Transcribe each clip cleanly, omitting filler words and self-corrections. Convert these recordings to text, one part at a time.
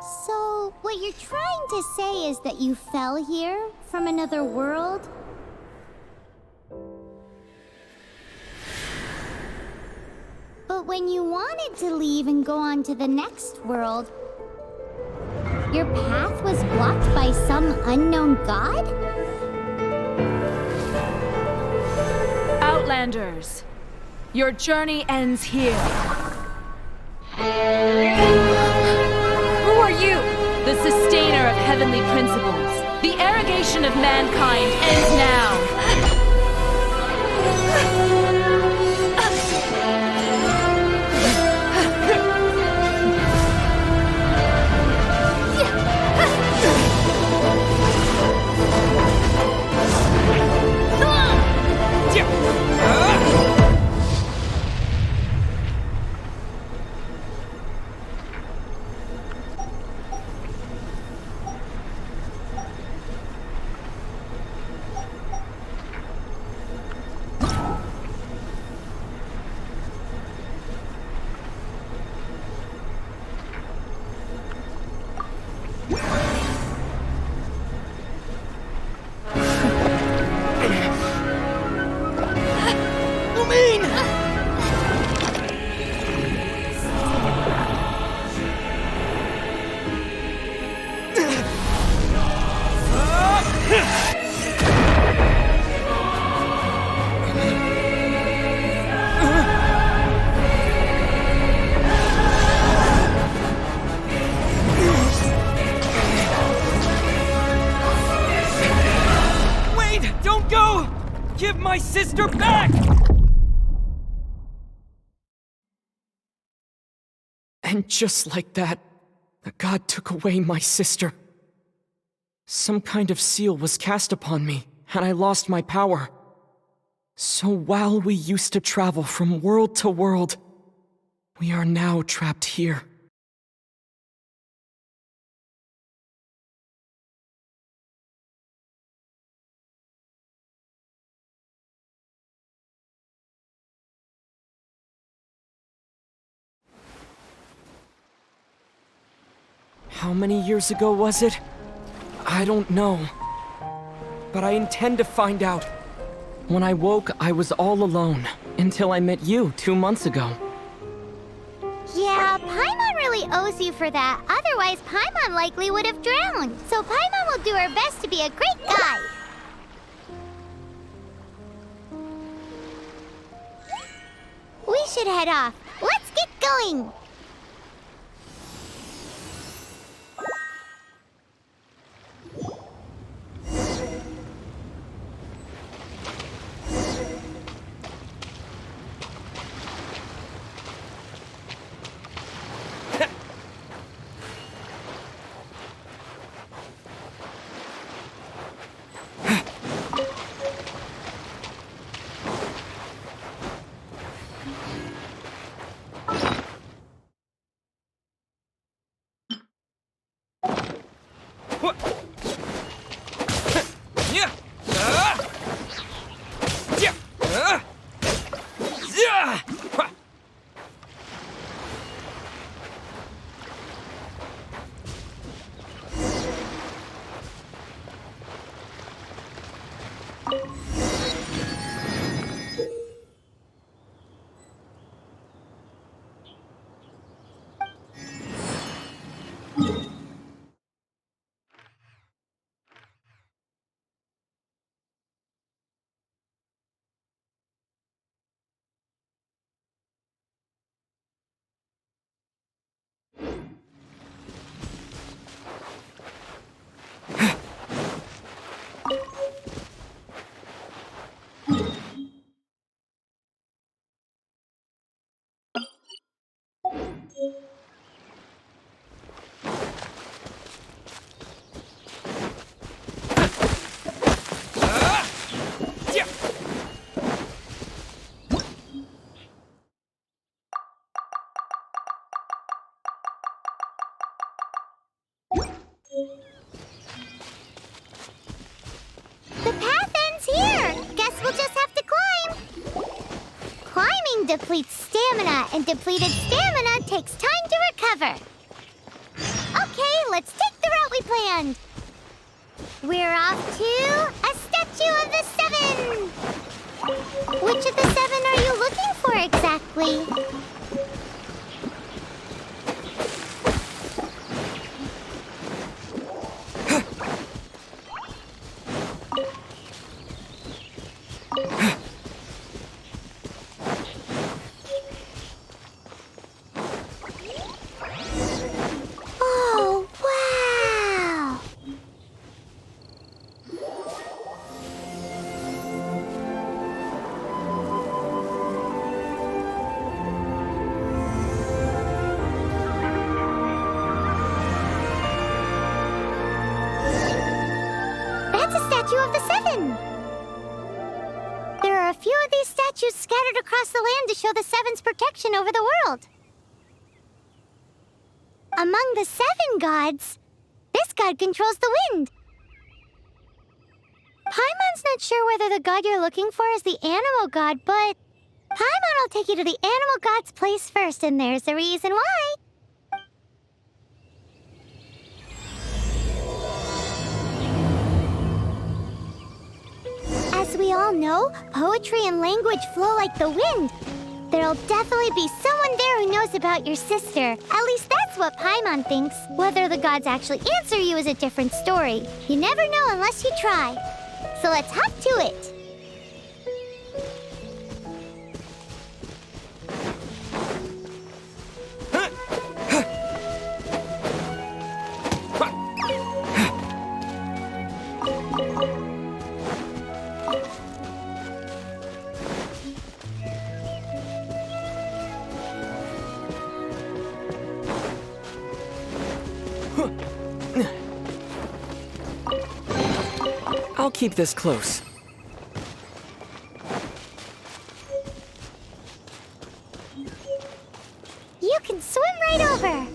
So, what you're trying to say is that you fell here from another world? But when you wanted to leave and go on to the next world, your path was blocked by some unknown god? Outlanders, your journey ends here. Who are you? The sustainer of heavenly principles. The arrogation of mankind ends now. Give my sister back! And just like that, the god took away my sister. Some kind of seal was cast upon me, and I lost my power. So while we used to travel from world to world, we are now trapped here. How many years ago was it? I don't know. But I intend to find out. When I woke, I was all alone, until I met you 2 months ago. Yeah, Paimon really owes you for that. Otherwise, Paimon likely would have drowned. So Paimon will do her best to be a great guide. We should head off. Let's get going! The path ends here! Guess we'll just have to climb! Climbing depletes stamina, and depleted stamina takes time to recover. Okay, let's take the route we planned. We're off to a statue of the seven. Which of the seven are you looking for exactly? Oh, wow! That's a statue of the seven. There are a few of these statues scattered across the land to show the Seven's protection over the world. Among the seven gods, this god controls the wind. Paimon's not sure whether the god you're looking for is the animal god, but Paimon will take you to the animal god's place first, and there's a reason why. As we all know, poetry and language flow like the wind. There'll definitely be someone there who knows about your sister. At least that's what Paimon thinks. Whether the gods actually answer you is a different story. You never know unless you try. So let's hop to it. I'll keep this close. You can swim right over.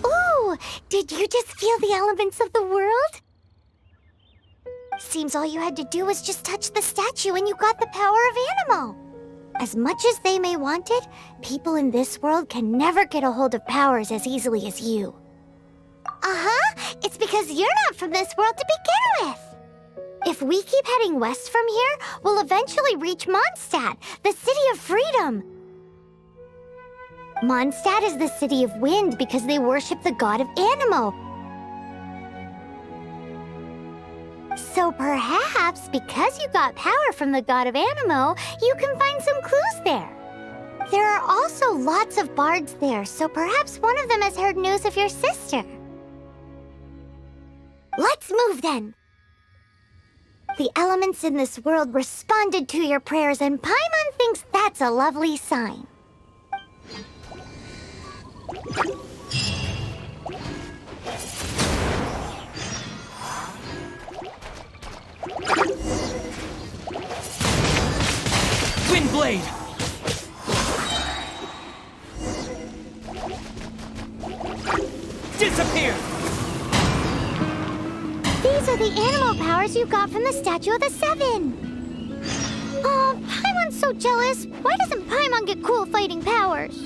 Ooh, did you just feel the elements of the world? Seems all you had to do was just touch the statue and you got the power of Animo. As much as they may want it, people in this world can never get a hold of powers as easily as you. Uh-huh, it's because you're not from this world to begin with. If we keep heading west from here, we'll eventually reach Mondstadt, the city of freedom. Mondstadt is the city of wind because they worship the god of Animo. So perhaps, because you got power from the god of Animo, you can find some clues there. There are also lots of bards there, so perhaps one of them has heard news of your sister. Let's move then. The elements in this world responded to your prayers, and Paimon thinks that's a lovely sign. Windblade! Disappear! These are the animal powers you got from the Statue of the Seven. Oh, Paimon's so jealous. Why doesn't Paimon get cool fighting powers?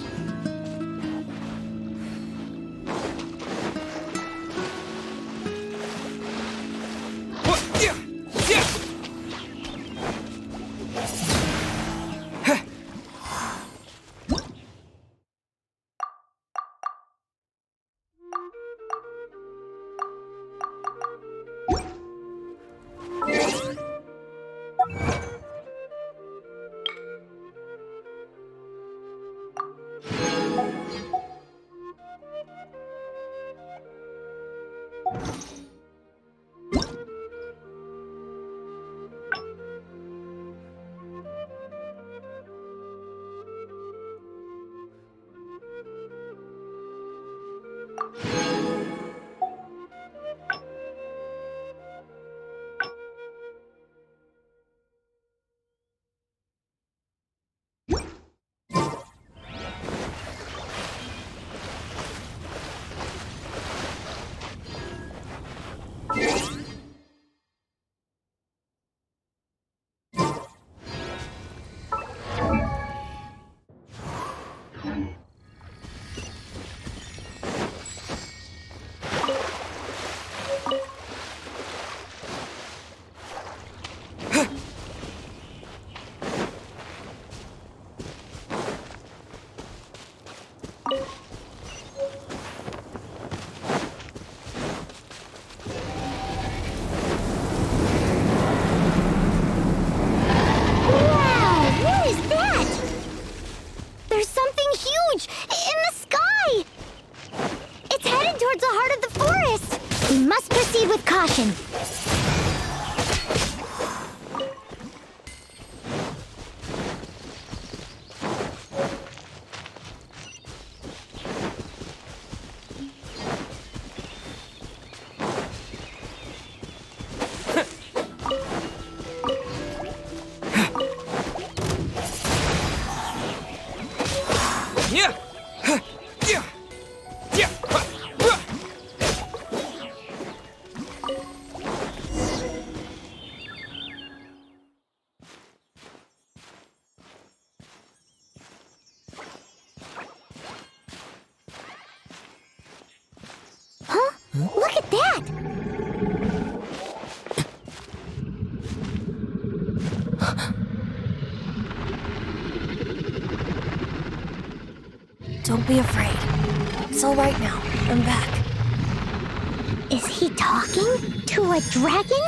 Yeah. Yeah. Yeah. Huh? Look at that! Don't be afraid. It's all right now. I'm back. Is he talking to a dragon?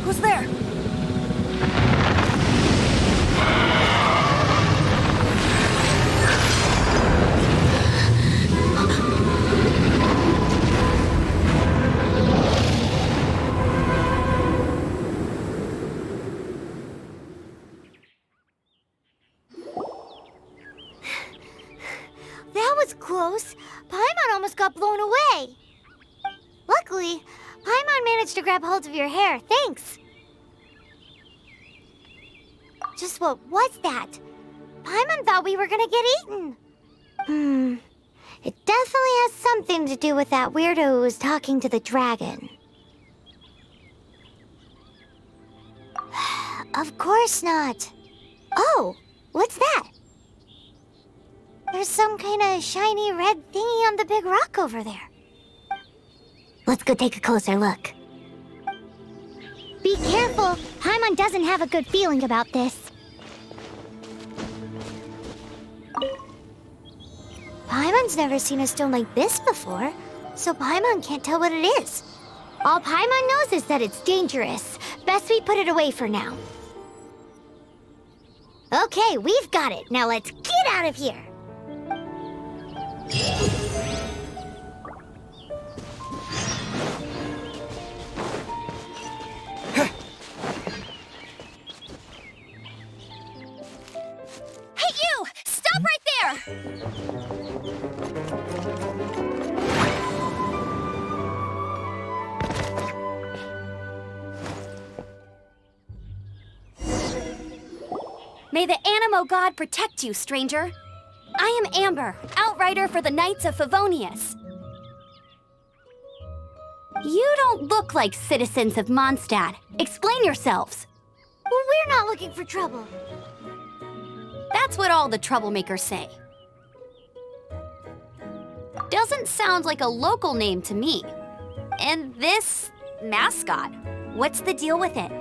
Who's there? That was close. Paimon almost got blown away. Luckily, Paimon managed to grab hold of your hair. Thanks. Just what was that? Paimon thought we were gonna get eaten. It definitely has something to do with that weirdo who was talking to the dragon. Of course not. Oh, what's that? There's some kind of shiny red thingy on the big rock over there. Let's go take a closer look. Be careful. Paimon doesn't have a good feeling about this. Paimon's never seen a stone like this before, so Paimon can't tell what it is. All Paimon knows is that it's dangerous. Best we put it away for now. Okay, we've got it. Now let's get out of here. Hey, you! Stop right there! May the Animo God protect you, stranger. I am Amber, outrider for the Knights of Favonius. You don't look like citizens of Mondstadt. Explain yourselves. Well, we're not looking for trouble. That's what all the troublemakers say. Doesn't sound like a local name to me. And this mascot, what's the deal with it?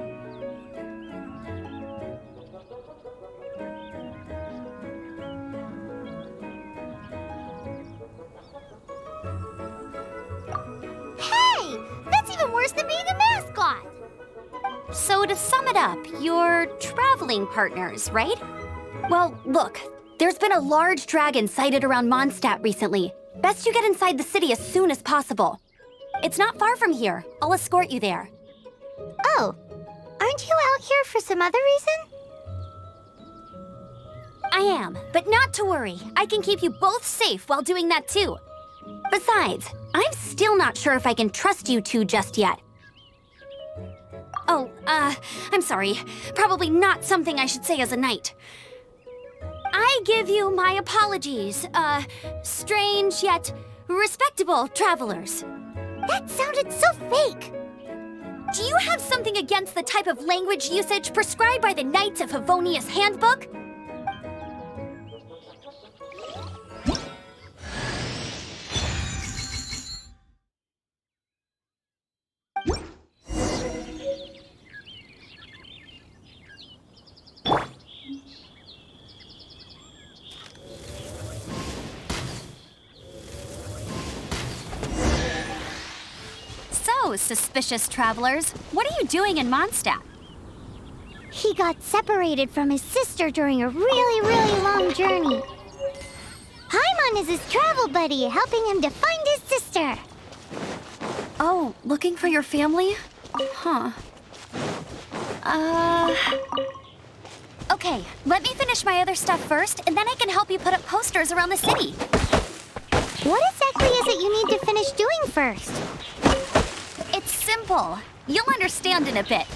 Hey! That's even worse than being a mascot! So to sum it up, you're traveling partners, right? Well, look, there's been a large dragon sighted around Mondstadt recently. Best you get inside the city as soon as possible. It's not far from here. I'll escort you there. Oh, aren't you out here for some other reason? I am, but not to worry. I can keep you both safe while doing that too. Besides, I'm still not sure if I can trust you two just yet. Oh, I'm sorry. Probably not something I should say as a knight. I give you my apologies, strange yet respectable travelers. That sounded so fake. Do you have something against the type of language usage prescribed by the Knights of Favonius Handbook? So, suspicious travelers, what are you doing in Mondstadt? He got separated from his sister during a really long journey. Paimon is his travel buddy, helping him to find his sister. Oh, looking for your family? Huh. Okay, let me finish my other stuff first, and then I can help you put up posters around the city. What exactly is it you need to finish doing first? It's simple. You'll understand in a bit.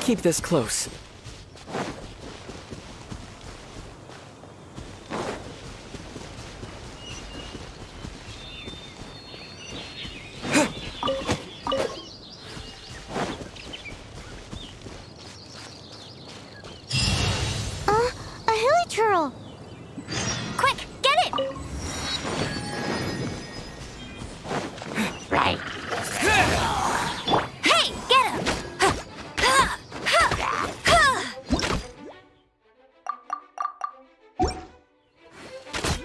keep this close. A hilly churl. Quick, get it! Right. Hey, get him!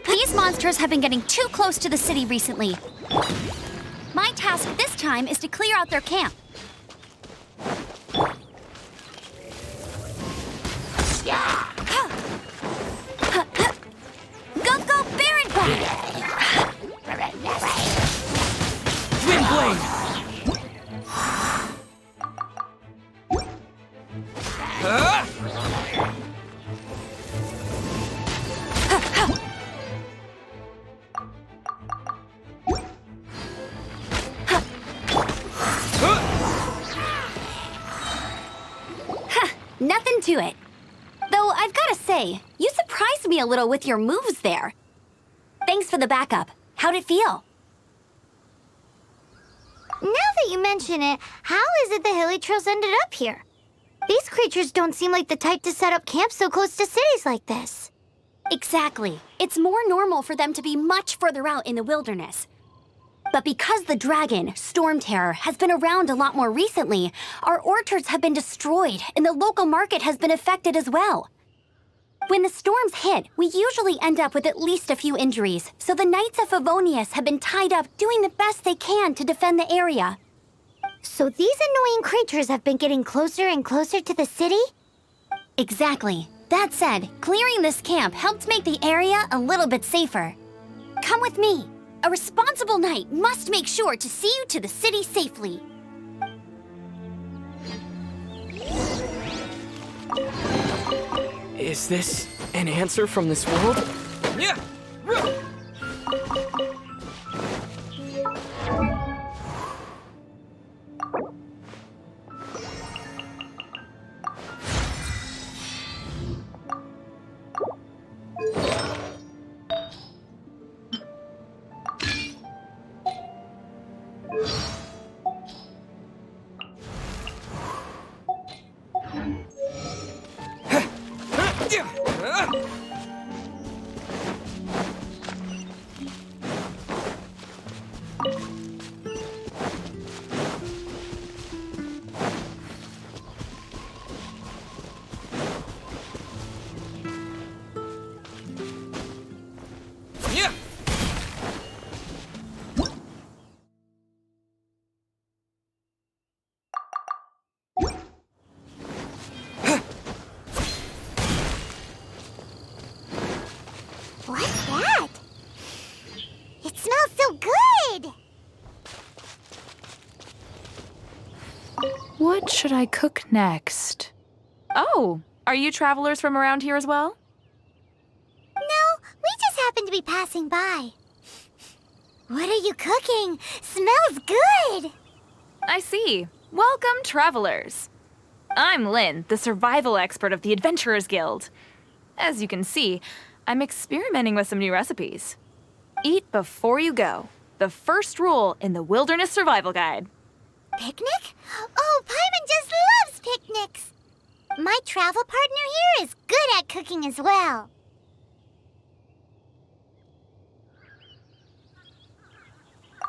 These monsters have been getting too close to the city recently. My task this time is to clear out their camp. Go, Baron Blade! Windblade! Nothing to it. Though I've gotta say, you surprised me a little with your moves there. Thanks for the backup. How'd it feel? Now that you mention it, how is it the hilly trails ended up here? These creatures don't seem like the type to set up camp so close to cities like this. Exactly. It's more normal for them to be much further out in the wilderness. But because the dragon, Storm Terror, has been around a lot more recently, our orchards have been destroyed and the local market has been affected as well. When the storms hit, we usually end up with at least a few injuries, so the Knights of Favonius have been tied up doing the best they can to defend the area. So these annoying creatures have been getting closer and closer to the city? Exactly. That said, clearing this camp helped make the area a little bit safer. Come with me. A responsible knight must make sure to see you to the city safely. Is this an answer from this world? Yeah. What's that? It smells so good! What should I cook next? Oh, are you travelers from around here as well? No, we just happen to be passing by. What are you cooking? Smells good! I see. Welcome, travelers. I'm Lynn, the survival expert of the Adventurers Guild. As you can see, I'm experimenting with some new recipes. Eat before you go. The first rule in the Wilderness Survival Guide. Picnic? Oh, Paimon just loves picnics! My travel partner here is good at cooking as well.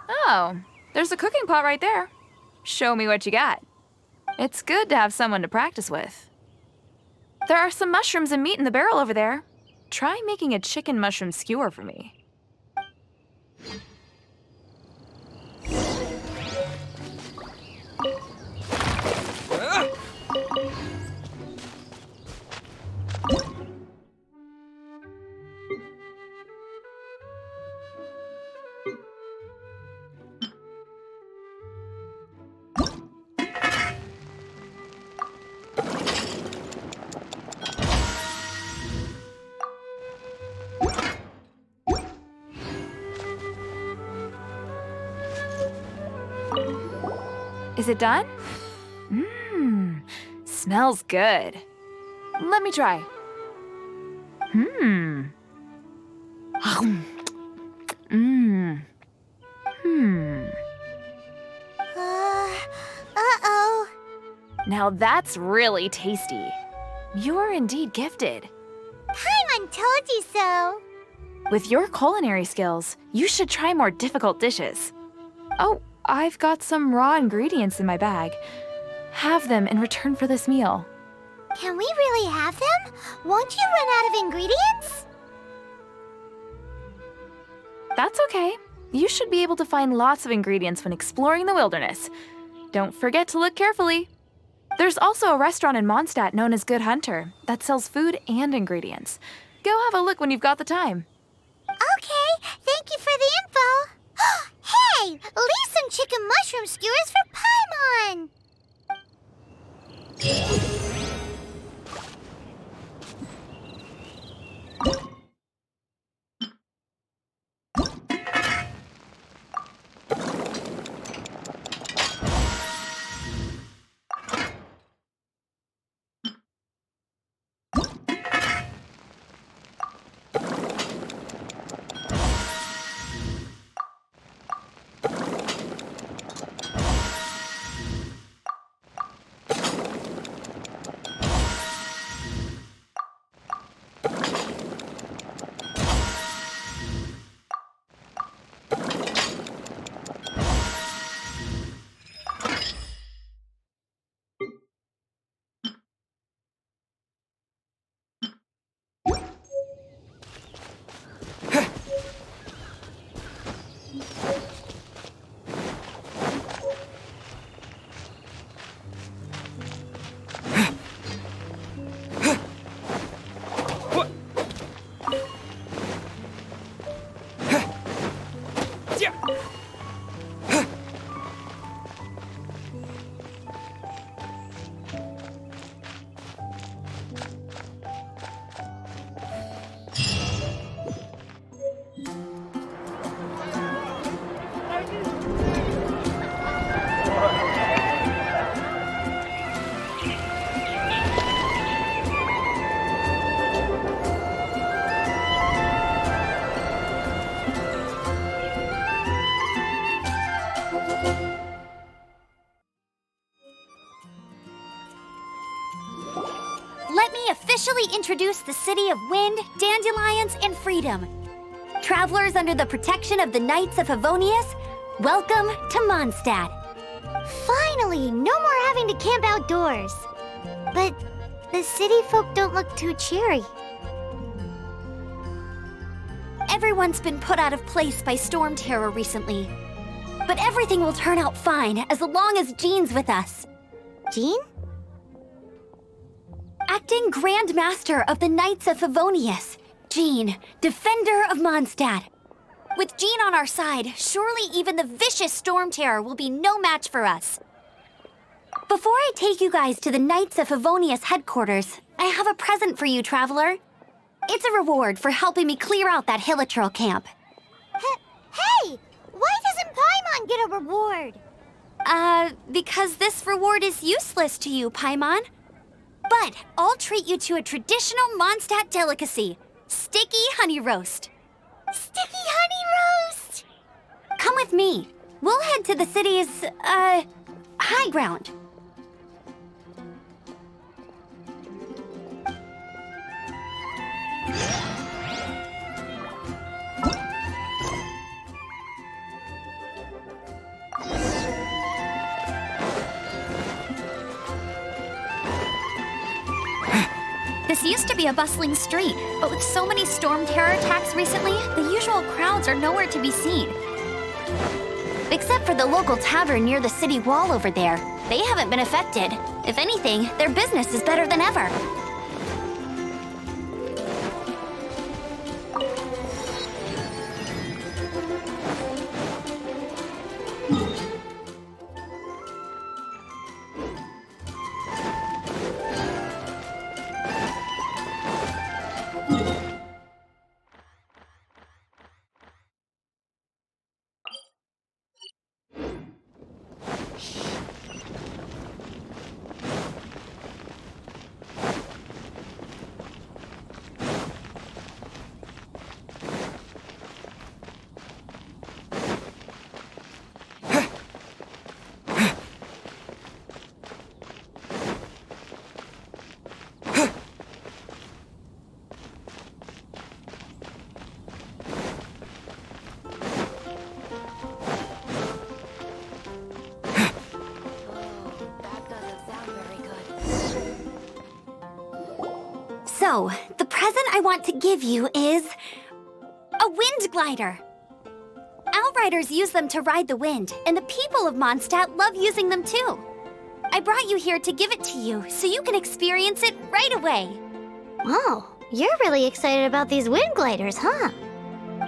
Oh, there's a cooking pot right there. Show me what you got. It's good to have someone to practice with. There are some mushrooms and meat in the barrel over there. Try making a chicken mushroom skewer for me. Is it done? Smells good. Let me try. Hmm. Mmm. Hmm. Uh-oh. Now that's really tasty. You're indeed gifted. Paimon told you so. With your culinary skills, you should try more difficult dishes. Oh, I've got some raw ingredients in my bag. Have them in return for this meal. Can we really have them? Won't you run out of ingredients? That's okay. You should be able to find lots of ingredients when exploring the wilderness. Don't forget to look carefully. There's also a restaurant in Mondstadt known as Good Hunter that sells food and ingredients. Go have a look when you've got the time. Okay, thank you for the info. Hey, leave some chicken mushroom skewers for Paimon. Let me officially introduce the city of wind, dandelions, and freedom. Travelers under the protection of the Knights of Favonius, welcome to Mondstadt. Finally, no more having to camp outdoors. But the city folk don't look too cheery. Everyone's been put out of place by storm terror recently. But everything will turn out fine as long as Jean's with us. Jean? Acting Grand Master of the Knights of Favonius, Jean, Defender of Mondstadt. With Jean on our side, surely even the vicious storm terror will be no match for us. Before I take you guys to the Knights of Favonius headquarters, I have a present for you, Traveler. It's a reward for helping me clear out that Hilitril camp. Hey! Why doesn't Paimon get a reward? Because this reward is useless to you, Paimon. But I'll treat you to a traditional Mondstadt delicacy, sticky honey roast. Sticky honey roast! Come with me. We'll head to the city's, high ground. This used to be a bustling street, but with so many storm terror attacks recently, the usual crowds are nowhere to be seen. Except for the local tavern near the city wall over there. They haven't been affected. If anything, their business is better than ever. So, the present I want to give you is a wind glider. Outriders use them to ride the wind, and the people of Mondstadt love using them too. I brought you here to give it to you, so you can experience it right away. Wow, you're really excited about these wind gliders, huh?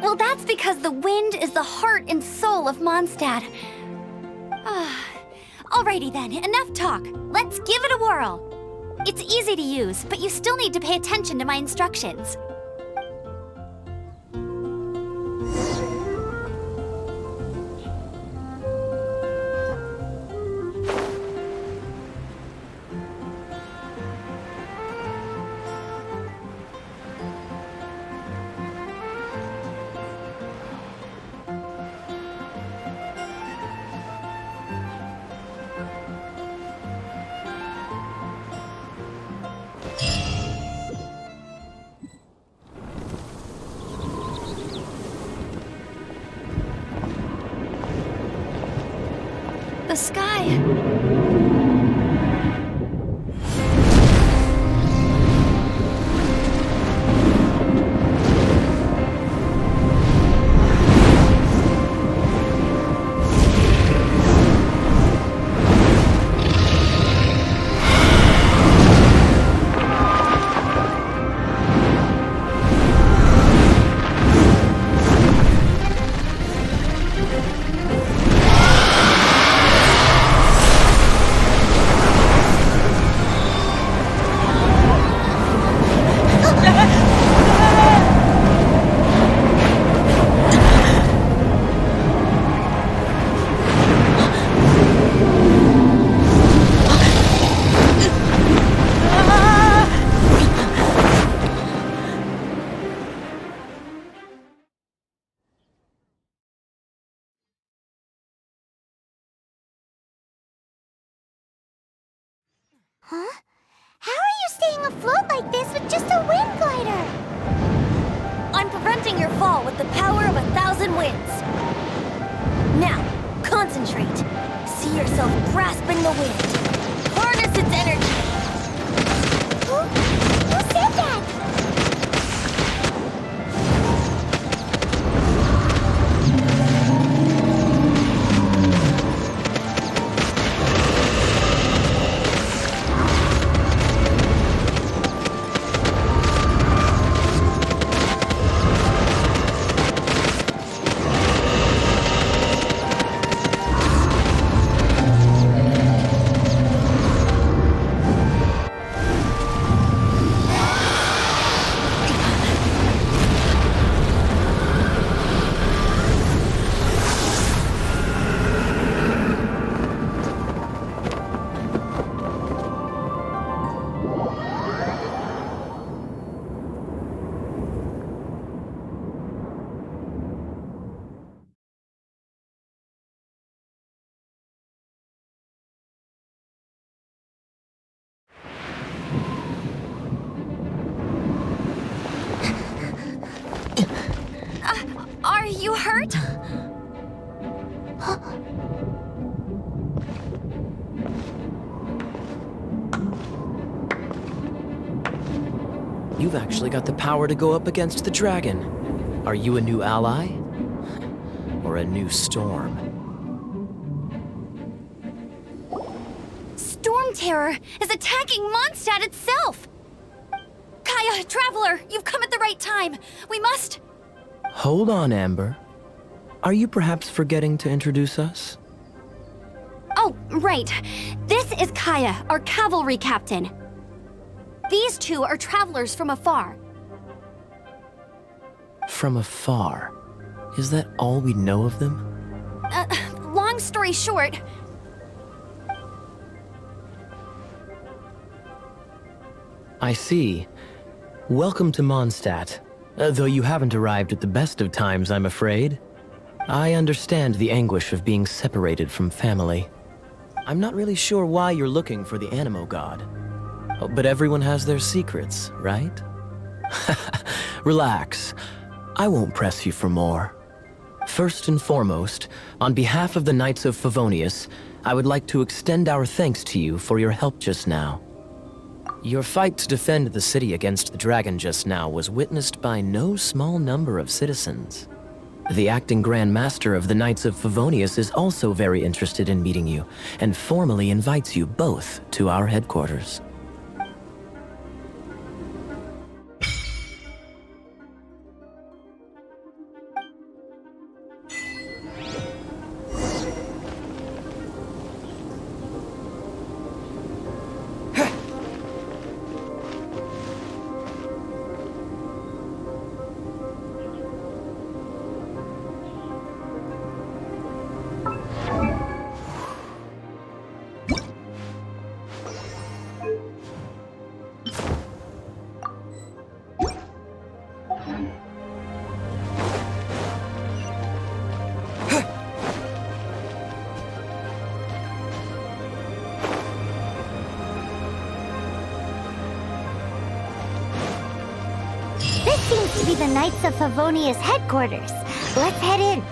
Well, that's because the wind is the heart and soul of Mondstadt. Alrighty then, enough talk. Let's give it a whirl. It's easy to use, but you still need to pay attention to my instructions. The sky. Huh? How are you staying afloat like this with just a wind glider? I'm preventing your fall with the power of 1,000 winds. Now, concentrate. See yourself grasping the wind. Harness its energy. Who said that? Are you hurt? You've actually got the power to go up against the dragon. Are you a new ally? Or a new storm? Storm Terror is attacking Mondstadt itself! Kaya, Traveler, you've come at the right time. We must... Hold on, Amber. Are you perhaps forgetting to introduce us? Oh, right. This is Kaya, our cavalry captain. These two are travelers from afar. From afar? Is that all we know of them? Long story short... I see. Welcome to Mondstadt. Though you haven't arrived at the best of times, I'm afraid. I understand the anguish of being separated from family. I'm not really sure why you're looking for the Animo God. Oh, but everyone has their secrets, right? Relax. I won't press you for more. First and foremost, on behalf of the Knights of Favonius, I would like to extend our thanks to you for your help just now. Your fight to defend the city against the dragon just now was witnessed by no small number of citizens. The acting Grand Master of the Knights of Favonius is also very interested in meeting you, and formally invites you both to our headquarters. This seems to be the Knights of Favonius headquarters. Let's head in.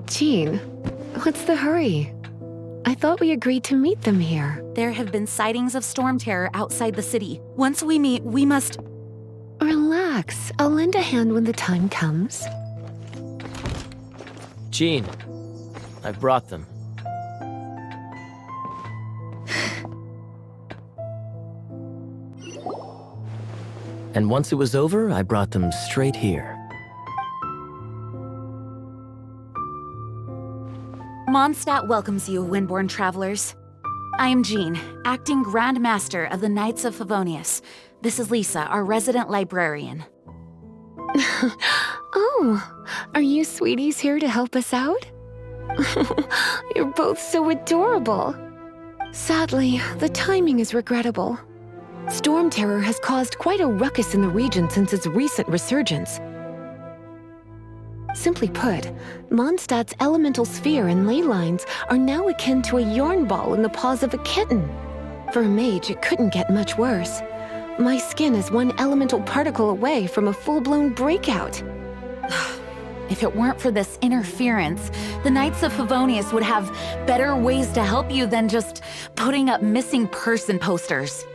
Jean, what's the hurry? I thought we agreed to meet them here. There have been sightings of storm terror outside the city. Once we meet, we must... Relax. I'll lend a hand when the time comes. Jean, I've brought them. And once it was over, I brought them straight here. Mondstadt welcomes you, Windborn travelers. I am Jean, acting Grand Master of the Knights of Favonius. This is Lisa, our resident librarian. Oh, are you sweeties here to help us out? You're both so adorable. Sadly, the timing is regrettable. Storm terror has caused quite a ruckus in the region since its recent resurgence. Simply put, Mondstadt's elemental sphere and ley lines are now akin to a yarn ball in the paws of a kitten. For a mage, it couldn't get much worse. My skin is one elemental particle away from a full-blown breakout. If it weren't for this interference, the Knights of Favonius would have better ways to help you than just putting up missing person posters.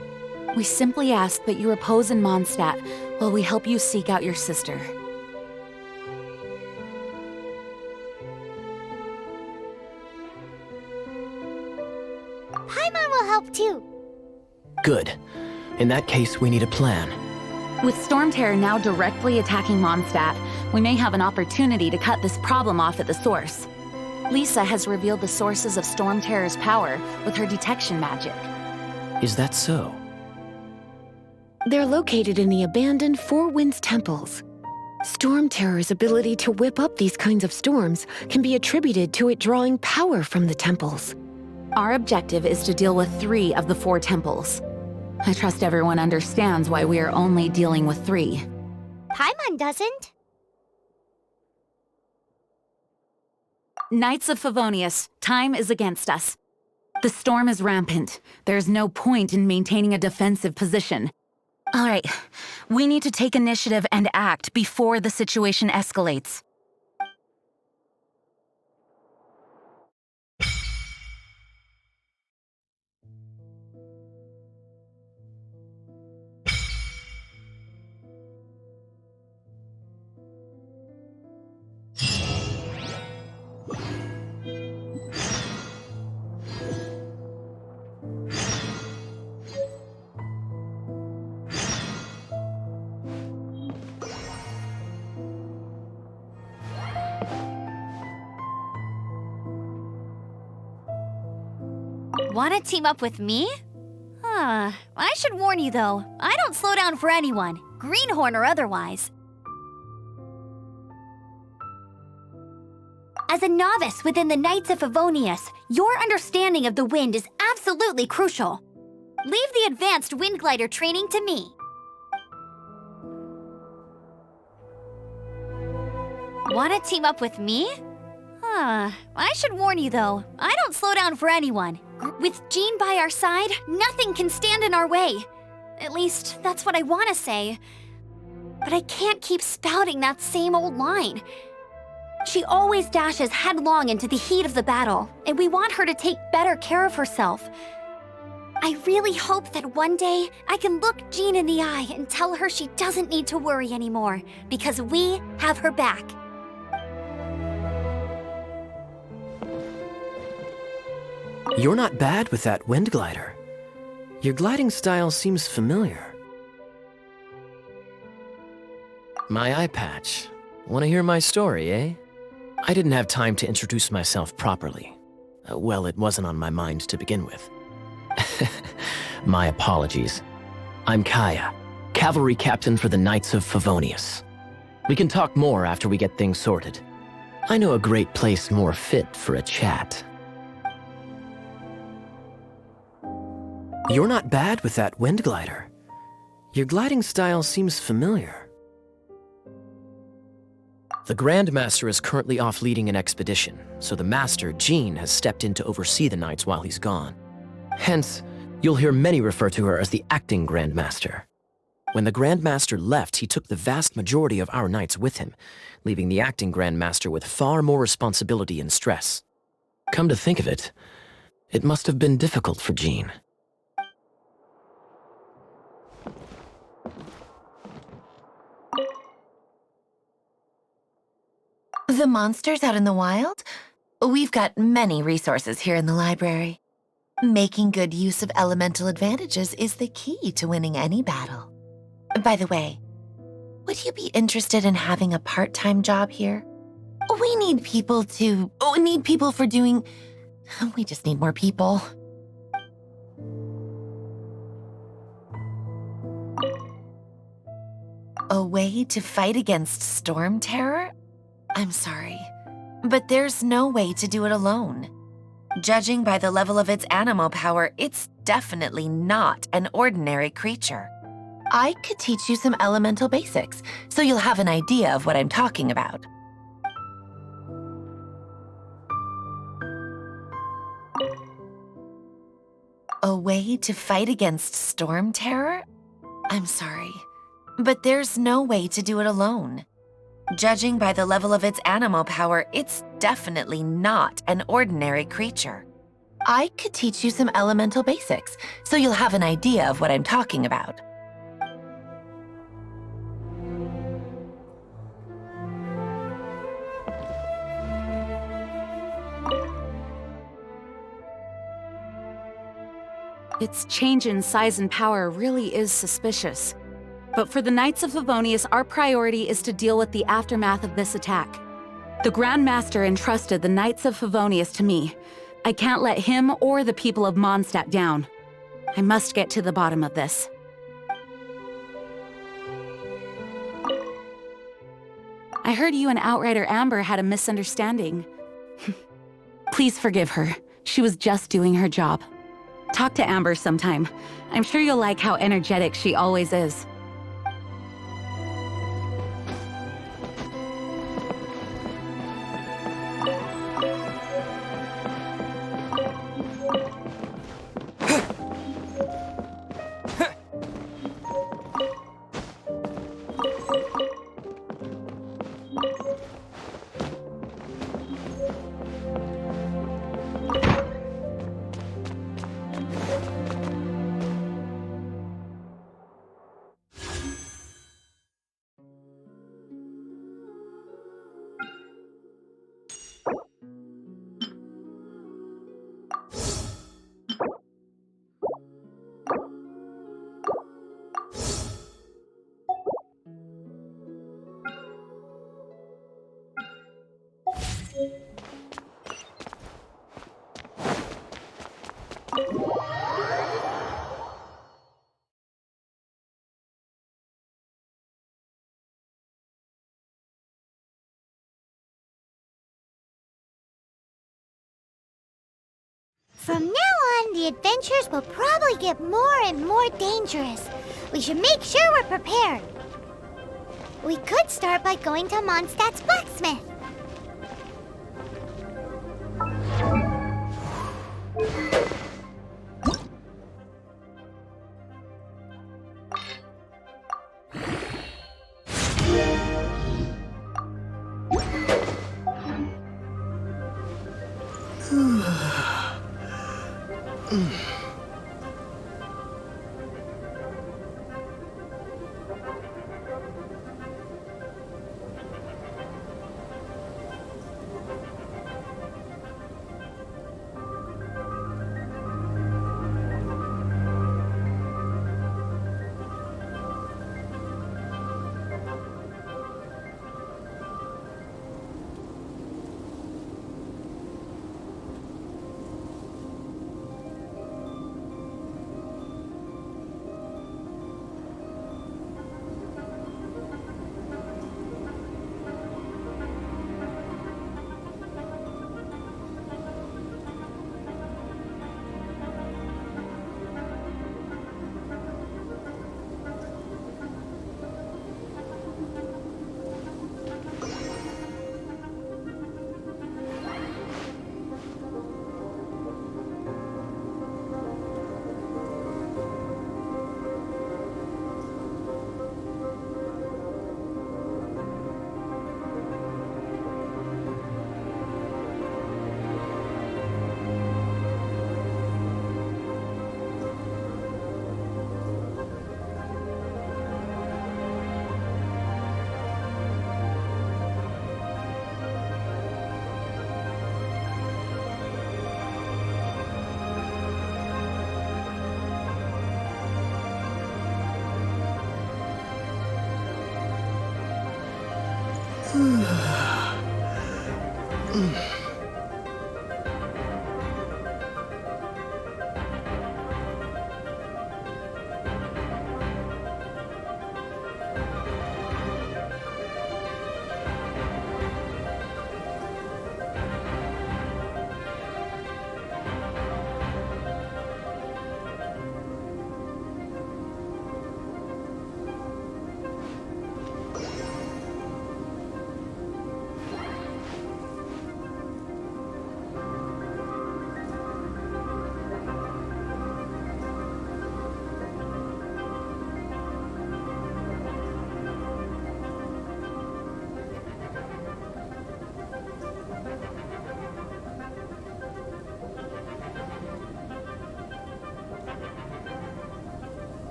We simply ask that you repose in Mondstadt while we help you seek out your sister. Paimon will help too. Good. In that case, we need a plan. With Storm Terror now directly attacking Mondstadt, we may have an opportunity to cut this problem off at the source. Lisa has revealed the sources of Storm Terror's power with her detection magic. Is that so? They're located in the abandoned Four Winds temples. Storm Terror's ability to whip up these kinds of storms can be attributed to it drawing power from the temples. Our objective is to deal with 3 of the 4 temples. I trust everyone understands why we are only dealing with 3. Paimon doesn't. Knights of Favonius, time is against us. The storm is rampant. There's no point in maintaining a defensive position. All right, we need to take initiative and act before the situation escalates. Want to team up with me? I should warn you though, I don't slow down for anyone, greenhorn or otherwise. As a novice within the Knights of Favonius, your understanding of the wind is absolutely crucial. Leave the advanced wind glider training to me. Want to team up with me? I should warn you though, I don't slow down for anyone. With Jean by our side, nothing can stand in our way. At least, that's what I want to say. But I can't keep spouting that same old line. She always dashes headlong into the heat of the battle, and we want her to take better care of herself. I really hope that one day I can look Jean in the eye and tell her she doesn't need to worry anymore, because we have her back. You're not bad with that wind glider. Your gliding style seems familiar. My eye patch. Want to hear my story, eh? I didn't have time to introduce myself properly. Well, it wasn't on my mind to begin with. My apologies. I'm Kaya, cavalry captain for the Knights of Favonius. We can talk more after we get things sorted. I know a great place more fit for a chat. You're not bad with that wind glider. Your gliding style seems familiar. The Grand Master is currently off leading an expedition, so the Master, Jean, has stepped in to oversee the Knights while he's gone. Hence, you'll hear many refer to her as the acting Grand Master. When the Grand Master left, he took the vast majority of our Knights with him, leaving the acting Grand Master with far more responsibility and stress. Come to think of it, it must have been difficult for Jean. The monsters out in the wild? We've got many resources here in the library. Making good use of elemental advantages is the key to winning any battle. By the way, would you be interested in having a part-time job here? We need people for doing... We just need more people. A way to fight against storm terror? I'm sorry, but there's no way to do it alone. Judging by the level of its animal power, it's definitely not an ordinary creature. I could teach you some elemental basics, so you'll have an idea of what I'm talking about. A way to fight against storm terror? I'm sorry, but there's no way to do it alone. Judging by the level of its animal power, it's definitely not an ordinary creature. I could teach you some elemental basics, so you'll have an idea of what I'm talking about. Its change in size and power really is suspicious. But for the Knights of Favonius, our priority is to deal with the aftermath of this attack. The Grand Master entrusted the Knights of Favonius to me. I can't let him or the people of Mondstadt down. I must get to the bottom of this. I heard you and Outrider Amber had a misunderstanding. Please forgive her. She was just doing her job. Talk to Amber sometime. I'm sure you'll like how energetic she always is. From now on, the adventures will probably get more and more dangerous. We should make sure we're prepared. We could start by going to Mondstadt's blacksmith.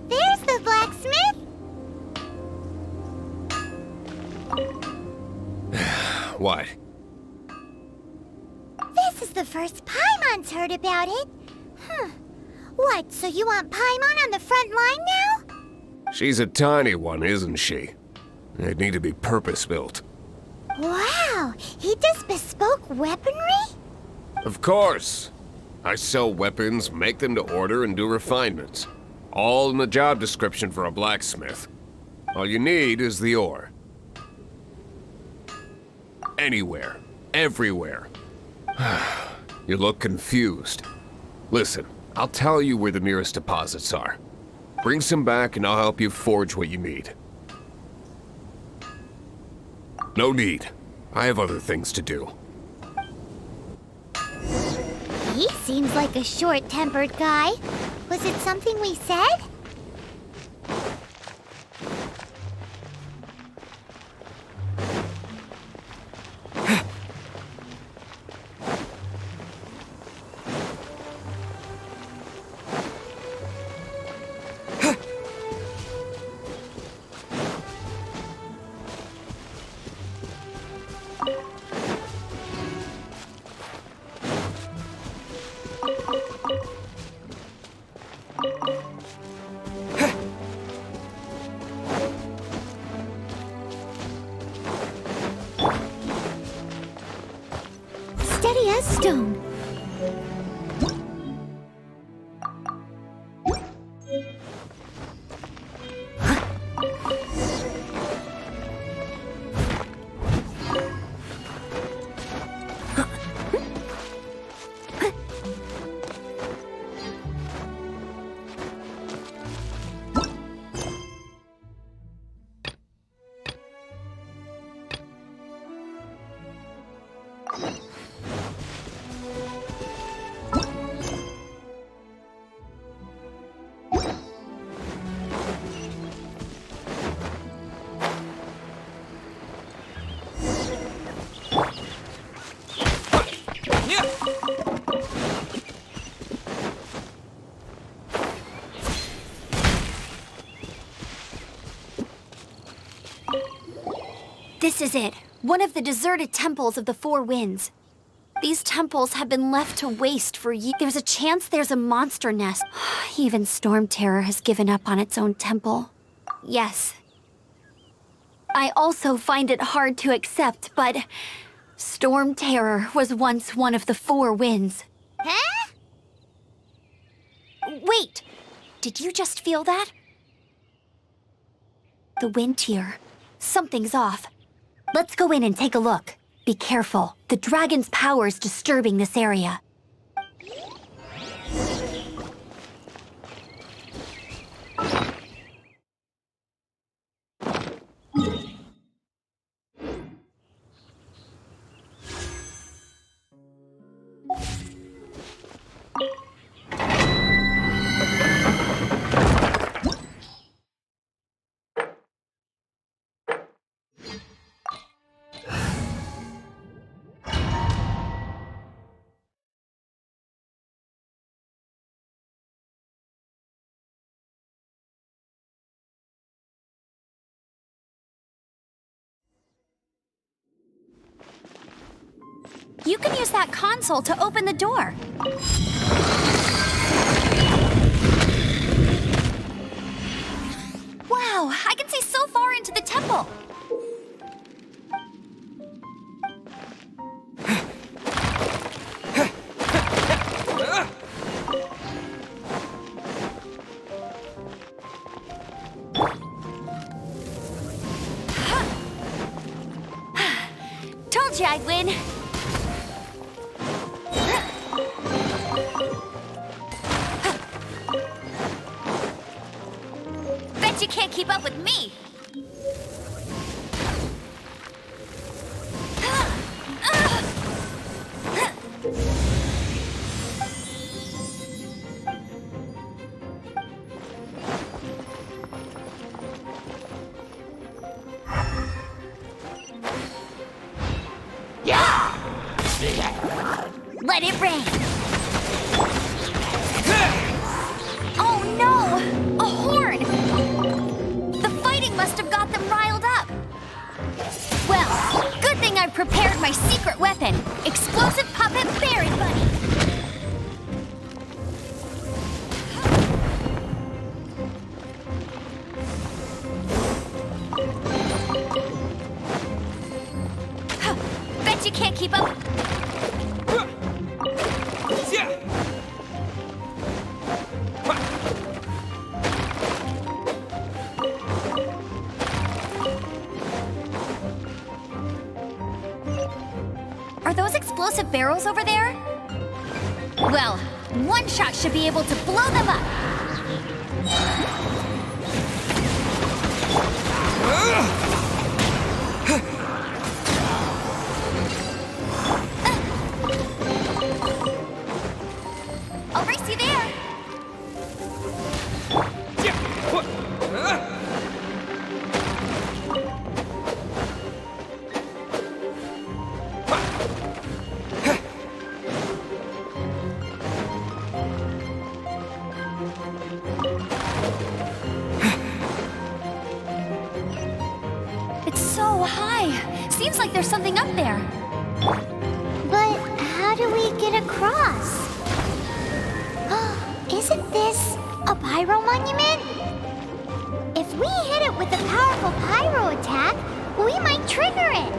There's the blacksmith! What? This is the first Paimon's heard about it. What, so you want Paimon on the front line now? She's a tiny one, isn't she? They'd need to be purpose-built. Wow, he does bespoke weaponry? Of course. I sell weapons, make them to order, and do refinements. All in the job description for a blacksmith. All you need is the ore. Anywhere. Everywhere. You look confused. Listen, I'll tell you where the nearest deposits are. Bring some back and I'll help you forge what you need. No need. I have other things to do. He seems like a short-tempered guy. Was it something we said? Steady as stone. This is it. One of the deserted temples of the Four Winds. These temples have been left to waste for years. There's a chance there's a monster nest. Even Storm Terror has given up on its own temple. Yes. I also find it hard to accept, but Storm Terror was once one of the 4 winds. Huh? Wait! Did you just feel that? The wind here. Something's off. Let's go in and take a look. Be careful. The dragon's power is disturbing this area. You can use that console to open the door. Wow, I can see so far into the temple. Told you I'd win. Bet you can't keep up with me. Let it rain. Oh no! A horn! The fighting must have got them riled up. Well, good thing I prepared my secret weapon, explosive puppet Berry Bunny. Bet you can't keep up. Are those explosive barrels over there? Well, one shot should be able to blow them up. I'll race you there. It's so high. Seems like there's something up there. But how do we get across? Isn't this a pyro monument? If we hit it with a powerful pyro attack, we might trigger it.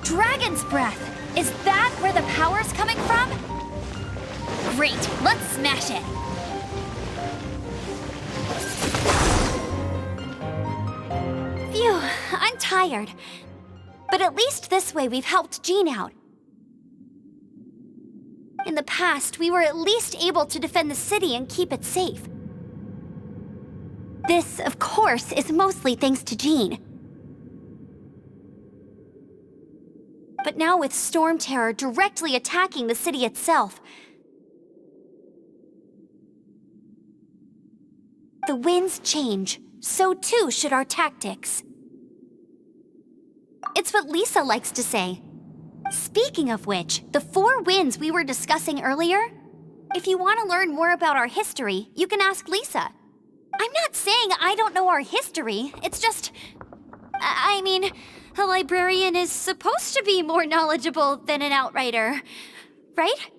Dragon's breath! Is that where the power's coming from? Great, let's smash it! Phew, I'm tired. But at least this way we've helped Jean out. In the past, we were at least able to defend the city and keep it safe. This, of course, is mostly thanks to Jean. But now with Storm Terror directly attacking the city itself, The winds change, so too should our tactics. It's what Lisa likes to say. Speaking of which, the 4 winds we were discussing earlier, if you want to learn more about our history, you can ask Lisa. I'm not saying I don't know our history, it's just... I mean, a librarian is supposed to be more knowledgeable than an outrider, right?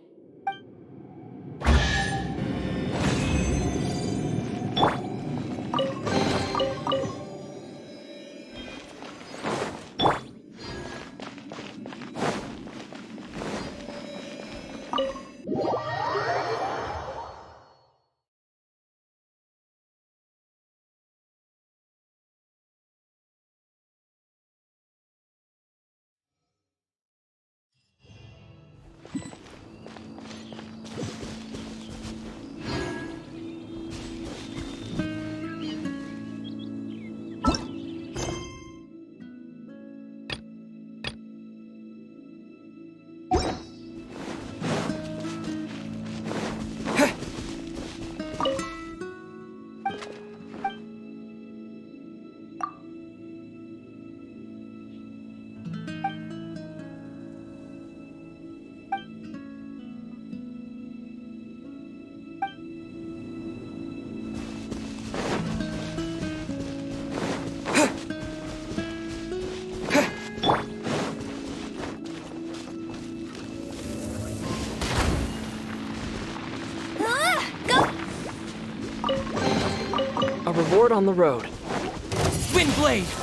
A reward on the road. Windblade!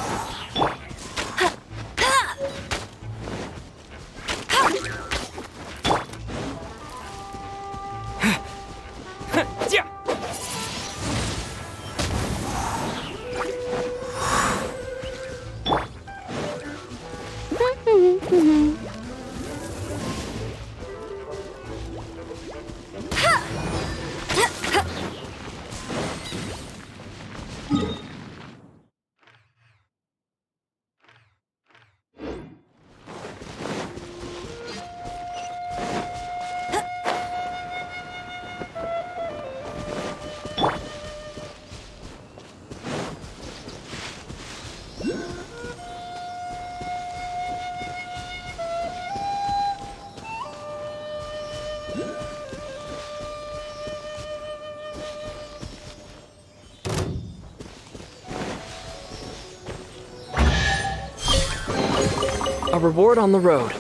A reward on the road.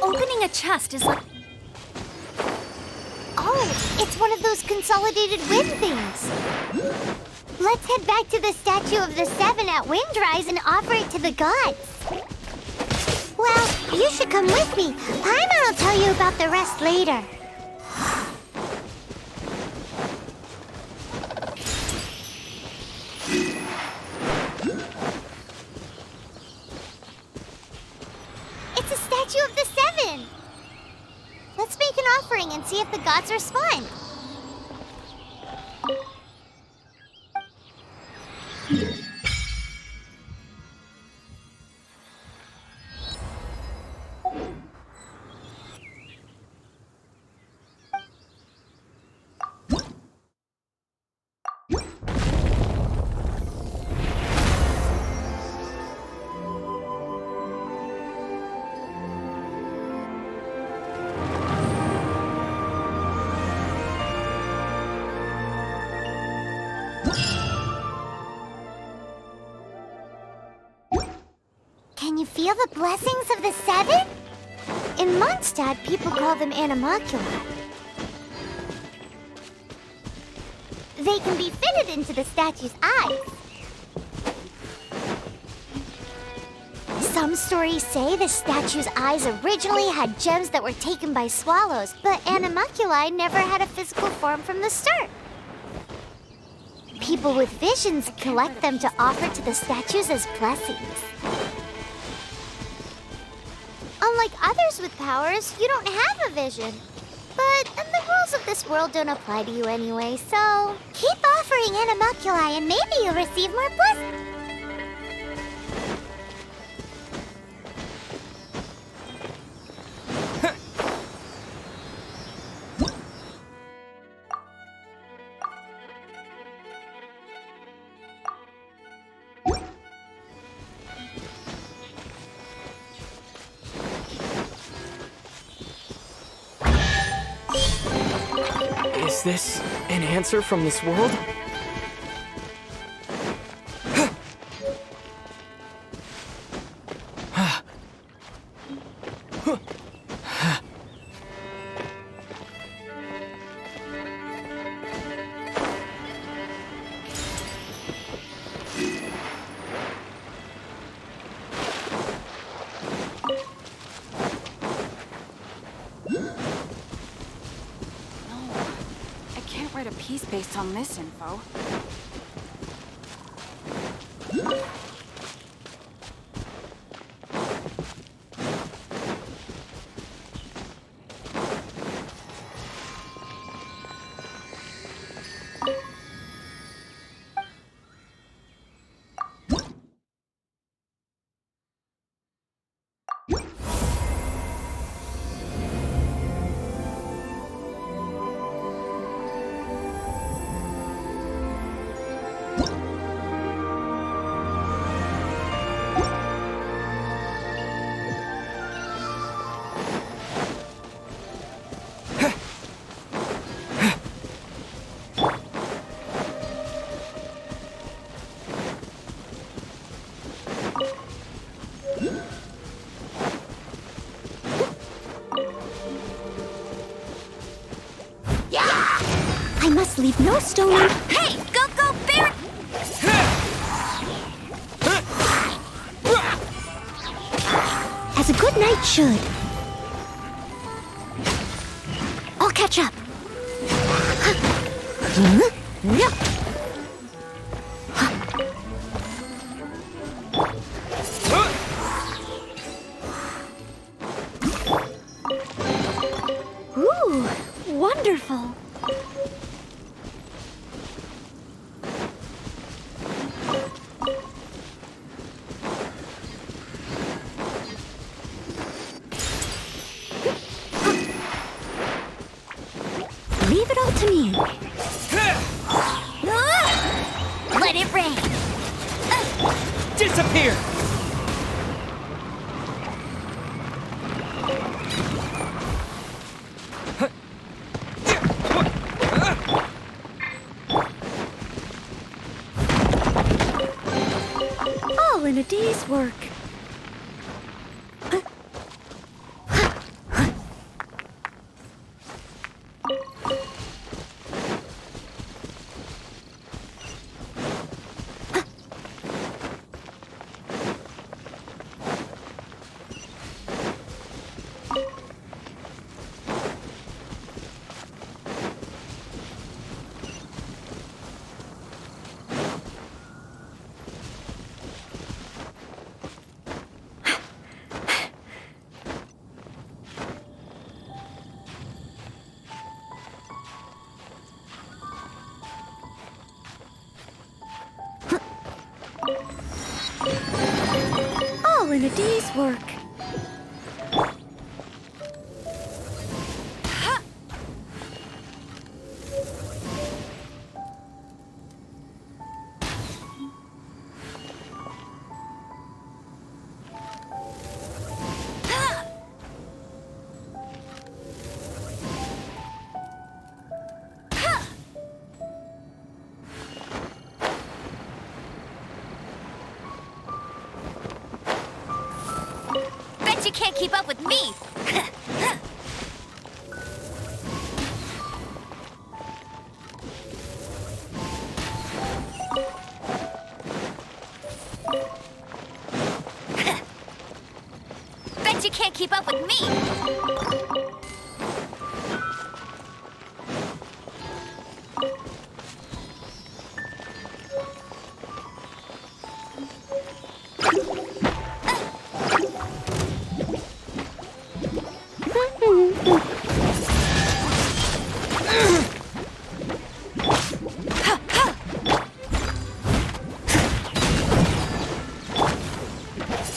Opening a chest is like... Oh, it's one of those consolidated wind things. Let's head back to the Statue of the Seven at Windrise and offer it to the gods. Well, you should come with me. Paimon will tell you about the rest later. It's a Statue of the Seven! Let's make an offering and see if the gods respond. Can you feel the blessings of the Seven? In Mondstadt, people call them animalcula. They can be fitted into the statue's eyes. Some stories say the statue's eyes originally had gems that were taken by swallows, but animalculi never had a physical form from the start. People with visions collect them to offer to the statues as blessings. Unlike others with powers, you don't have a vision. But the rules of this world don't apply to you anyway, so keep offering animalculi and maybe you'll receive more blessings. Is this an answer from this world? Write a piece based on this info. I must leave no stone un- Hey, go, Bear! As a good knight should. I'll catch up. Ooh, wonderful. Leave it all to me. Let it rain! Disappear! All in a day's work. All in a day's work. Bet you can't keep up with me! can't keep up with me!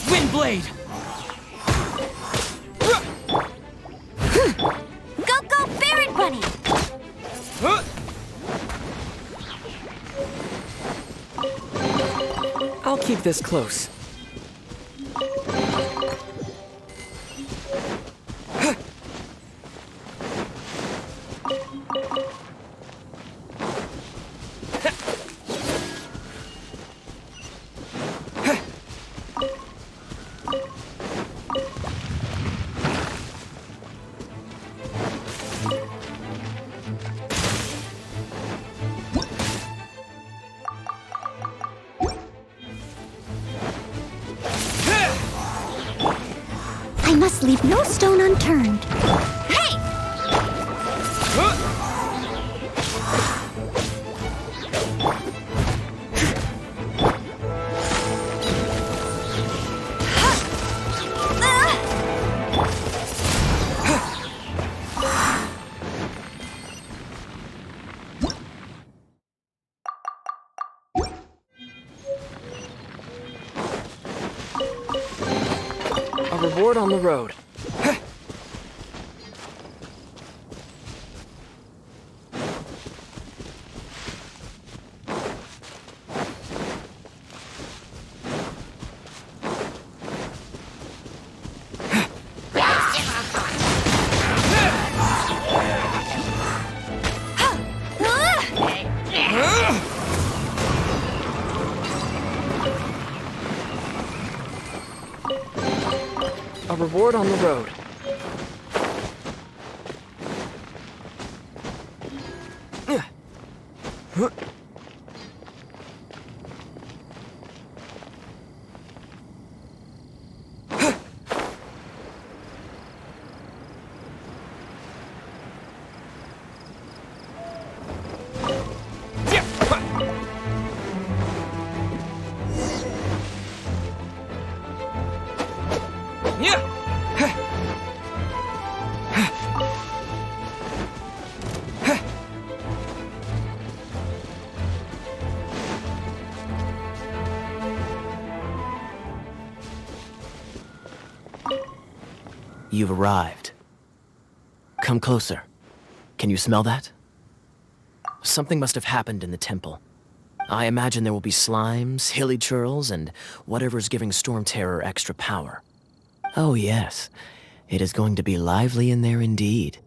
Windblade! Go, Baron Bunny! I'll keep this close. I must leave no stone unturned. Hey! A reward on the road. A reward on the road. You've arrived. Come closer. Can you smell that? Something must have happened in the temple. I imagine there will be slimes, hilly churls, and whatever's giving Storm Terror extra power. Oh yes, it is going to be lively in there indeed.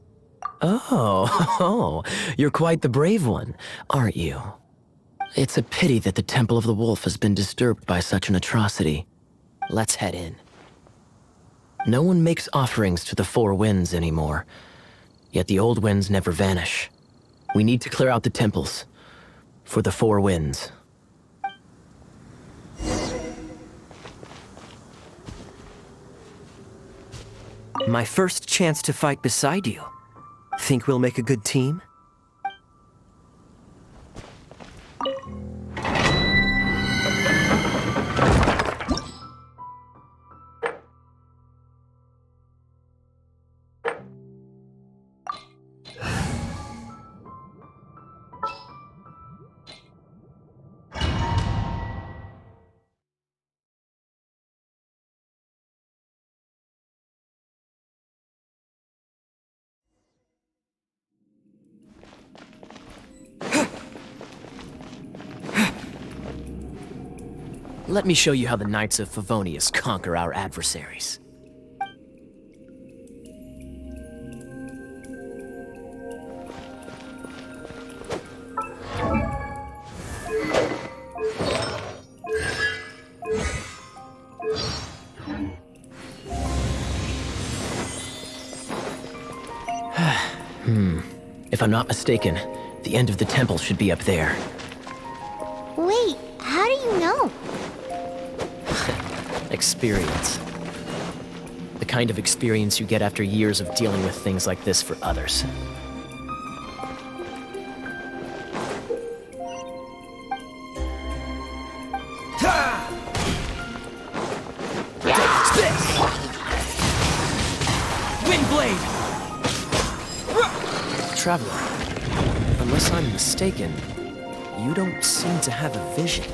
Oh, you're quite the brave one, aren't you? It's a pity that the Temple of the Wolf has been disturbed by such an atrocity. Let's head in. No one makes offerings to the Four Winds anymore, yet the old winds never vanish. We need to clear out the temples for the Four Winds. My first chance to fight beside you. Think we'll make a good team? Let me show you how the Knights of Favonius conquer our adversaries. If I'm not mistaken, the end of the temple should be up there. Wait, how do you know? Experience. The kind of experience you get after years of dealing with things like this for others. Windblade! Traveler, unless I'm mistaken, you don't seem to have a vision.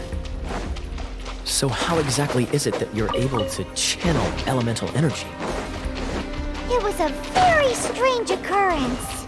So how exactly is it that you're able to channel elemental energy? It was a very strange occurrence.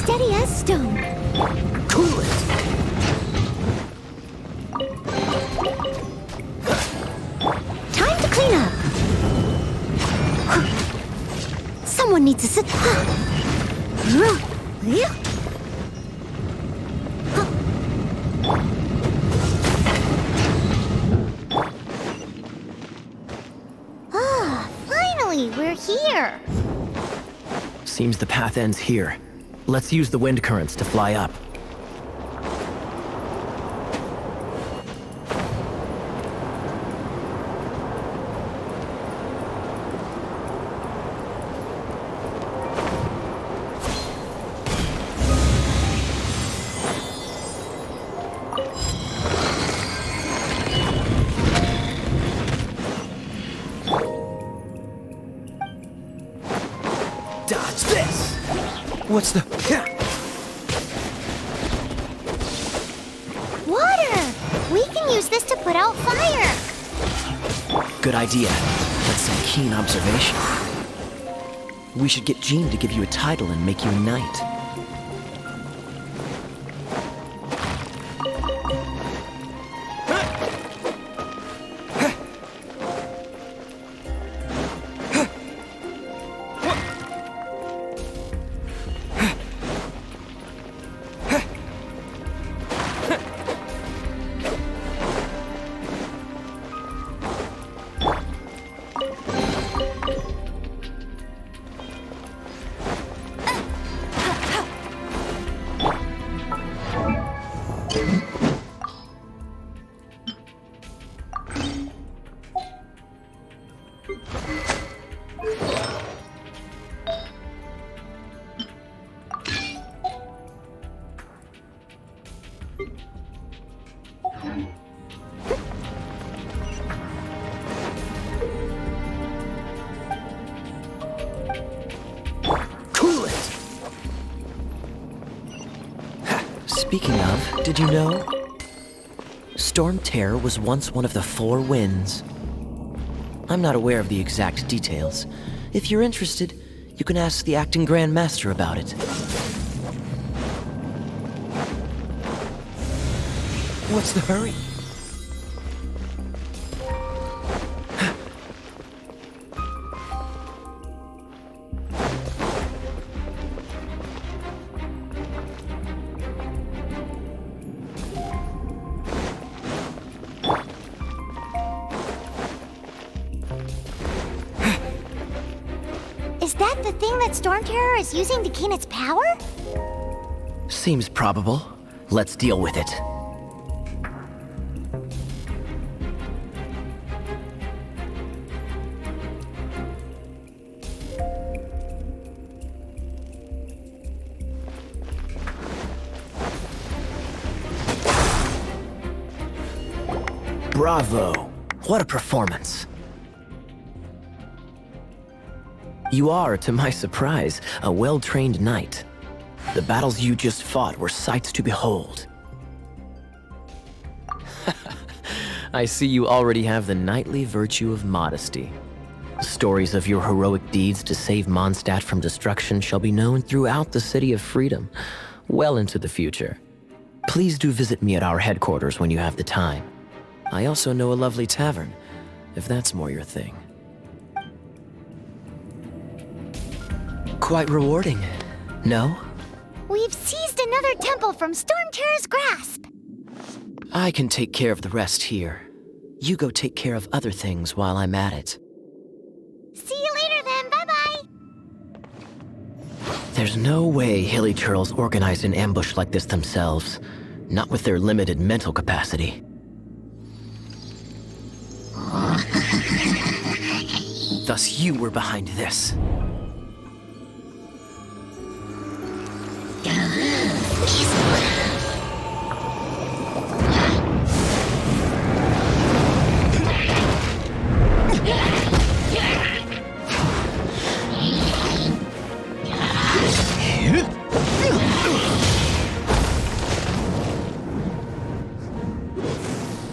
Steady as stone. Cool it! Time to clean up. Someone needs to sit. Finally, we're here. Seems the path ends here. Let's use the wind currents to fly up. Dodge this! What's the... Water! We can use this to put out fire. Good idea. That's some keen observation. We should get Jean to give you a title and make you a knight. Speaking of, did you know? Storm Terror was once one of the 4 winds. I'm not aware of the exact details. If you're interested, you can ask the acting Grand Master about it. What's the hurry? Is that the thing that Storm Terror is using to gain its power? Seems probable. Let's deal with it. Bravo! What a performance! You are, to my surprise, a well-trained knight. The battles you just fought were sights to behold. I see you already have the knightly virtue of modesty. Stories of your heroic deeds to save Mondstadt from destruction shall be known throughout the City of Freedom, well into the future. Please do visit me at our headquarters when you have the time. I also know a lovely tavern, if that's more your thing. Quite rewarding, no? We've seized another temple from Storm Terror's grasp. I can take care of the rest here. You go take care of other things while I'm at it. See you later then, bye-bye. There's no way Hilly Turtles organized an ambush like this themselves, not with their limited mental capacity. Thus you were behind this.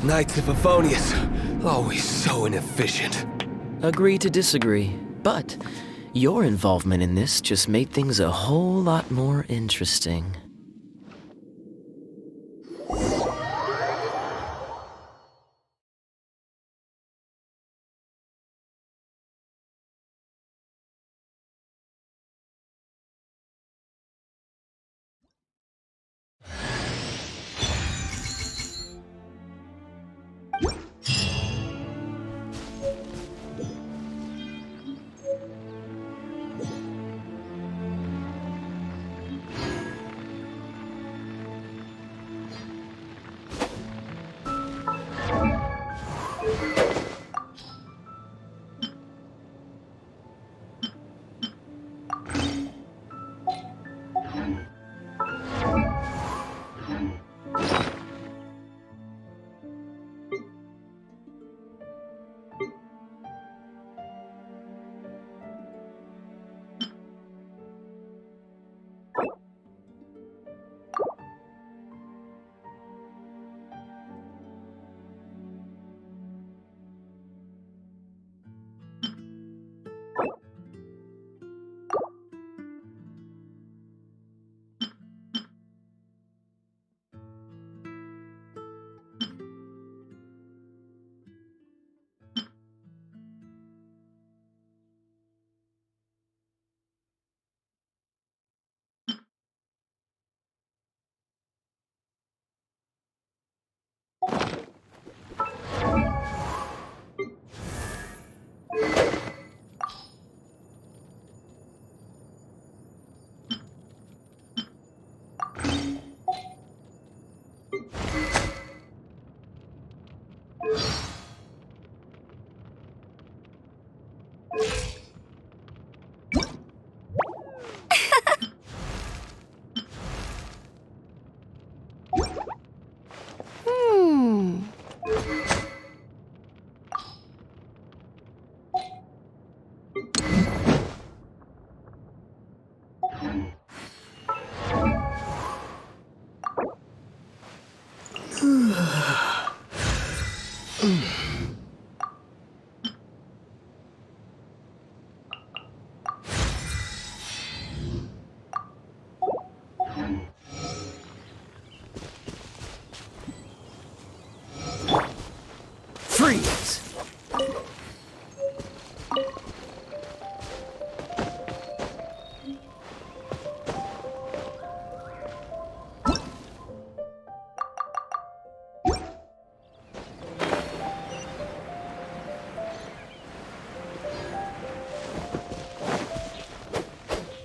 Knights of Favonius, always so inefficient. Agree to disagree, but your involvement in this just made things a whole lot more interesting.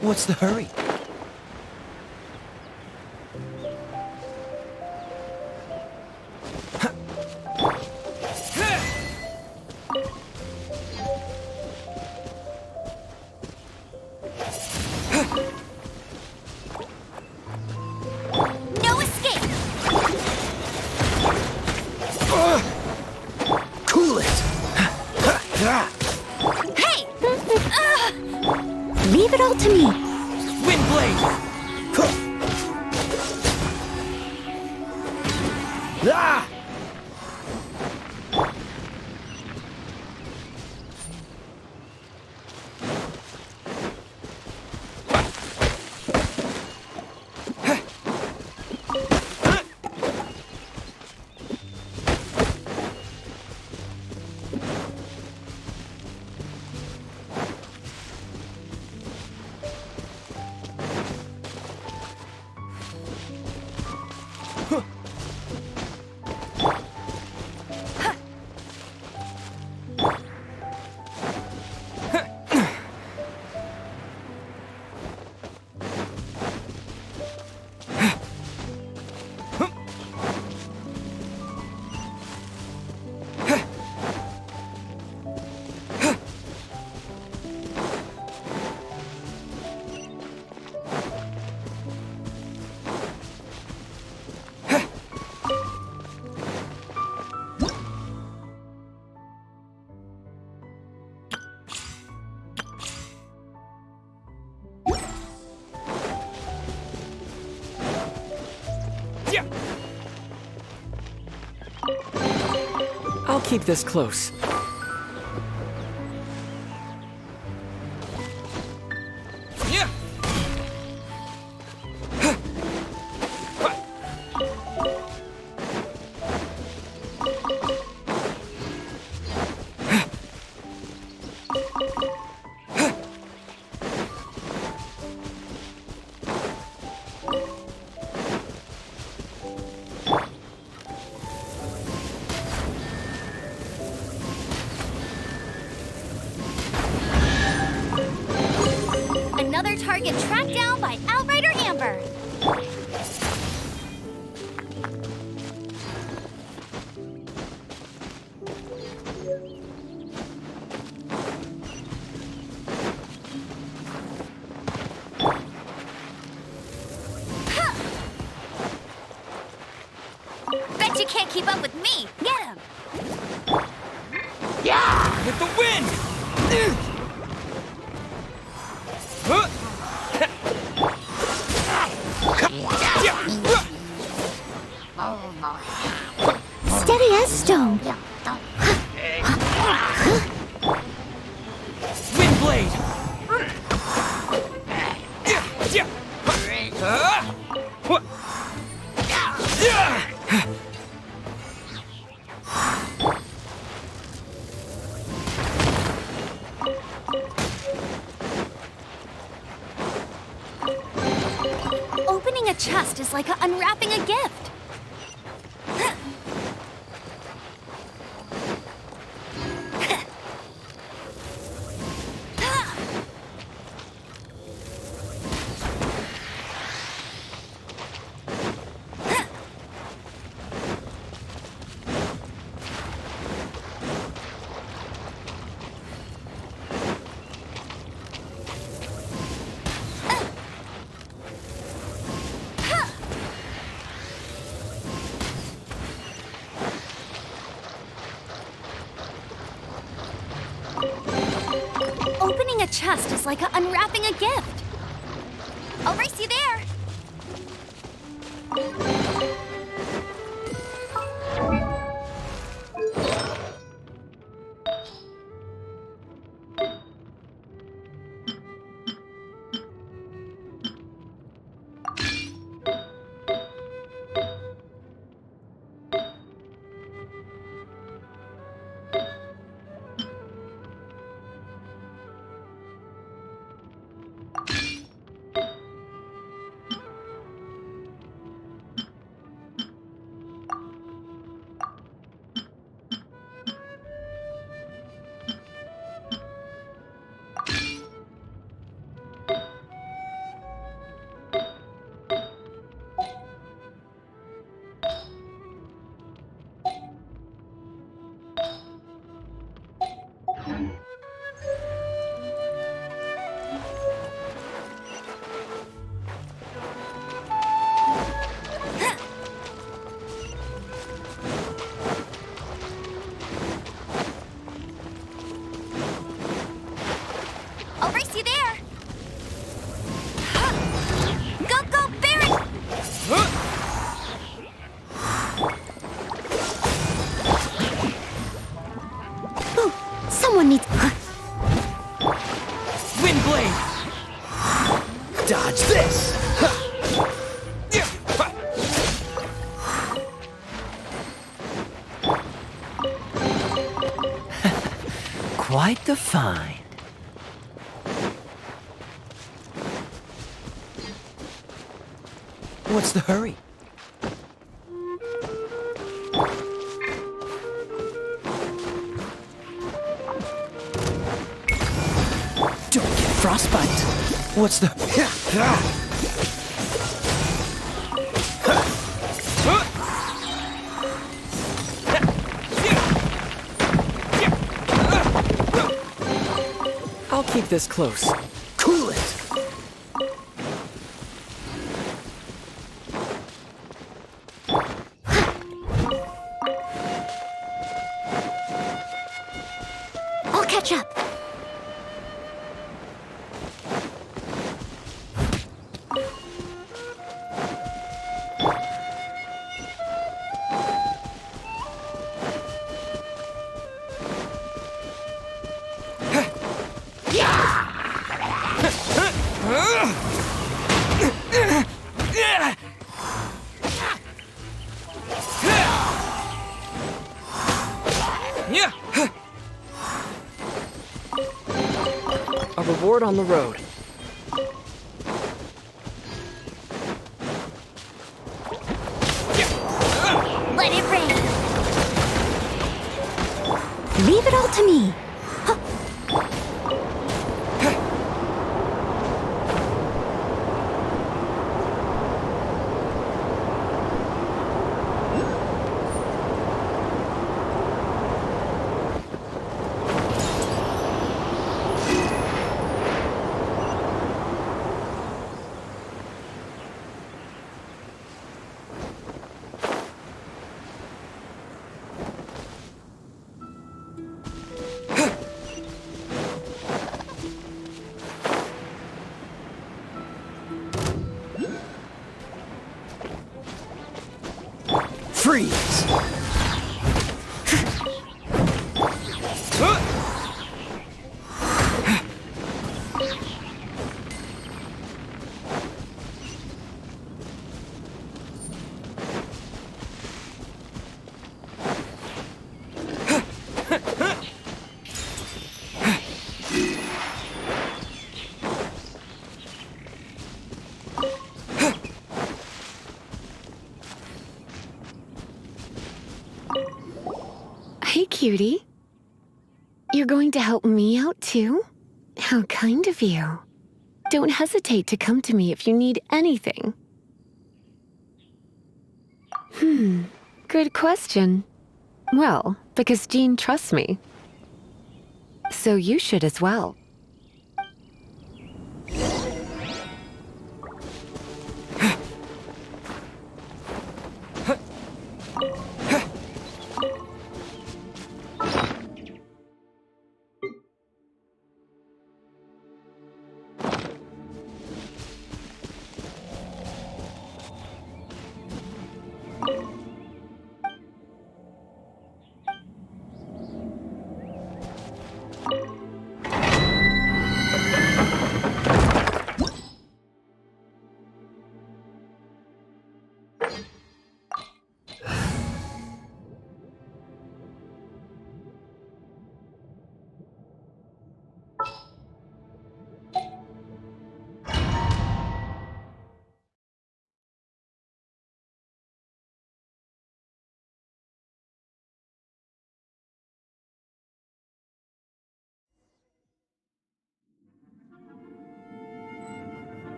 What's the hurry? No escape! Cool it! Hey! Leave it all to me. Windblade! Ah! I'll keep this close. Another target tracked down by Outrider Amber. Bet you can't keep up with me. Get him. With the wind! Steady as stone. Windblade! Opening a chest is like unwrapping a gift. Opening a chest is like unwrapping a gift. I'll race you there. Everyone needs... Wind blade! Dodge this! Quite the find. What's the hurry? Don't get frostbite. What's the... I'll keep this close. Cool it! I'll catch up. A reward on the road. Let it rain. Leave it all to me. Freeze! Hey, cutie. You're going to help me out, too? How kind of you. Don't hesitate to come to me if you need anything. Good question. Well, because Jean trusts me. So you should as well.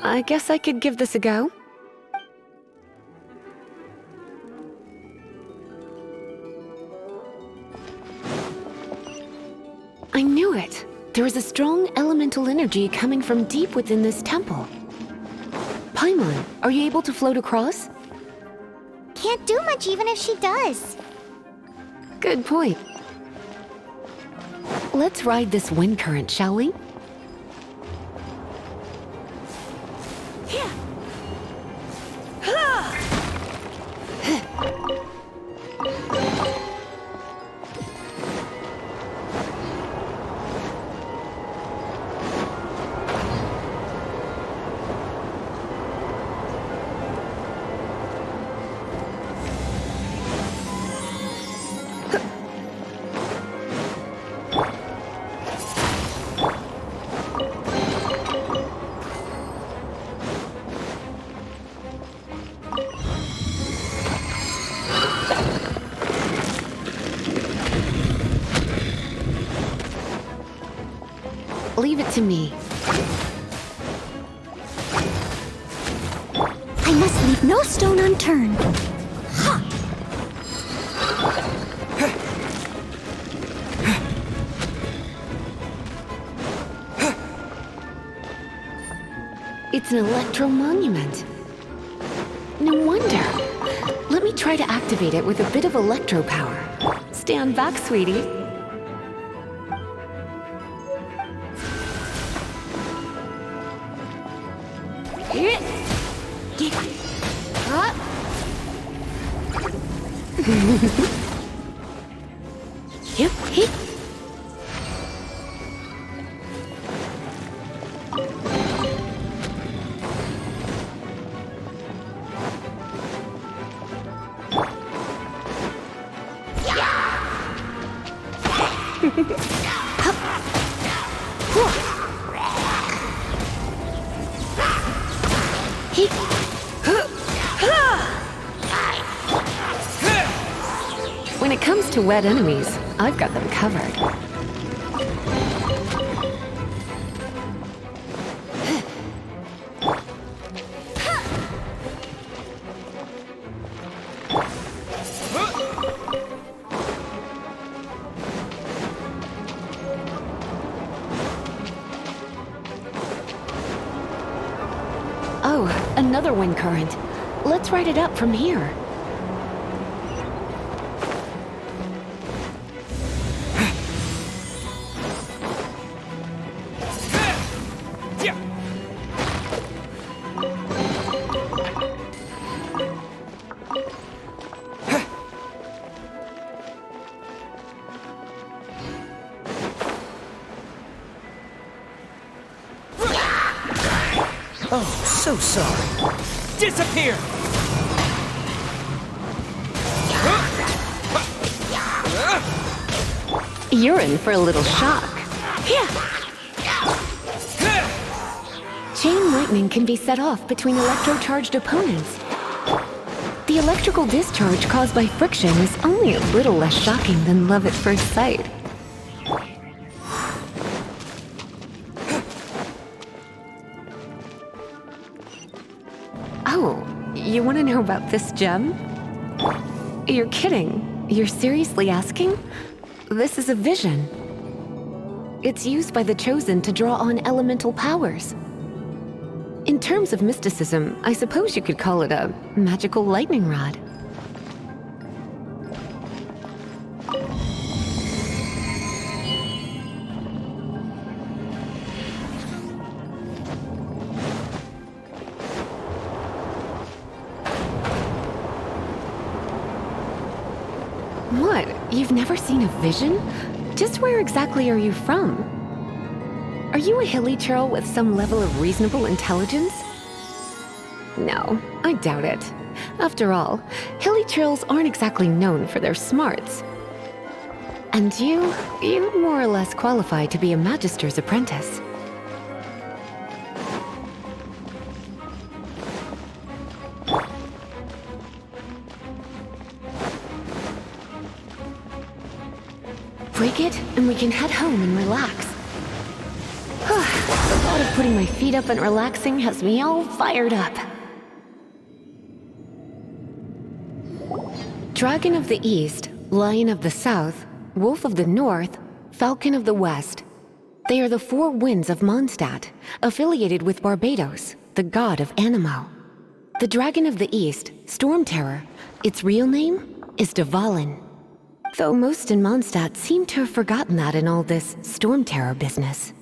I guess I could give this a go. I knew it! There is a strong elemental energy coming from deep within this temple. Paimon, are you able to float across? Can't do much even if she does. Good point. Let's ride this wind current, shall we? Leave it to me. I must leave no stone unturned. It's an electro monument. No wonder. Let me try to activate it with a bit of electro power. Stand back, sweetie. Yep, hey. When it comes to wet enemies, I've got them covered. Oh, another wind current. Let's ride it up from here. Oh, so sorry. Disappear! You're in for a little shock. Chain lightning can be set off between electro-charged opponents. The electrical discharge caused by friction is only a little less shocking than love at first sight. Oh, you want to know about this gem? You're kidding. You're seriously asking? This is a vision. It's used by the Chosen to draw on elemental powers. In terms of mysticism, I suppose you could call it a magical lightning rod. What? You've never seen a vision? Just where exactly are you from? Are you a hilly churl with some level of reasonable intelligence? No, I doubt it. After all, hilly churls aren't exactly known for their smarts. And you'd more or less qualify to be a magister's apprentice. Break it, and we can head home and relax. The thought of putting my feet up and relaxing has me all fired up. Dragon of the East, Lion of the South, Wolf of the North, Falcon of the West. They are the four winds of Mondstadt, affiliated with Barbados, the god of Anemo. The Dragon of the East, Storm Terror, its real name is Dvalin. Though most in Mondstadt seem to have forgotten that in all this Storm Terror business.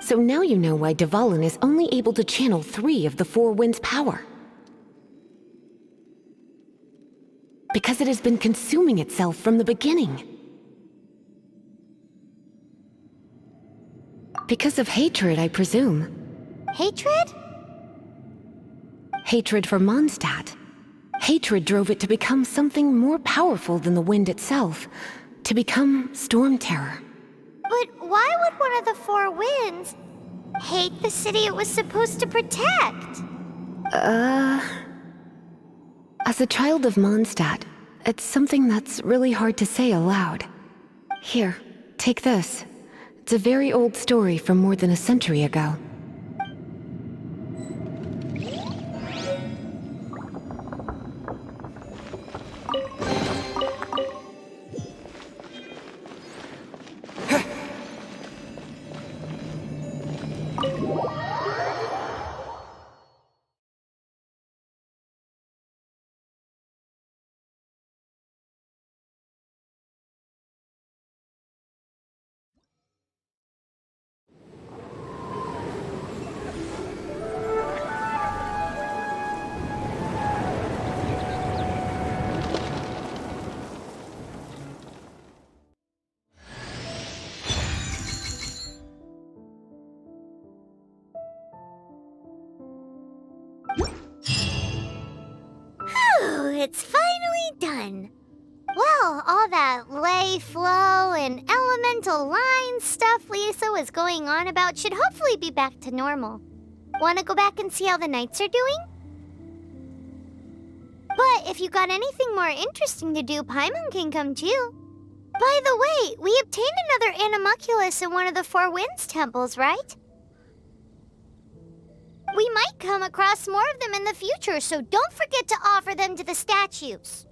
So now you know why Dvalin is only able to channel 3 of the four winds' power. Because it has been consuming itself from the beginning. Because of hatred, I presume. Hatred? Hatred for Mondstadt. Hatred drove it to become something more powerful than the wind itself. To become Storm Terror. But why would one of the four winds hate the city it was supposed to protect? As a child of Mondstadt, it's something that's really hard to say aloud. Here, take this. It's a very old story from more than a century ago. It's finally done. Well, all that lay flow and elemental line stuff Lisa was going on about should hopefully be back to normal. Want to go back and see how the knights are doing? But if you got anything more interesting to do, Paimon can come too. By the way, we obtained another Animalculus in one of the Four Winds temples, right? We might come across more of them in the future, so don't forget to offer them to the statues.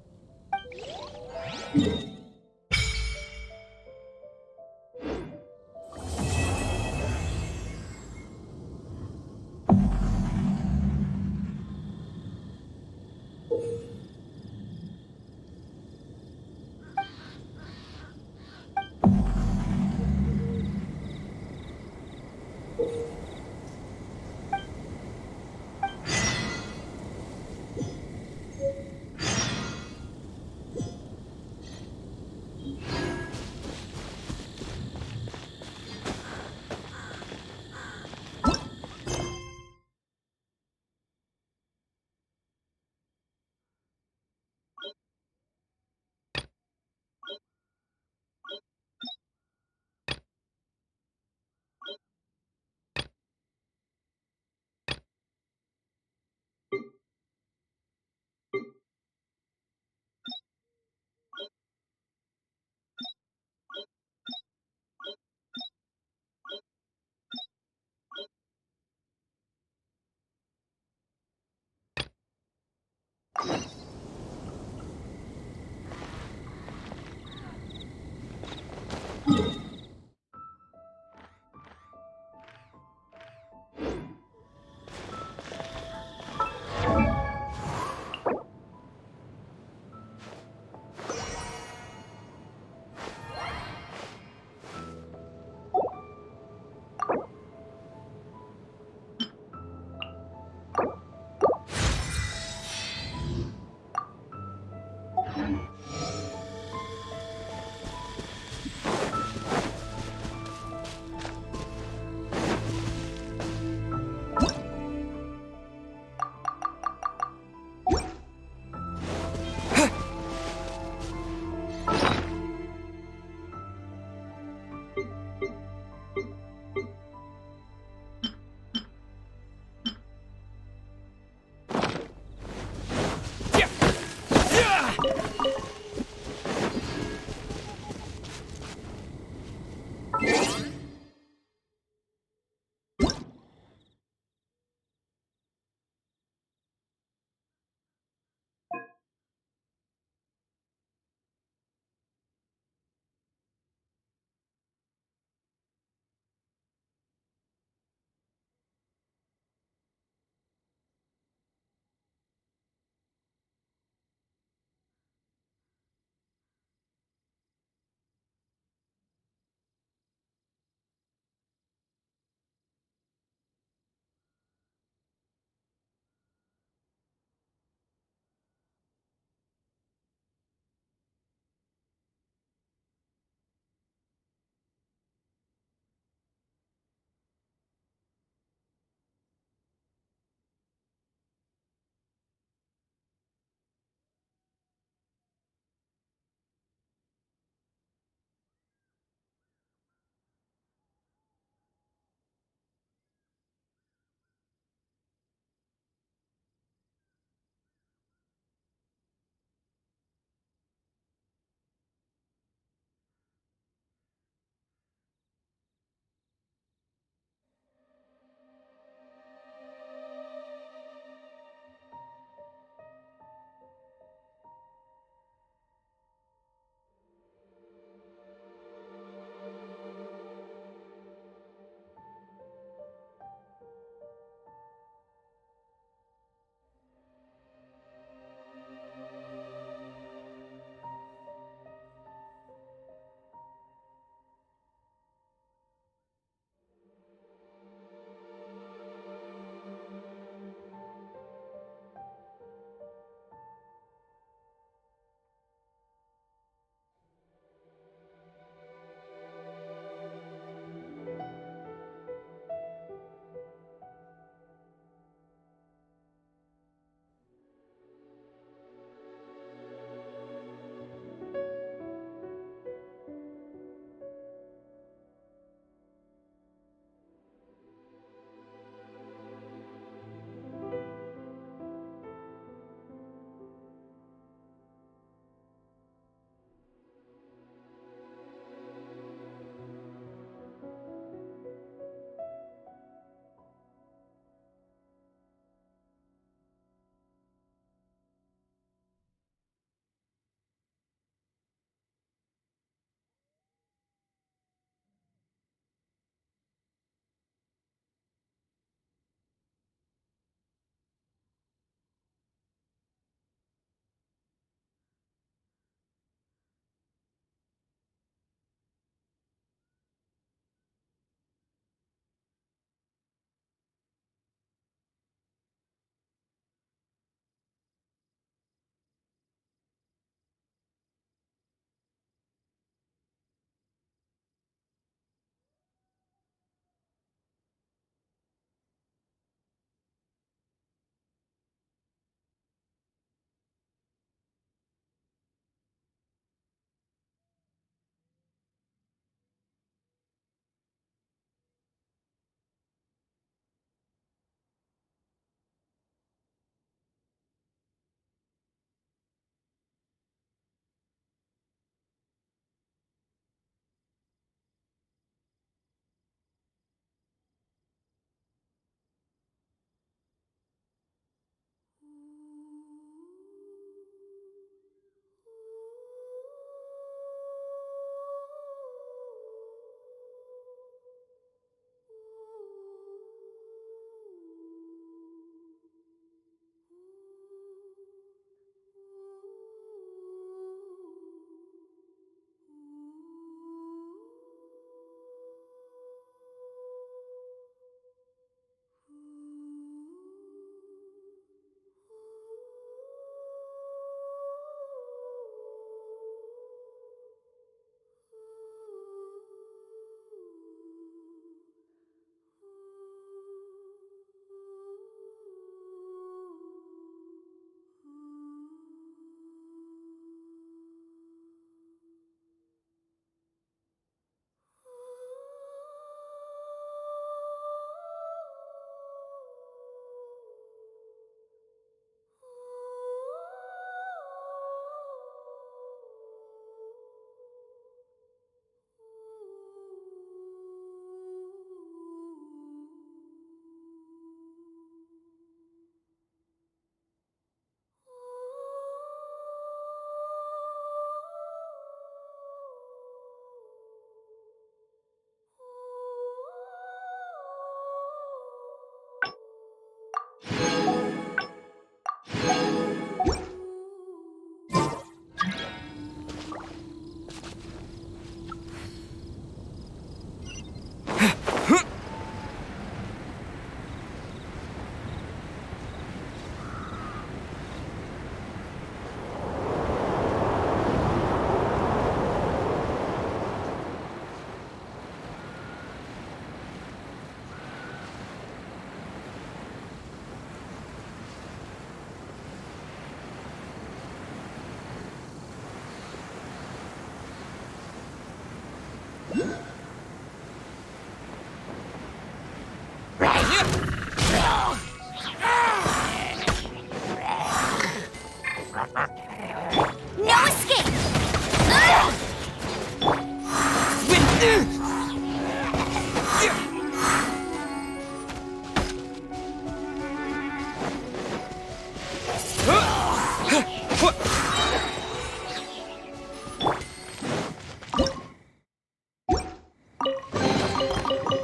No escape!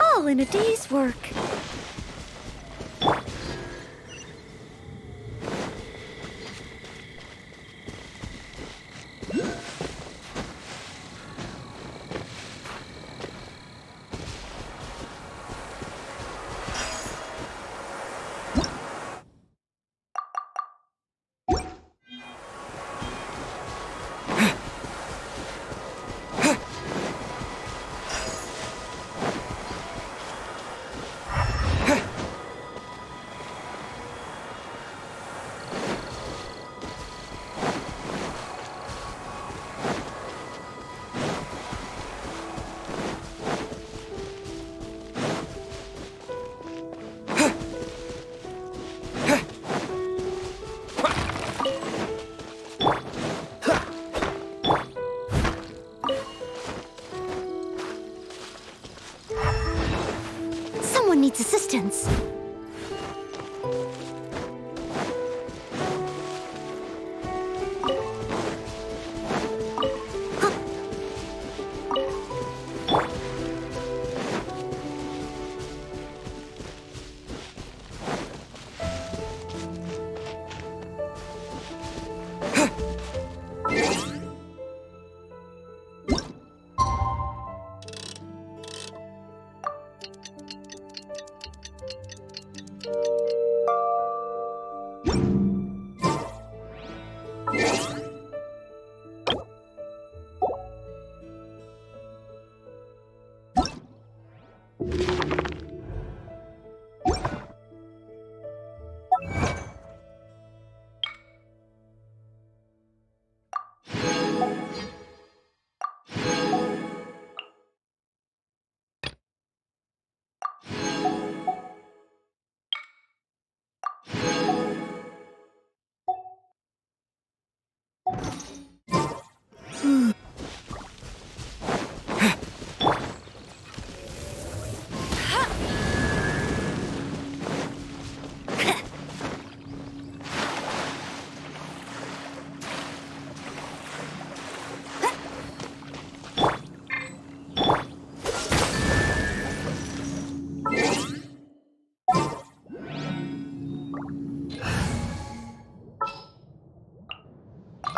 All in a day's work. Someone needs assistance.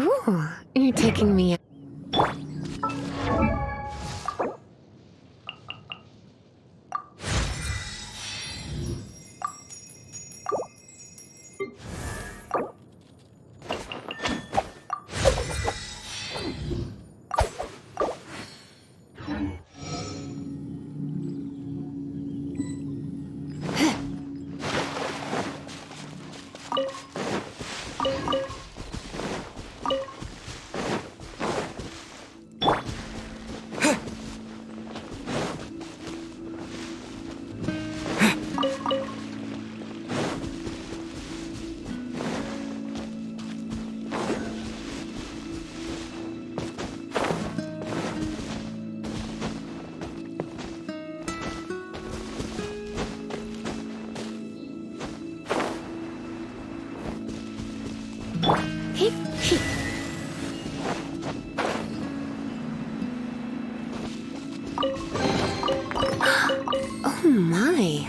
Ooh, you're taking me. Oh my.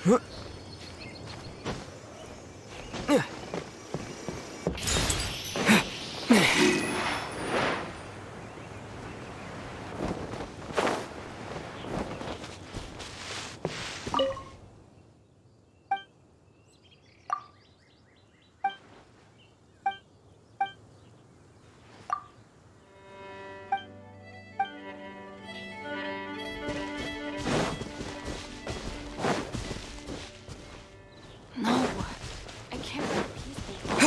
No. I can't write a piece based on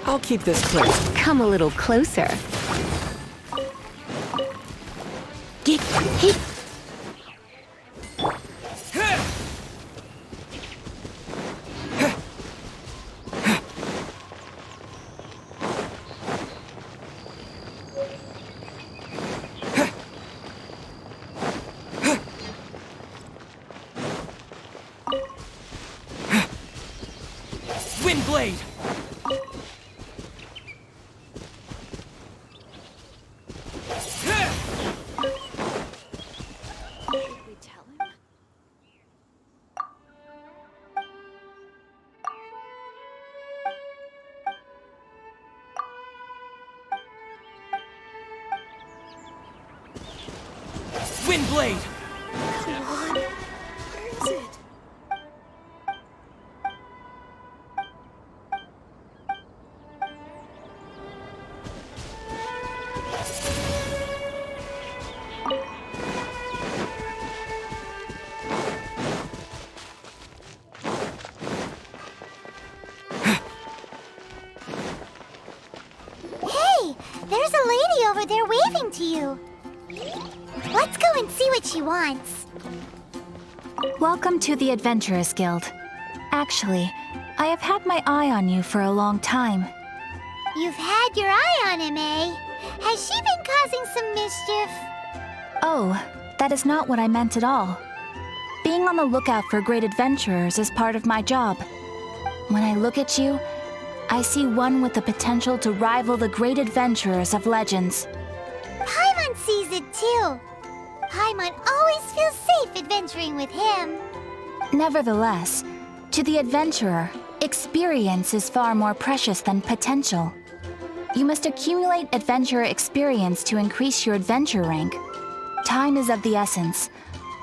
I'll keep this close. Come a little closer. Get hit. Windblade! Should we tell him? Windblade! Come on. Where is it? Hey, there's a lady over there waving to you. Let's go and see what she wants. Welcome to the Adventurers Guild. Actually, I have had my eye on you for a long time. You've had your eye on him, eh? Has she been causing some mischief? Oh, that is not what I meant at all. Being on the lookout for great adventurers is part of my job. When I look at you, I see one with the potential to rival the great adventurers of legends. Paimon sees it too. Paimon always feels safe adventuring with him. Nevertheless, to the adventurer, experience is far more precious than potential. You must accumulate adventurer experience to increase your adventure rank. Time is of the essence.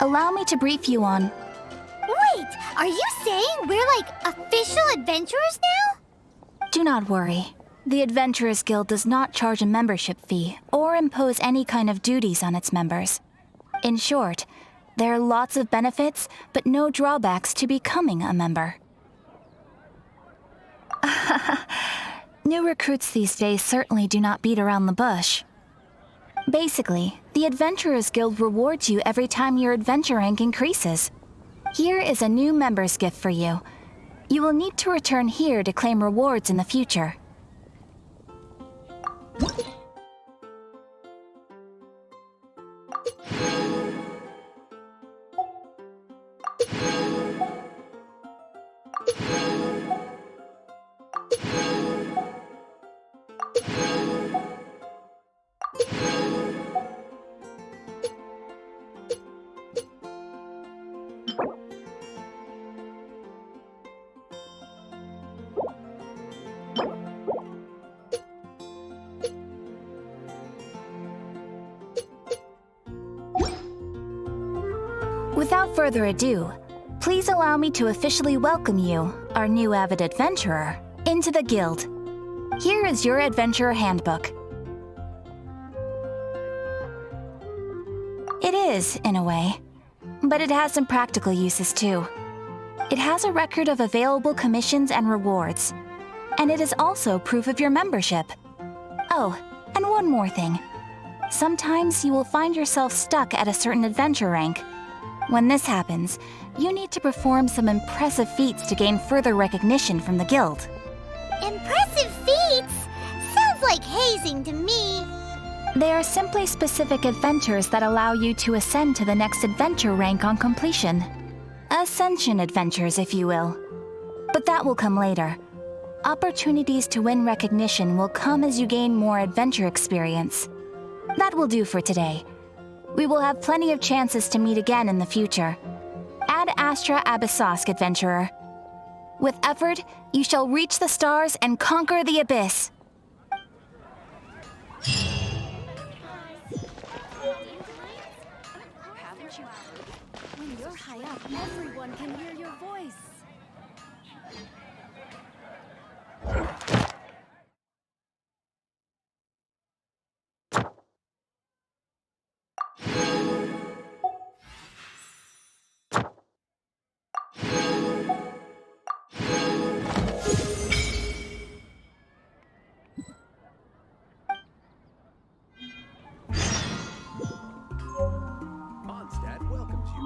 Allow me to brief you on... Wait, are you saying we're like official adventurers now? Do not worry. The Adventurers Guild does not charge a membership fee or impose any kind of duties on its members. In short, there are lots of benefits, but no drawbacks to becoming a member. New recruits these days certainly do not beat around the bush. Basically, the Adventurers Guild rewards you every time your adventure rank increases. Here is a new member's gift for you. You will need to return here to claim rewards in the future. Without further ado, please allow me to officially welcome you, our new avid adventurer, into the guild. Here is your adventurer handbook. It is, in a way, but it has some practical uses too. It has a record of available commissions and rewards, and it is also proof of your membership. Oh, and one more thing. Sometimes you will find yourself stuck at a certain adventure rank. When this happens, you need to perform some impressive feats to gain further recognition from the guild. Impressive feats? Sounds like hazing to me. They are simply specific adventures that allow you to ascend to the next adventure rank on completion. Ascension adventures, if you will. But that will come later. Opportunities to win recognition will come as you gain more adventure experience. That will do for today. We will have plenty of chances to meet again in the future. Ad Astra Abyssosk, adventurer. With effort, you shall reach the stars and conquer the abyss. When you're high up, everyone can hear your voice. Mondstadt welcomes you.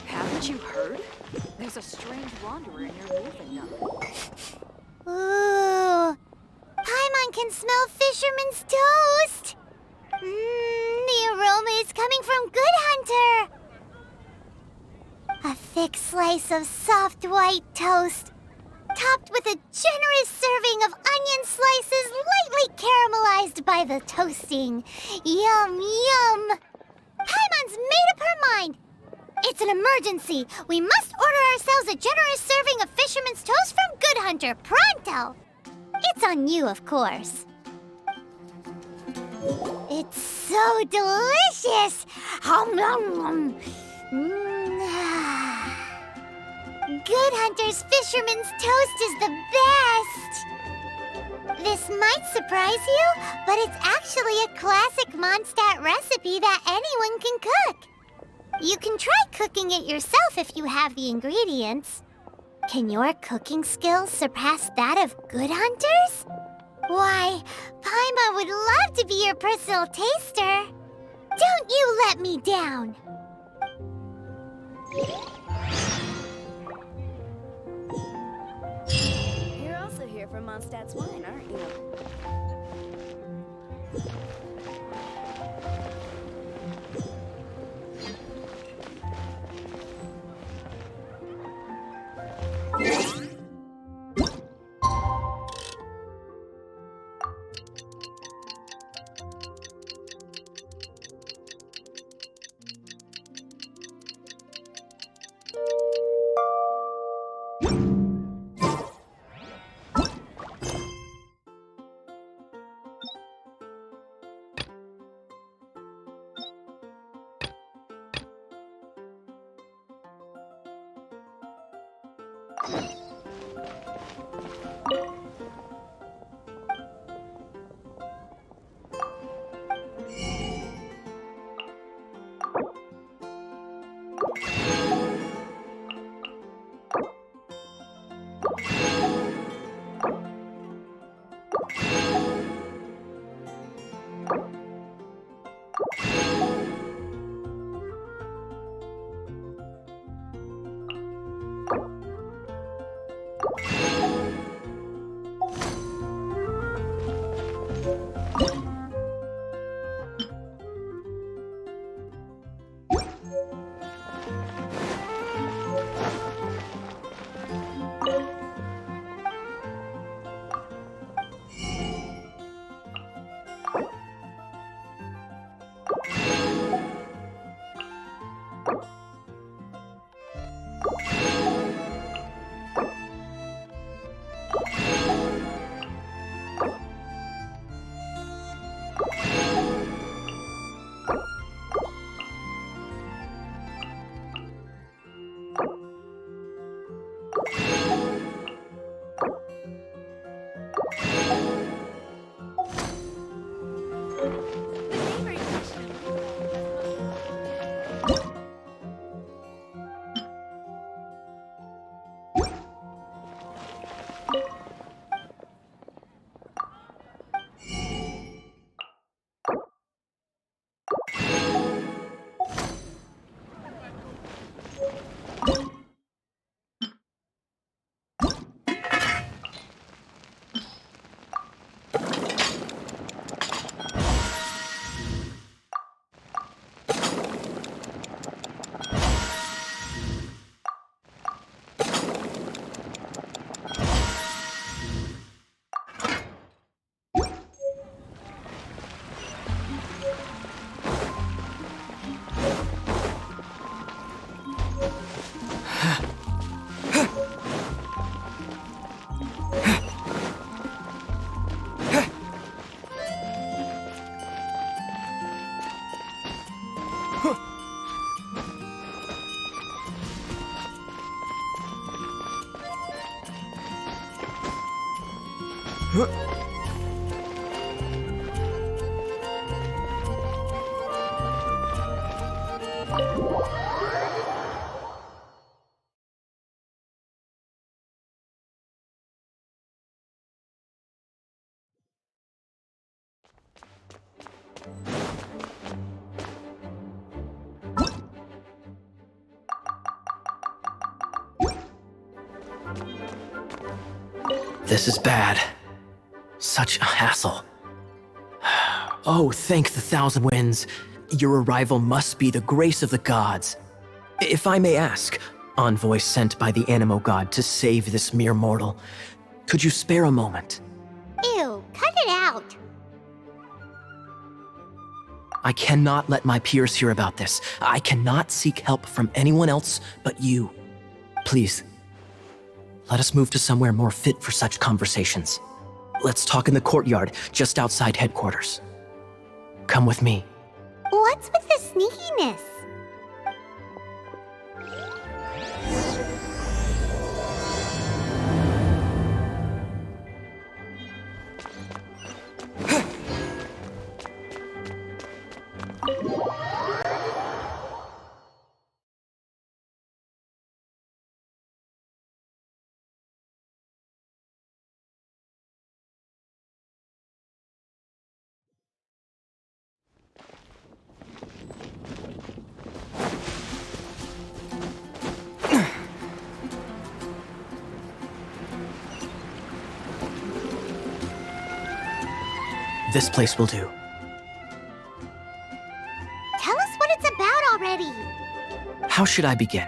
Haven't you heard? There's a strange wanderer in your wolfendom. Ooh. Paimon can smell fisherman's toast. The aroma is coming from Good Hunter. A thick slice of soft white toast, topped with a generous serving of onion slices lightly caramelized by the toasting. Yum, yum. Paimon's made up her mind. It's an emergency. We must order ourselves a generous serving of fisherman's toast from Good Hunter, pronto. It's on you, of course. It's so delicious. Hum, nom, nom. Good Hunter's fisherman's toast is the best. This might surprise you, but it's actually a classic Mondstadt recipe that anyone can cook. You can try cooking it yourself if you have the ingredients. Can your cooking skills surpass that of Good Hunter's? Why, Paimon would love to be your personal taster. Don't you let me down. You're also here for Mondstadt's wine, aren't you? This is bad. Such a hassle. Oh, thank the thousand winds. Your arrival must be the grace of the gods. If I may ask, envoy sent by the Animo god to save this mere mortal, could you spare a moment? Ew, cut it out. I cannot let my peers hear about this. I cannot seek help from anyone else but you. Please, let us move to somewhere more fit for such conversations. Let's talk in the courtyard, just outside headquarters. Come with me. What's with the sneakiness? This place will do. Tell us what it's about already. How should I begin?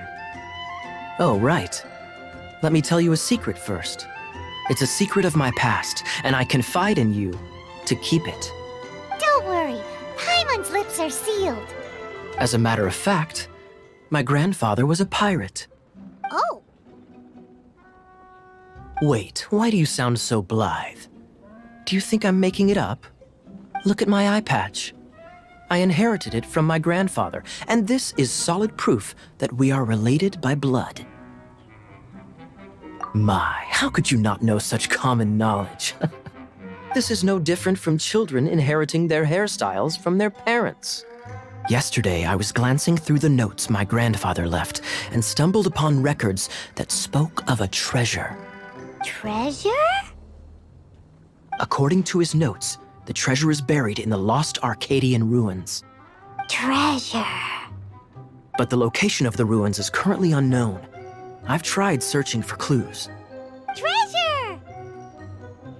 Oh, right. Let me tell you a secret first. It's a secret of my past, and I confide in you to keep it. Don't worry, Paimon's lips are sealed. As a matter of fact, my grandfather was a pirate. Oh, Wait, why do you sound so blithe? Do you think I'm making it up? Look at my eye patch. I inherited it from my grandfather, and this is solid proof that we are related by blood. My, how could you not know such common knowledge? This is no different from children inheriting their hairstyles from their parents. Yesterday, I was glancing through the notes my grandfather left and stumbled upon records that spoke of a treasure. treasure? According to his notes, the treasure is buried in the lost Arcadian ruins. Treasure. But the location of the ruins is currently unknown. I've tried searching for clues. Treasure!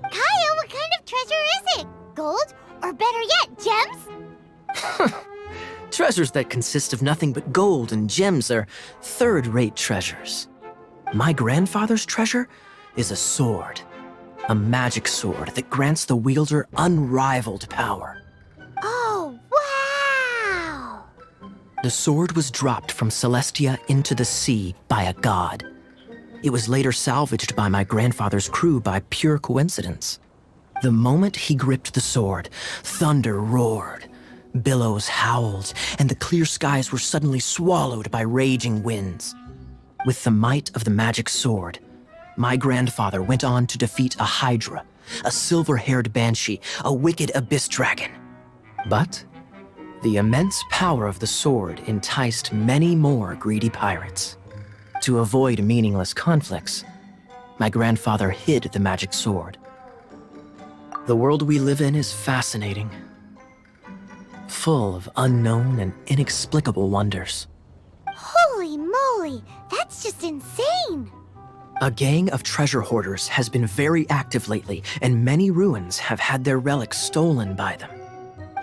Kyle, what kind of treasure is it? Gold? Or better yet, gems? Treasures that consist of nothing but gold and gems are third-rate treasures. My grandfather's treasure is a sword. A magic sword that grants the wielder unrivaled power. Oh, wow! The sword was dropped from Celestia into the sea by a god. It was later salvaged by my grandfather's crew by pure coincidence. The moment he gripped the sword, thunder roared, billows howled, and the clear skies were suddenly swallowed by raging winds. With the might of the magic sword, my grandfather went on to defeat a hydra, a silver-haired banshee, a wicked abyss dragon. But the immense power of the sword enticed many more greedy pirates. To avoid meaningless conflicts, my grandfather hid the magic sword. The world we live in is fascinating, full of unknown and inexplicable wonders. Holy moly, that's just insane! A gang of treasure hoarders has been very active lately, and many ruins have had their relics stolen by them.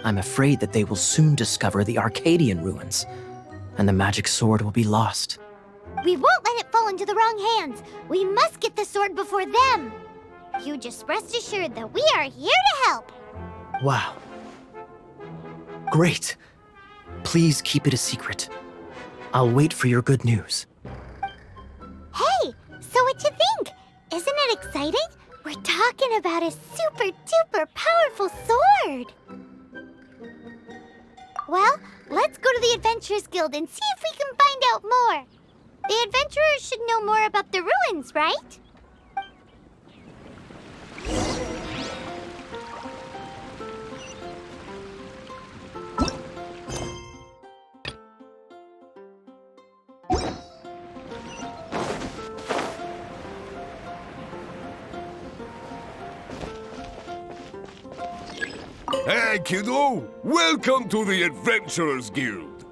I'm afraid that they will soon discover the Arcadian ruins, and the magic sword will be lost. We won't let it fall into the wrong hands. We must get the sword before them. You just rest assured that we are here to help. Wow. Great. Please keep it a secret. I'll wait for your good news. Hey, so what you think? Isn't it exciting? We're talking about a super duper powerful sword. Well, let's go to the Adventurers Guild and see if we can find out more. The adventurers should know more about the ruins, right? Hey, kiddo! Welcome to the Adventurers Guild!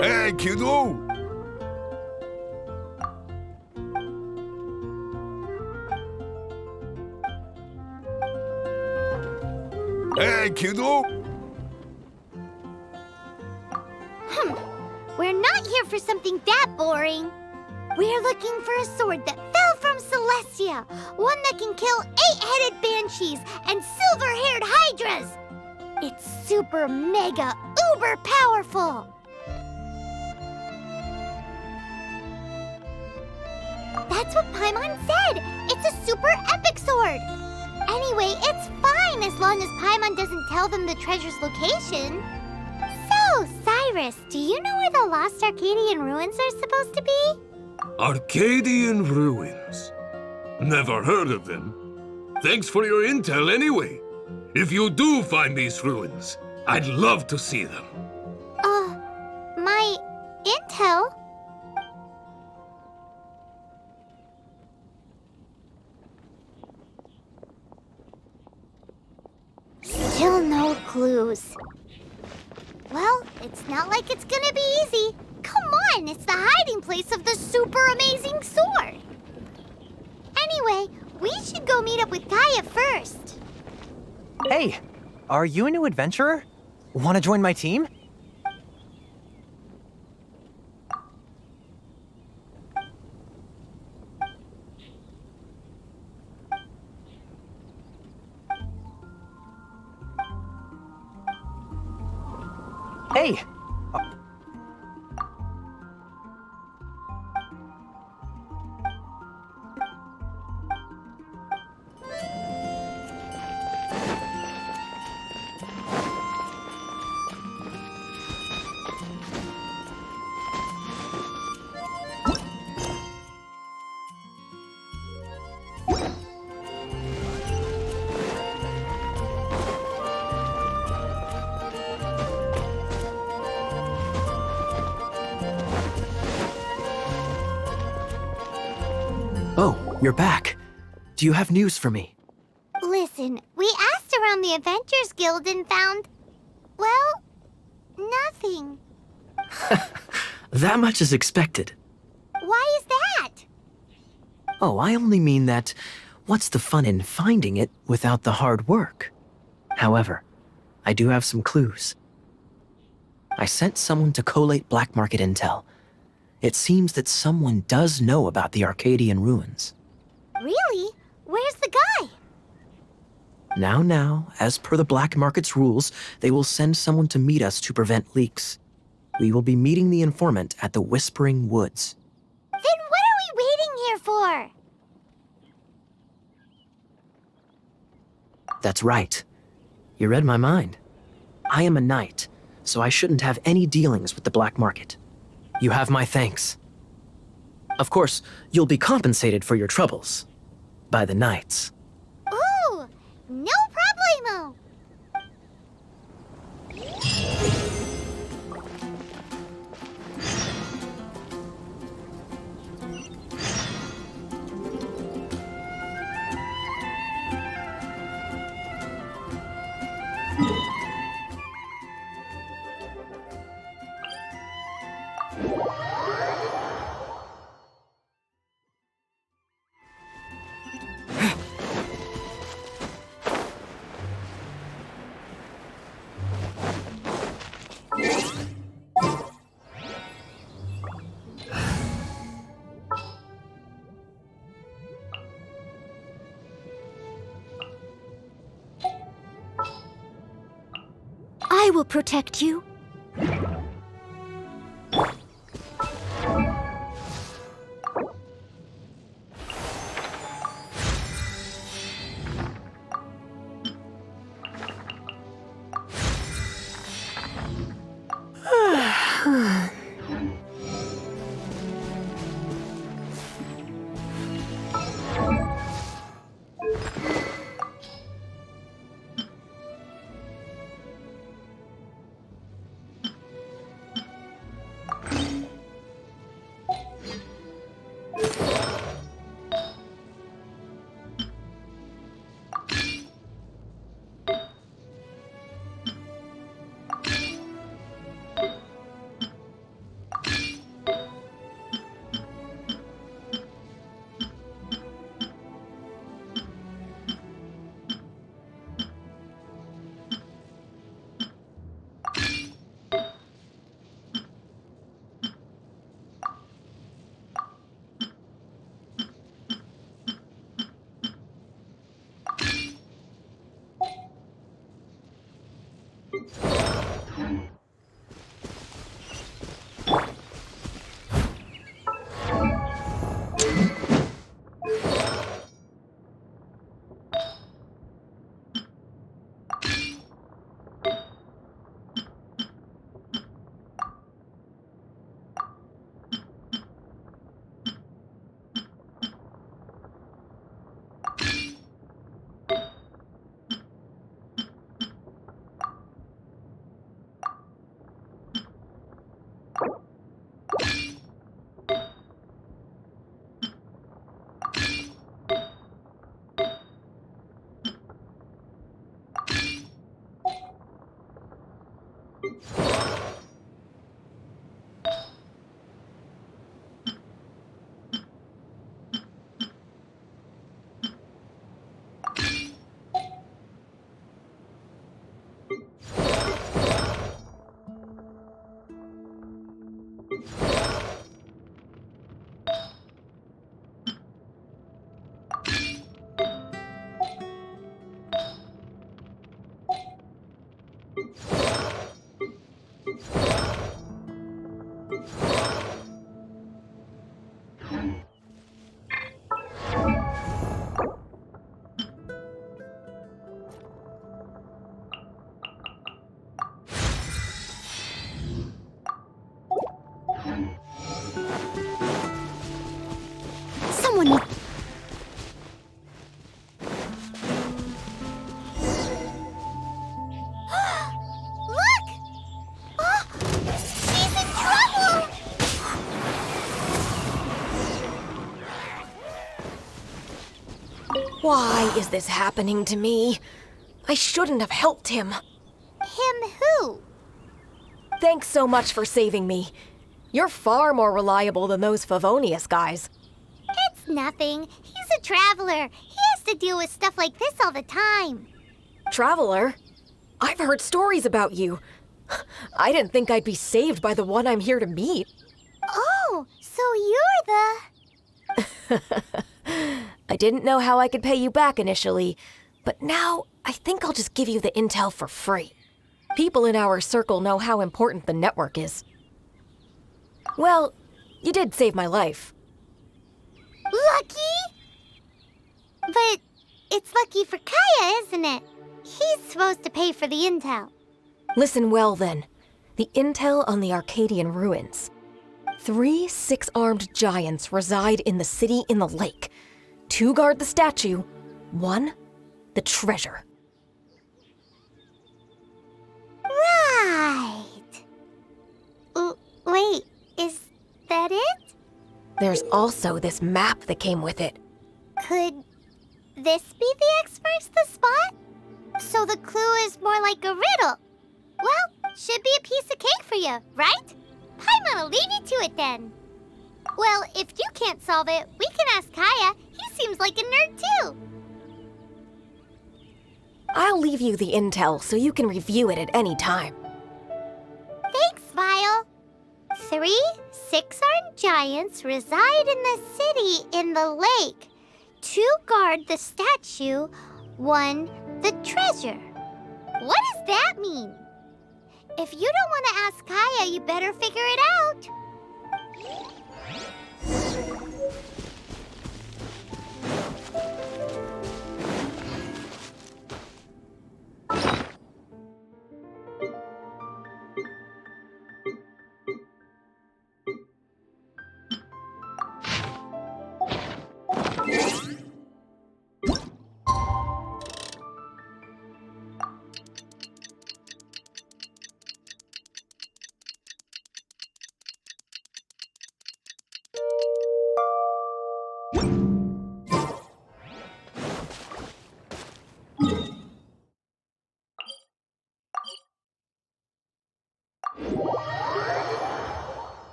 Hey, kiddo! Hey, kiddo! We're not here for something that boring. We're looking for a sword that fell from Celestia. One that can kill 8-headed banshees and silver-haired hydras. It's super mega uber powerful. That's what Paimon said. It's a super epic sword. Anyway, it's fine as long as Paimon doesn't tell them the treasure's location. So, Cyrus, do you know where the lost Arcadian ruins are supposed to be? Arcadian ruins? Never heard of them. Thanks for your intel anyway. If you do find these ruins, I'd love to see them. My intel? Still no clues. Well, it's not like it's gonna be easy. Come on, it's the hiding place of the super amazing sword. Anyway, we should go meet up with Gaia first. Hey, are you a new adventurer? Want to join my team? Hey! Oh, you're back. Do you have news for me? Listen, we asked around the Adventurers Guild and found, well, nothing. That much is expected. Why is that? Oh, I only mean that what's the fun in finding it without the hard work? However, I do have some clues. I sent someone to collate black market intel. It seems that someone does know about the Arcadian ruins. Really? Where's the guy? Now, as per the black market's rules, they will send someone to meet us to prevent leaks. We will be meeting the informant at the Whispering Woods. Then what are we waiting here for? That's right. You read my mind. I am a knight, so I shouldn't have any dealings with the black market. You have my thanks. Of course, you'll be compensated for your troubles. By the knights. Ooh, no problemo. I will protect you. Why is this happening to me? I shouldn't have helped him. Him who? Thanks so much for saving me. You're far more reliable than those Favonius guys. It's nothing. He's a traveler. He has to deal with stuff like this all the time. Traveler? I've heard stories about you. I didn't think I'd be saved by the one I'm here to meet. Oh, so you're the... I didn't know how I could pay you back initially, but now I think I'll just give you the intel for free. People in our circle know how important the network is. Well, you did save my life. Lucky? But it's lucky for Kaya, isn't it? He's supposed to pay for the intel. Listen well then. The intel on the Arcadian ruins. 3 6-armed giants reside in the city in the lake. 2 guard the statue, 1 the treasure. Right. Wait, is that it? There's also this map that came with it. Could this be the experts the spot? So the clue is more like a riddle. Well, should be a piece of cake for you, right? I'm gonna leave you to it then. Well, if you can't solve it, we can ask Kaya. He seems like a nerd too. I'll leave you the intel so you can review it at any time. Thanks, Vile. 3 6-armed giants reside in the city in the lake. 2 guard the statue, 1 the treasure. What does that mean? If you don't want to ask Kaya, you better figure it out.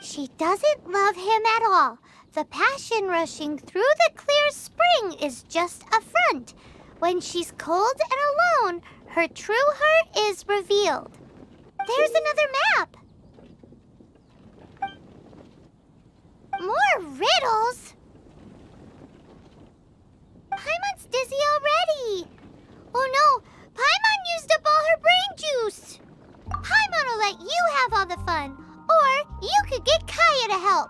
She doesn't love him at all. The passion rushing through the clear spring is just a front. When she's cold and alone, her true heart is revealed. There's another map. More riddles? I'm dizzy already. Oh no, Paimon used up all her brain juice. Paimon will let you have all the fun, or you could get Kaya to help.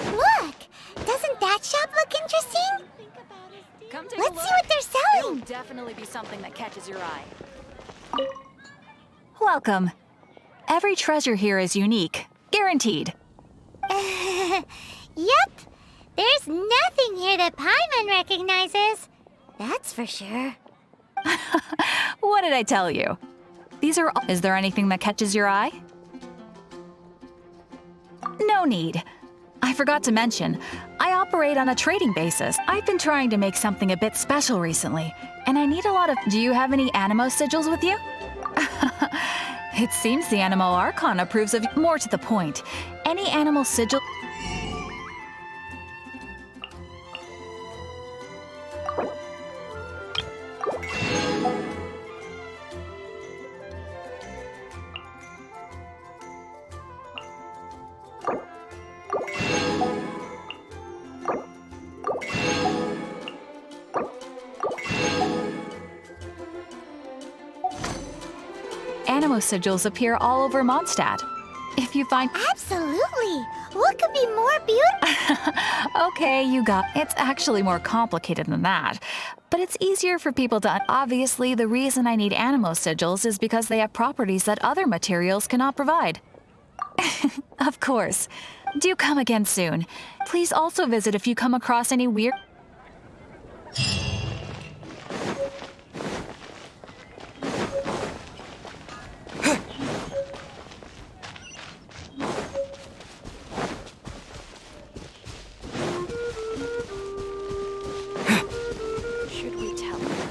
Look! Doesn't that shop look interesting? Come take Let's a look. see what they're selling! It'll definitely be something that catches your eye. Welcome. Every treasure here is unique. Guaranteed. Yep. There's nothing here that Paimon recognizes. That's for sure. What did I tell you? These are all. Is there anything that catches your eye? No need. I forgot to mention, I operate on a trading basis. I've been trying to make something a bit special recently, and I need a lot of. Do you have any Animo sigils with you? It seems the Animo Archon approves of. More to the point, any animal sigil. Animo sigils appear all over Mondstadt. If you find. Absolutely. What could be more beautiful? Okay, you got. It's actually more complicated than that. But it's easier for people to. Obviously, the reason I need Animo sigils is because they have properties that other materials cannot provide. Of course. Do come again soon. Please also visit if you come across any weird. Should we tell her?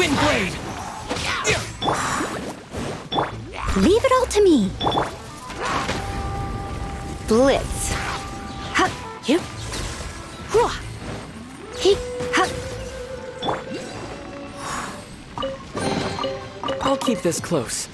Windblade! Leave it all to me. Blitz. Ha, you. Hua. He, ha. I'll keep this close.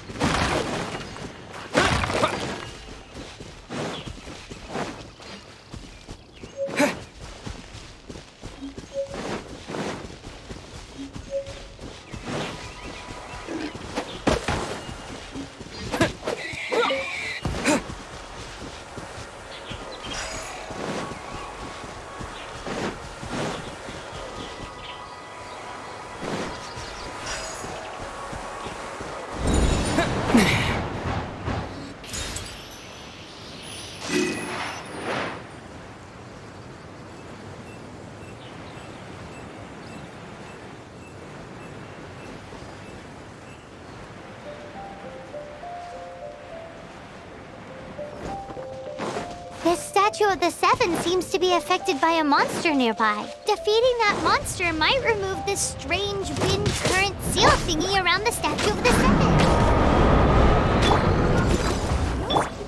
This statue of the Seven seems to be affected by a monster nearby. Defeating that monster might remove this strange wind current seal thingy around the statue of the Seven.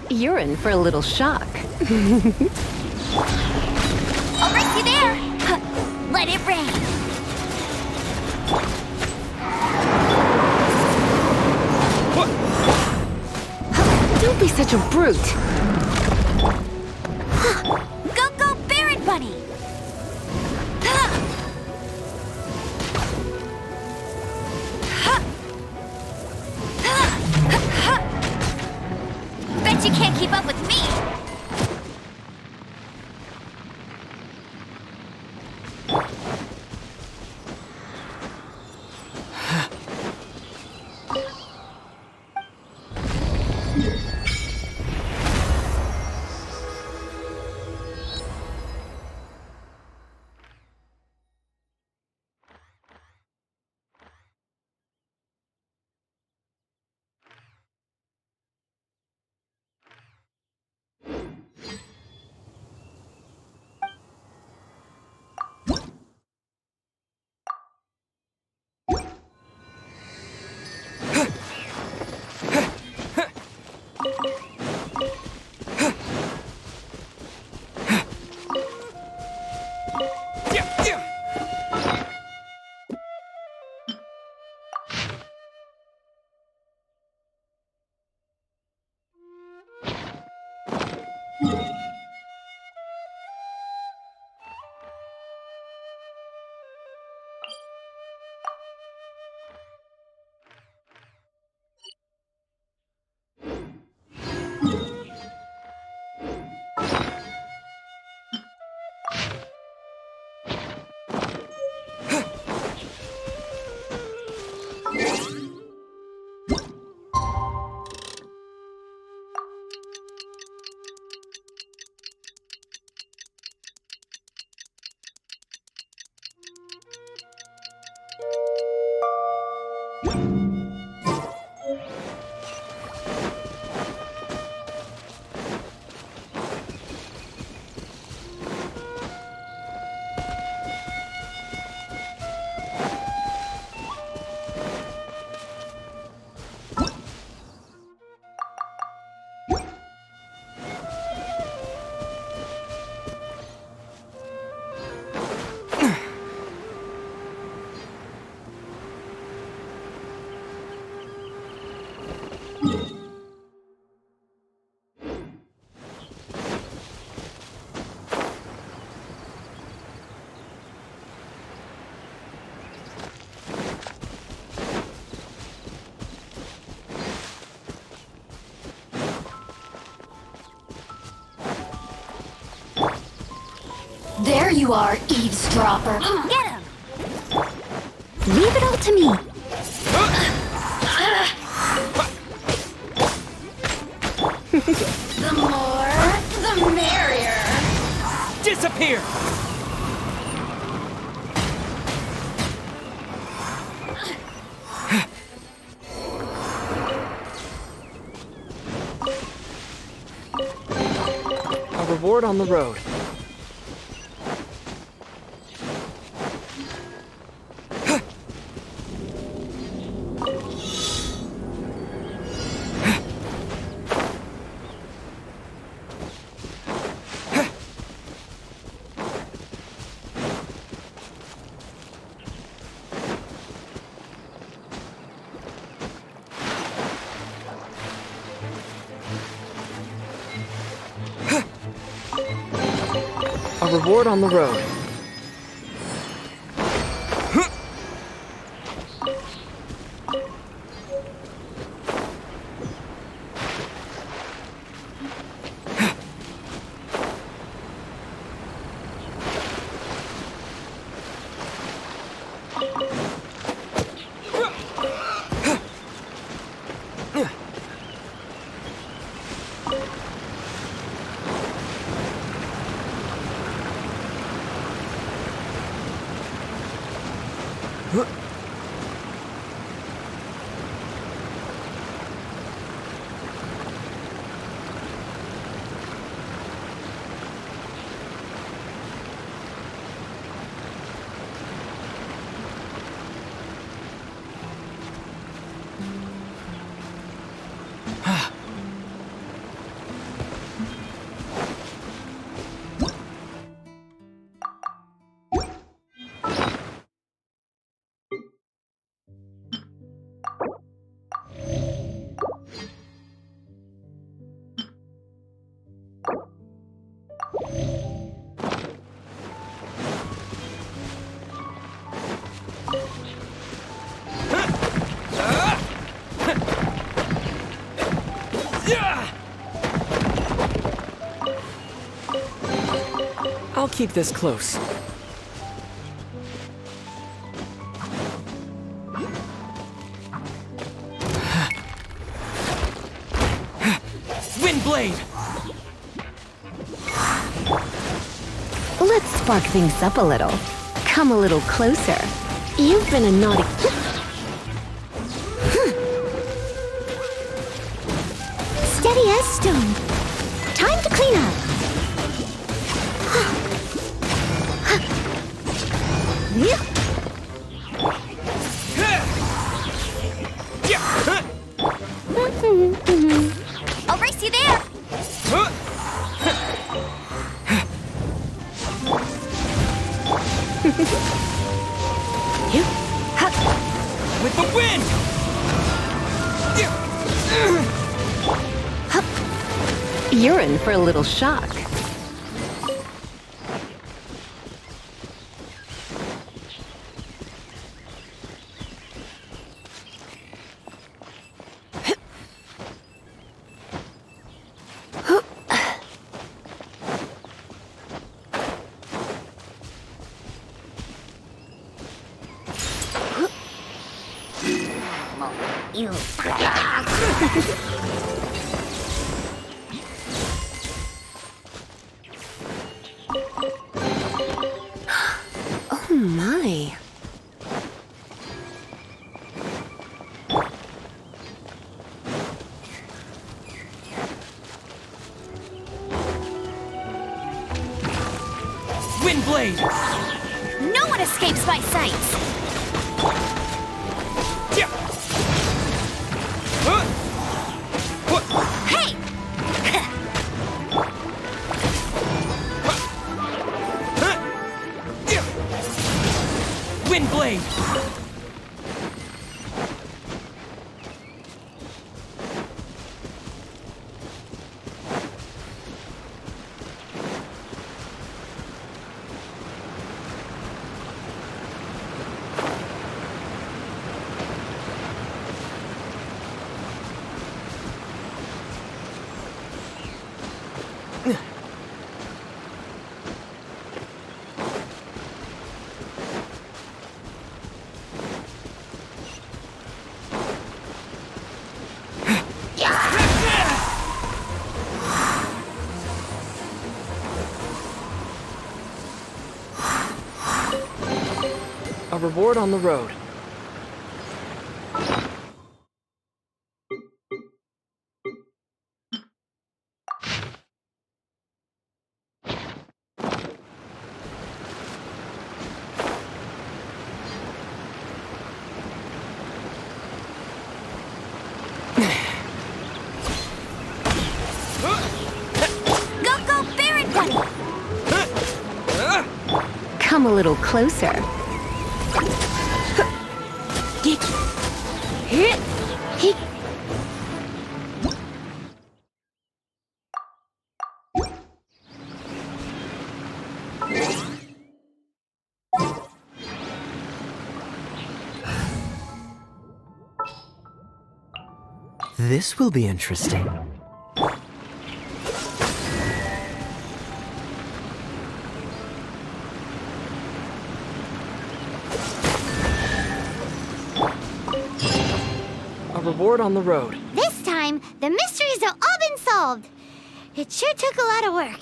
You're in for a little shock. I'll break you there! Let it rain! Don't be such a brute. Go, go, Baron Bunny! Bet you can't keep up with me! There you are, eavesdropper. Get him! Leave it all to me. The more, the merrier. Disappear! A reward on the road. A reward on the road. I'll keep this close. Windblade! Let's spark things up a little. Come a little closer. You've been a naughty... Steady as stone. Time to clean up. I'll race you there! With the wind! You're in for a little shock. animal. You. Oh my. Windblade! No one escapes my sights! Hey! Windblade! A reward on the road. Go, Barret Bunny! Come a little closer. This will be interesting. A reward on the road. This time, the mysteries have all been solved. It sure took a lot of work.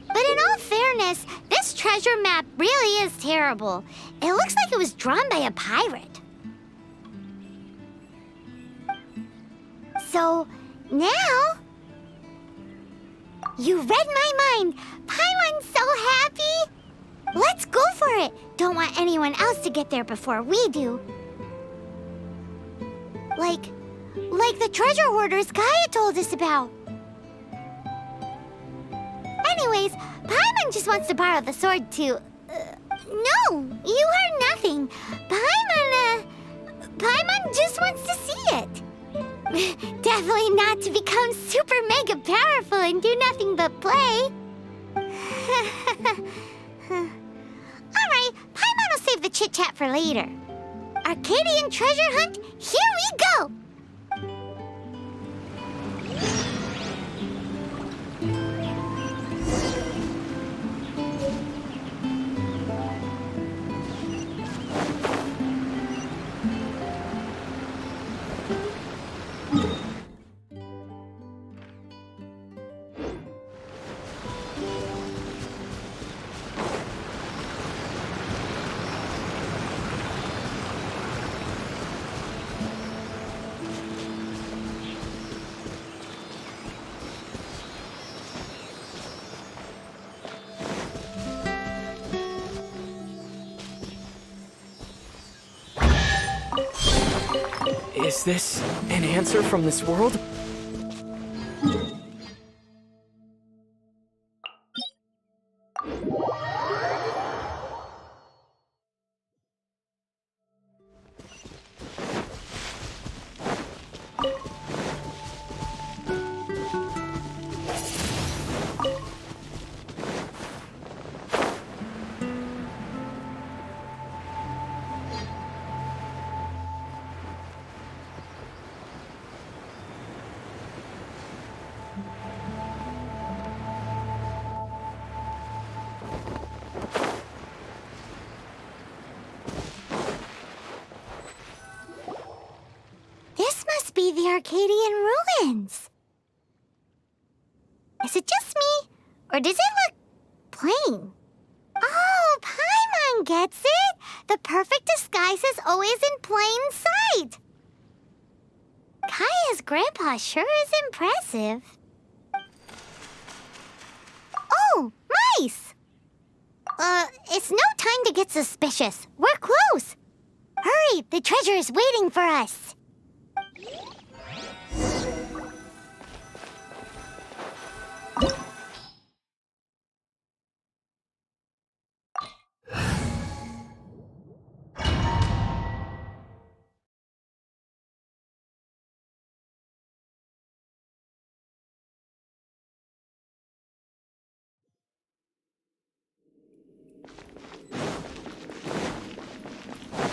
But in all fairness, this treasure map really is terrible. It looks like it was drawn by a pirate. So, now... You read my mind! Paimon's so happy! Let's go for it! Don't want anyone else to get there before we do. Like the treasure hoarders Gaia told us about. Anyways, Paimon just wants to borrow the sword to... no, you heard nothing. Paimon just wants to see it. Definitely not to become super mega powerful and do nothing but play. Alright, Paimon will save the chit-chat for later. Arcadian treasure hunt, here we go! Is this an answer from this world? be the Arcadian ruins. Is it just me, or does it look plain? Oh, Paimon gets it! The perfect disguise is always in plain sight! Kaya's grandpa sure is impressive. Oh, mice! It's no time to get suspicious. We're close. Hurry, the treasure is waiting for us.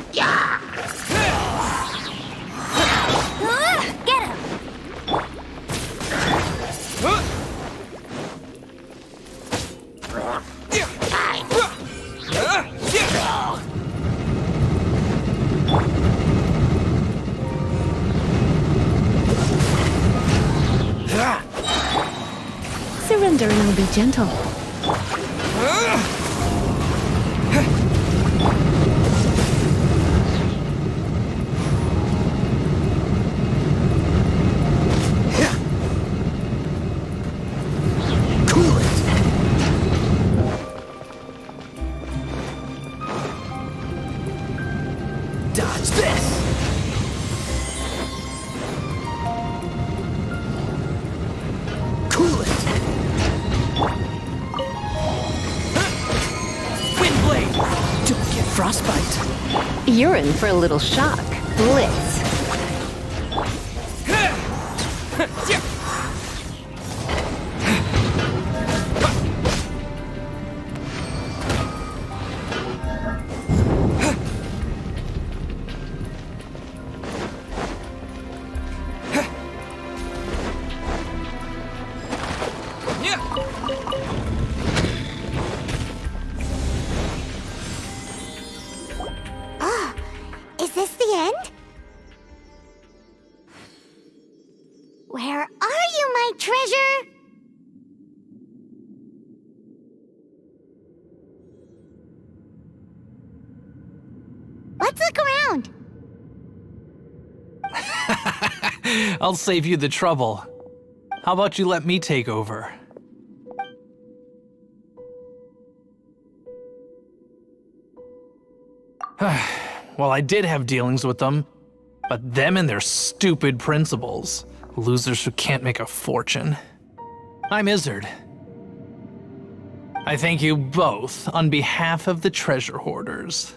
Get him! Surrendering will be gentle. Dodge this! Cool it! Windblade! Don't get frostbite! You're in for a little shock. Blitz. Is this the end? Where are you, my treasure? Let's look around. I'll save you the trouble. How about you let me take over? Well, I did have dealings with them, but them and their stupid principles. Losers who can't make a fortune. I'm Izzard. I thank you both on behalf of the treasure hoarders.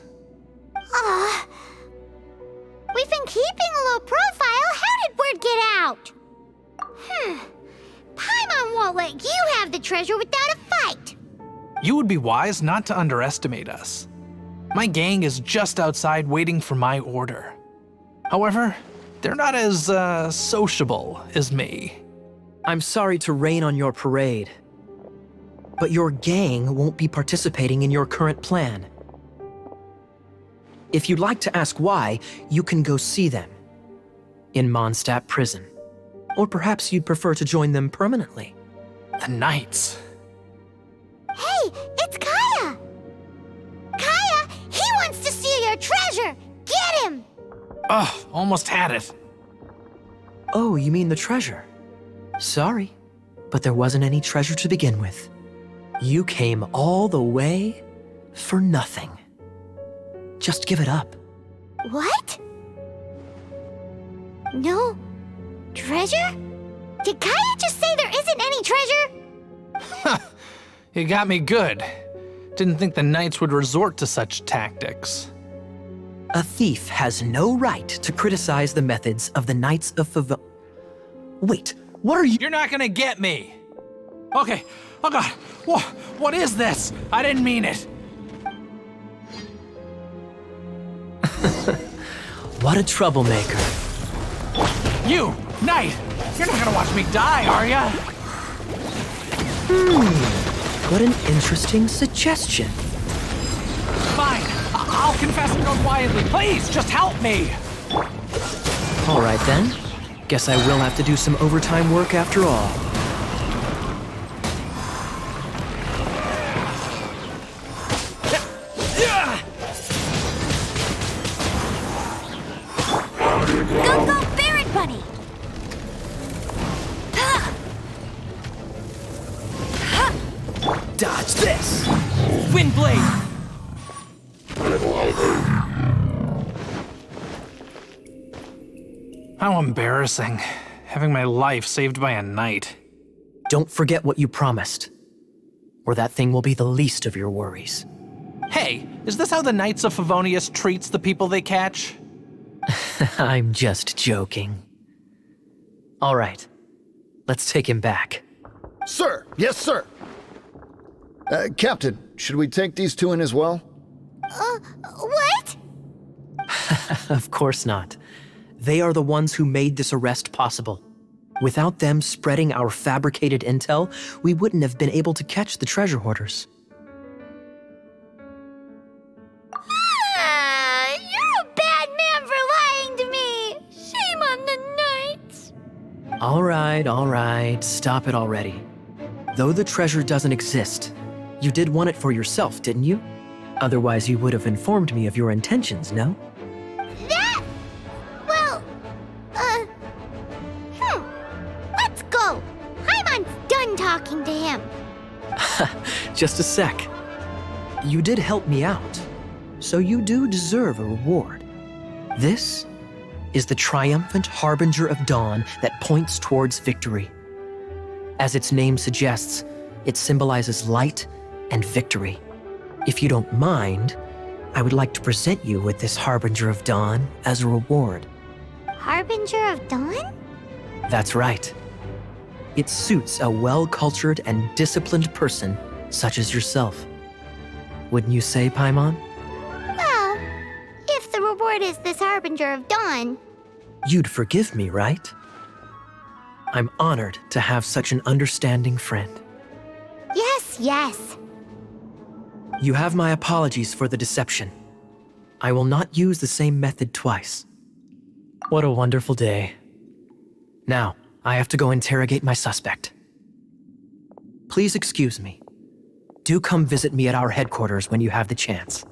We've been keeping a low profile. How did word get out? Paimon won't let you have the treasure without a fight. You would be wise not to underestimate us. My gang is just outside waiting for my order. However, they're not as, sociable as me. I'm sorry to rain on your parade, but your gang won't be participating in your current plan. If you'd like to ask why, you can go see them in Mondstadt prison. Or perhaps you'd prefer to join them permanently. The Knights. Hey, it's Kaya! Kaya, he wants to steal your treasure! Get him! Ugh, almost had it. Oh, you mean the treasure? Sorry, but there wasn't any treasure to begin with. You came all the way for nothing. Just give it up. What? No treasure? Did Kaya just say there isn't any treasure? You got me good. Didn't think the Knights would resort to such tactics. A thief has no right to criticize the methods of the Knights of Favo- Wait, what are you- You're not gonna get me! Okay, oh god, what is this? I didn't mean it. What a troublemaker. You, Knight! You're not gonna watch me die, are ya? What an interesting suggestion. Fine, I'll confess and go quietly. Please, just help me! All right then. Guess I will have to do some overtime work after all. Go, go, Barret Bunny! Dodge this! Windblade! How embarrassing. Having my life saved by a knight. Don't forget what you promised, or that thing will be the least of your worries. Hey, is this how the Knights of Favonius treats the people they catch? I'm just joking. All right, let's take him back. Sir! Yes, sir! Captain, should we take these two in as well? What? Of course not. They are the ones who made this arrest possible. Without them spreading our fabricated intel, we wouldn't have been able to catch the treasure hoarders. You're a bad man for lying to me! Shame on the knights! All right, stop it already. Though the treasure doesn't exist, you did want it for yourself, didn't you? Otherwise, you would have informed me of your intentions, no? Let's go! Paimon's done talking to him. Just a sec. You did help me out, so you do deserve a reward. This is the triumphant harbinger of dawn that points towards victory. As its name suggests, it symbolizes light and victory. If you don't mind, I would like to present you with this harbinger of dawn as a reward. Harbinger of Dawn? That's right. It suits a well-cultured and disciplined person such as yourself. Wouldn't you say, Paimon? Well, if the reward is this Harbinger of Dawn. You'd forgive me, right? I'm honored to have such an understanding friend. Yes. You have my apologies for the deception. I will not use the same method twice. What a wonderful day. Now, I have to go interrogate my suspect. Please excuse me. Do come visit me at our headquarters when you have the chance.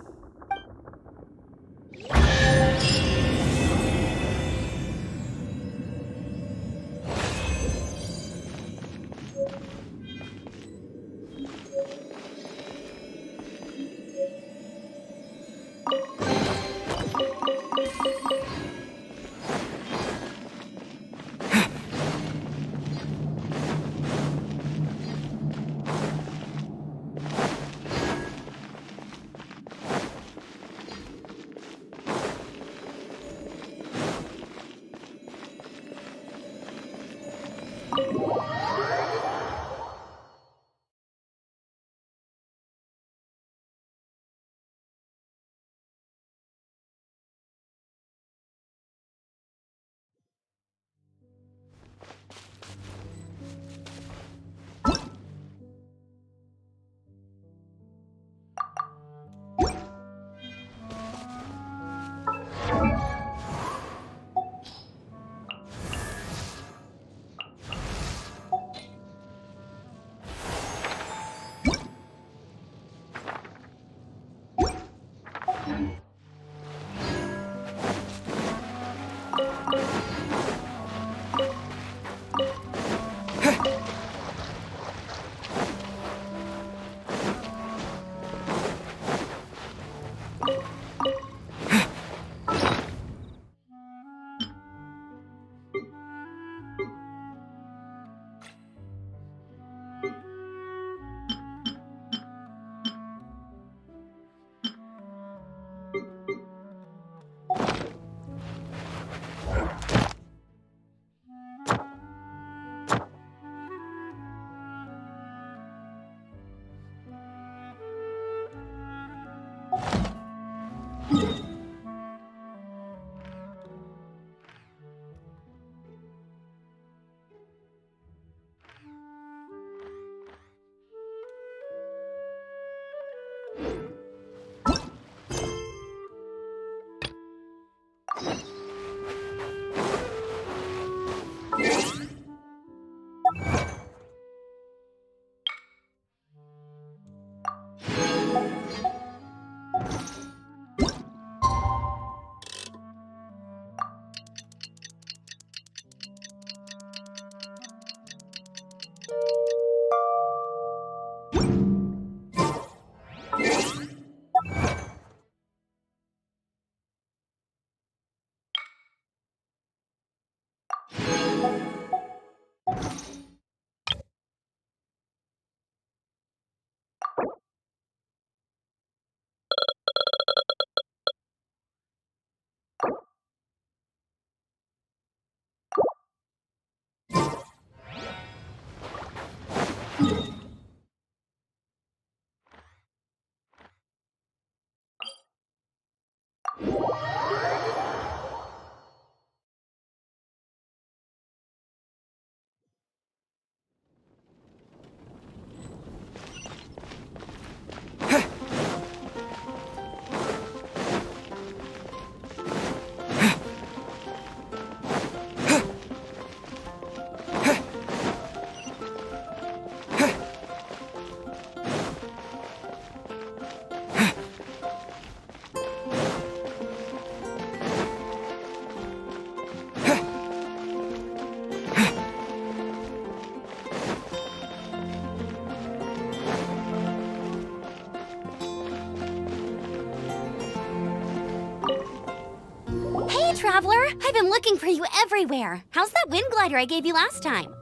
Traveler, I've been looking for you everywhere. How's that wind glider I gave you last time?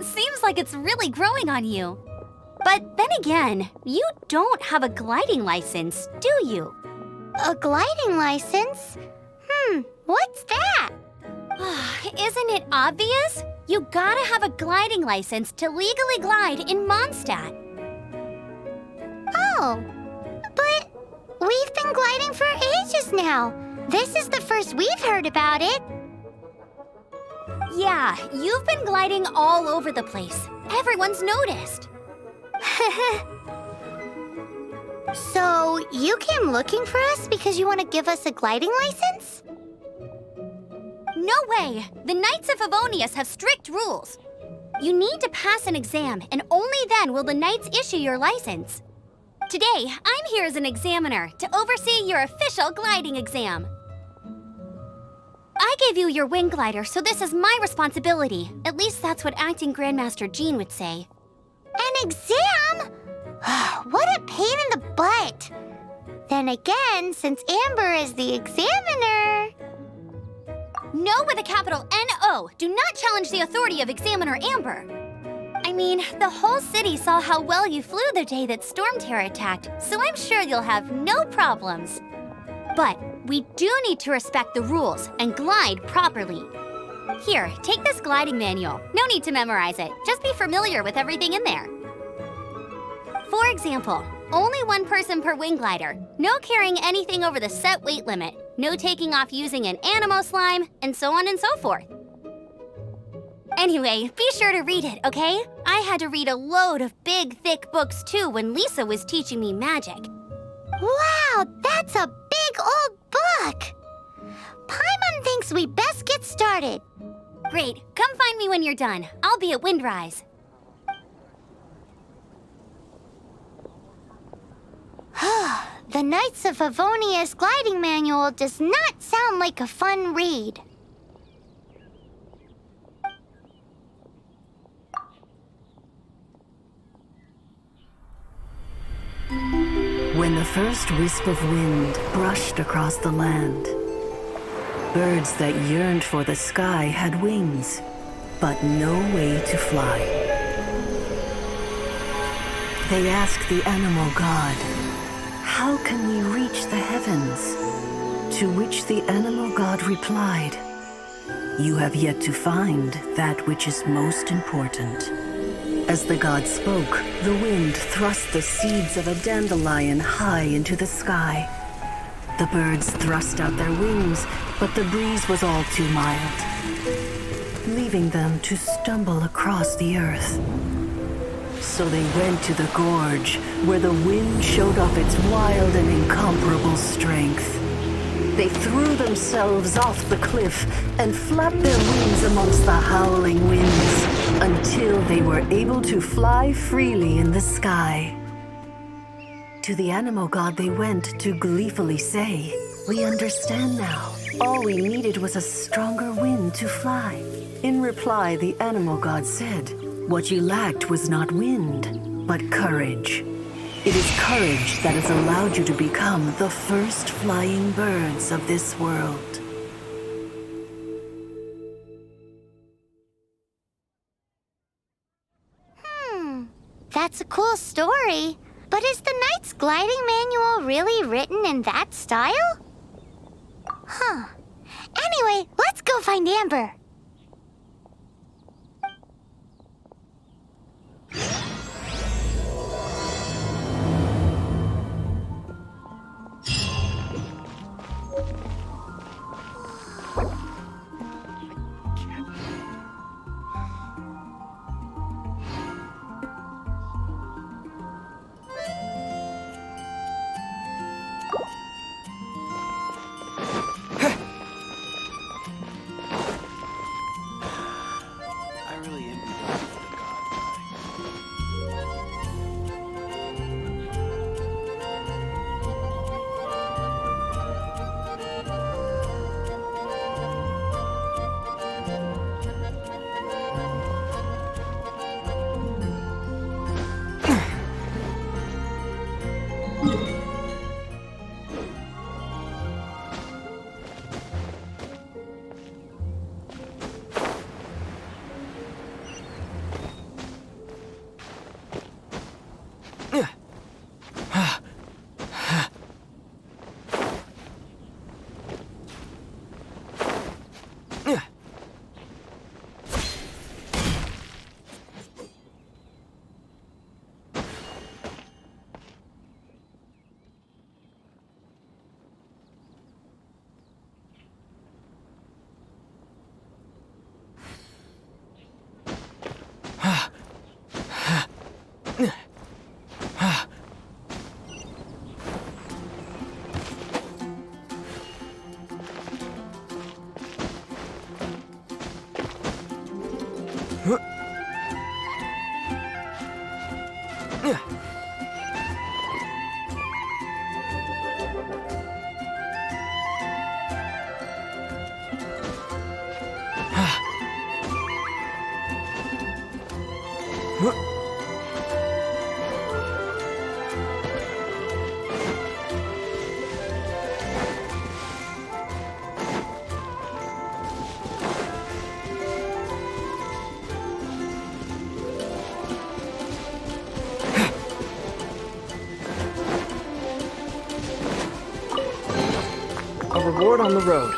Seems like it's really growing on you. But then again, you don't have a gliding license, do you? A gliding license? What's that? Isn't it obvious? You gotta have a gliding license to legally glide in Mondstadt. Oh, but we've been gliding for ages now. This is the first we've heard about it. Yeah, you've been gliding all over the place. Everyone's noticed. So, you came looking for us because you want to give us a gliding license? No way! The Knights of Favonius have strict rules. You need to pass an exam, and only then will the Knights issue your license. Today, I'm here as an examiner to oversee your official gliding exam. I gave you your wing glider, so this is my responsibility. At least that's what Acting Grandmaster Jean would say. An exam? What a pain in the butt. Then again, since Amber is the examiner... No with a capital N-O. Do not challenge the authority of Examiner Amber. I mean, the whole city saw how well you flew the day that Storm Terror attacked, so I'm sure you'll have no problems. But we do need to respect the rules and glide properly. Here, take this gliding manual. No need to memorize it. Just be familiar with everything in there. For example, only one person per wing glider. No carrying anything over the set weight limit. No taking off using an animo slime, and so on and so forth. Anyway, be sure to read it, okay? I had to read a load of big, thick books too when Lisa was teaching me magic. Wow, that's a big old book! Paimon thinks we best get started. Great, come find me when you're done. I'll be at Windrise. The Knights of Favonius gliding manual does not sound like a fun read. When the first wisp of wind brushed across the land, birds that yearned for the sky had wings, but no way to fly. They asked the animal god, "How can we reach the heavens?" To which the animal god replied, "You have yet to find that which is most important." As the god spoke, the wind thrust the seeds of a dandelion high into the sky. The birds thrust out their wings, but the breeze was all too mild, leaving them to stumble across the earth. So they went to the gorge, where the wind showed off its wild and incomparable strength. They threw themselves off the cliff and flapped their wings amongst the howling winds until they were able to fly freely in the sky. To the animal god they went to gleefully say, "We understand now. All we needed was a stronger wind to fly." In reply, the animal god said, "What you lacked was not wind, but courage. It is courage that has allowed you to become the first flying birds of this world." That's a cool story. But is the Knight's gliding manual really written in that style? Huh. Anyway, let's go find Amber. A reward on the road.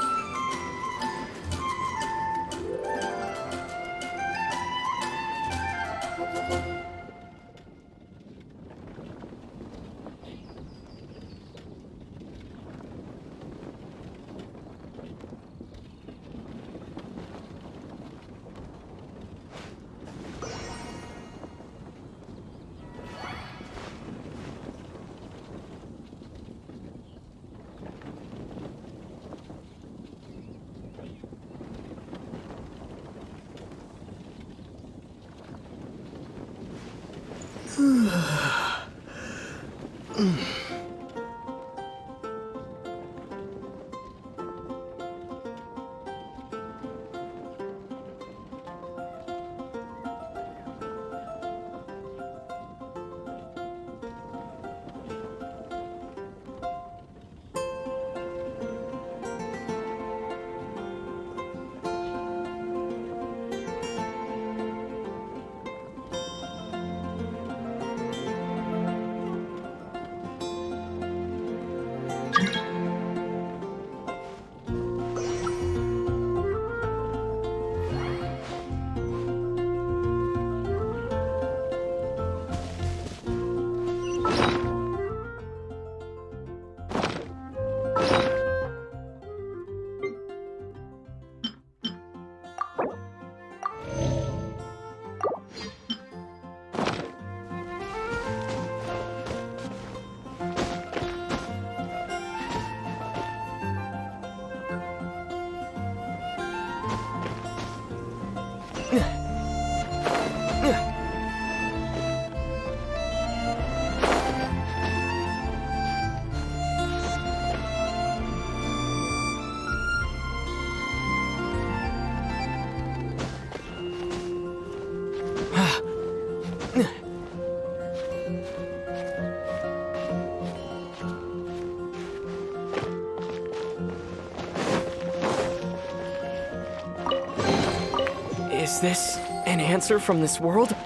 Is this an answer from this world?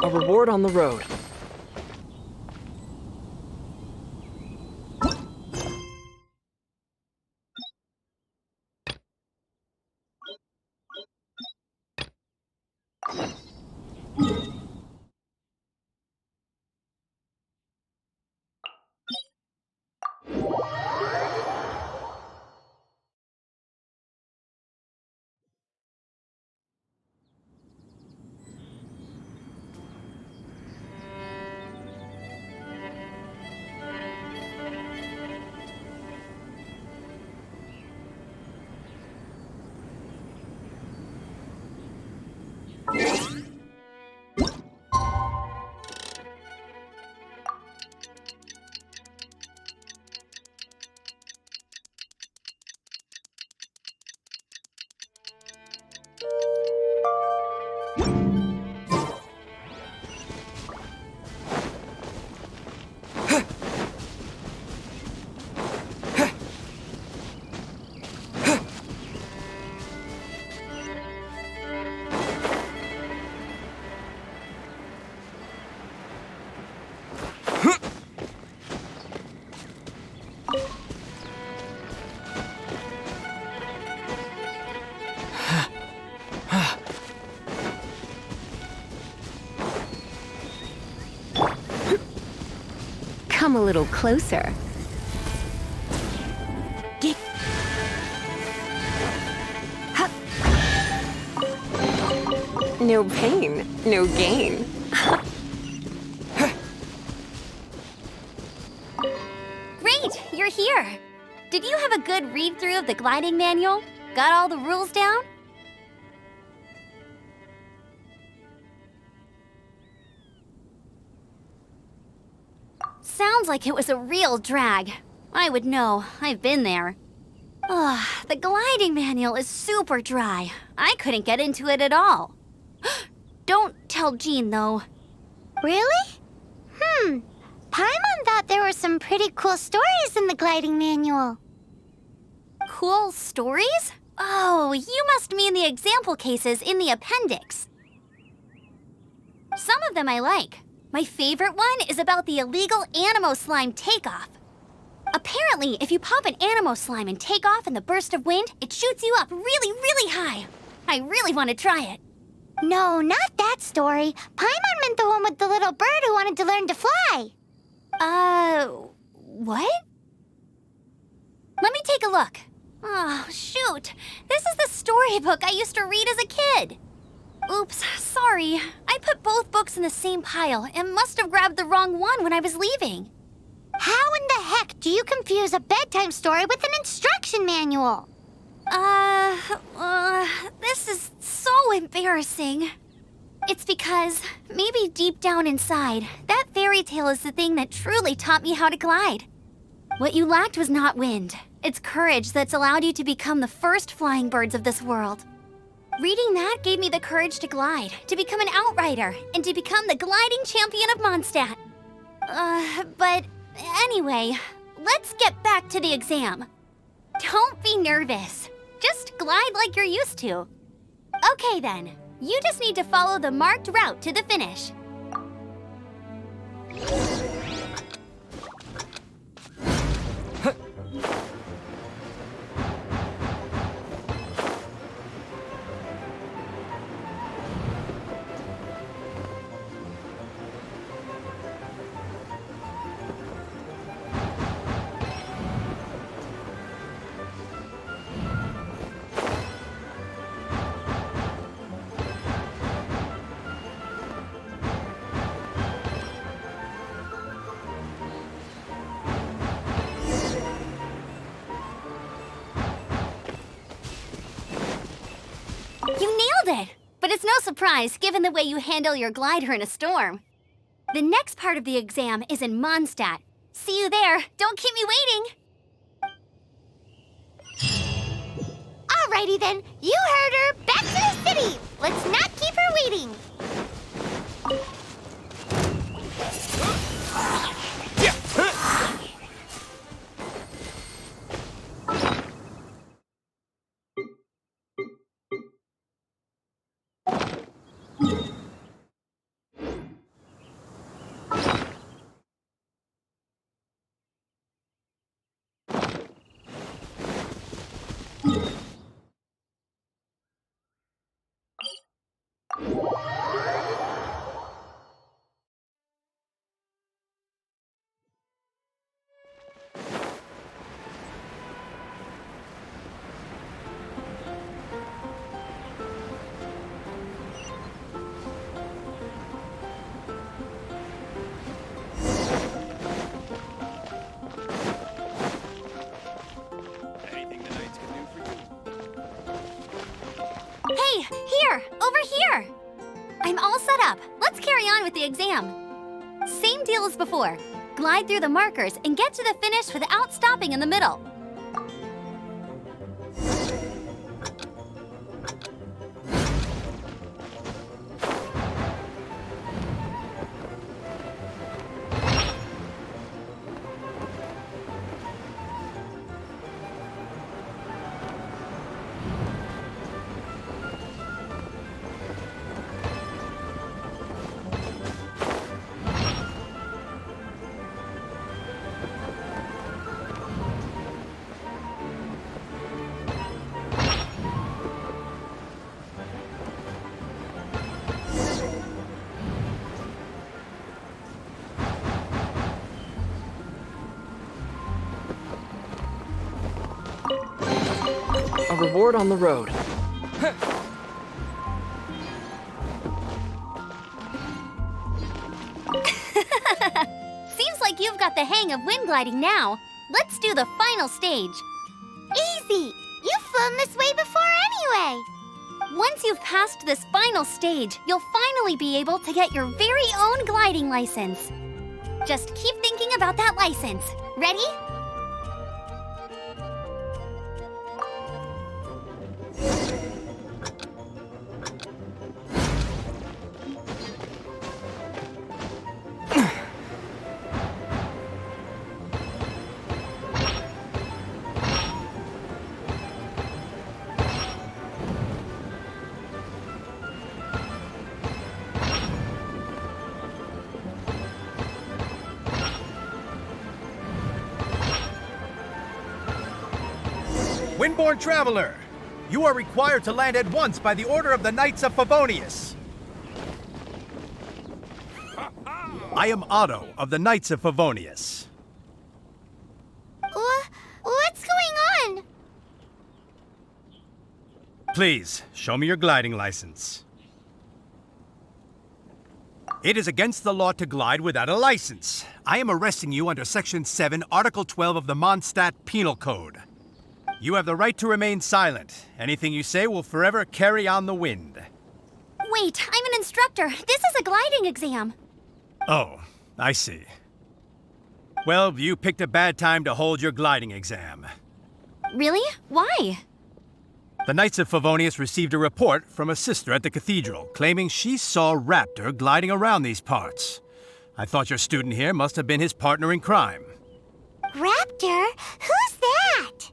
A reward on the road. Come a little closer. No pain, no gain. Great, you're here. Did you have a good read-through of the gliding manual? Got all the rules down? Sounds like it was a real drag. I would know. I've been there. Ugh, the gliding manual is super dry. I couldn't get into it at all. Don't tell Jean, though. Really? Paimon thought there were some pretty cool stories in the gliding manual. Cool stories? Oh, you must mean the example cases in the appendix. Some of them I like. My favorite one is about the illegal Animo slime takeoff. Apparently, if you pop an Animo slime and take off in the burst of wind, it shoots you up really, really high. I really want to try it. No, not that story. Paimon meant the one with the little bird who wanted to learn to fly. What? Let me take a look. Oh, shoot. This is the storybook I used to read as a kid. Oops, sorry. I put both books in the same pile and must have grabbed the wrong one when I was leaving. How in the heck do you confuse a bedtime story with an instruction manual? This is so embarrassing. It's because, maybe deep down inside, that fairy tale is the thing that truly taught me how to glide. What you lacked was not wind. It's courage that's allowed you to become the first flying birds of this world. Reading that gave me the courage to glide, to become an outrider, and to become the gliding champion of Mondstadt. But anyway, let's get back to the exam. Don't be nervous. Just glide like you're used to. Okay then, you just need to follow the marked route to the finish. You nailed it! But it's no surprise, given the way you handle your glider in a storm. The next part of the exam is in Mondstadt. See you there. Don't keep me waiting. Alrighty then, you heard her. Back to the city. Let's not keep her waiting. Hey, here! Over here! I'm all set up. Let's carry on with the exam. Same deal as before. Glide through the markers and get to the finish without stopping in the middle. A reward on the road. Seems like you've got the hang of wind gliding now. Let's do the final stage. Easy! You've flown this way before anyway. Once you've passed this final stage, you'll finally be able to get your very own gliding license. Just keep thinking about that license. Ready? Windborne Traveler, you are required to land at once by the order of the Knights of Favonius. I am Otto of the Knights of Favonius. What's going on? Please, show me your gliding license. It is against the law to glide without a license. I am arresting you under Section 7, Article 12 of the Mondstadt Penal Code. You have the right to remain silent. Anything you say will forever carry on the wind. Wait, I'm an instructor. This is a gliding exam. Oh, I see. Well, you picked a bad time to hold your gliding exam. Really? Why? The Knights of Favonius received a report from a sister at the cathedral claiming she saw Raptor gliding around these parts. I thought your student here must have been his partner in crime. Raptor? Who's that?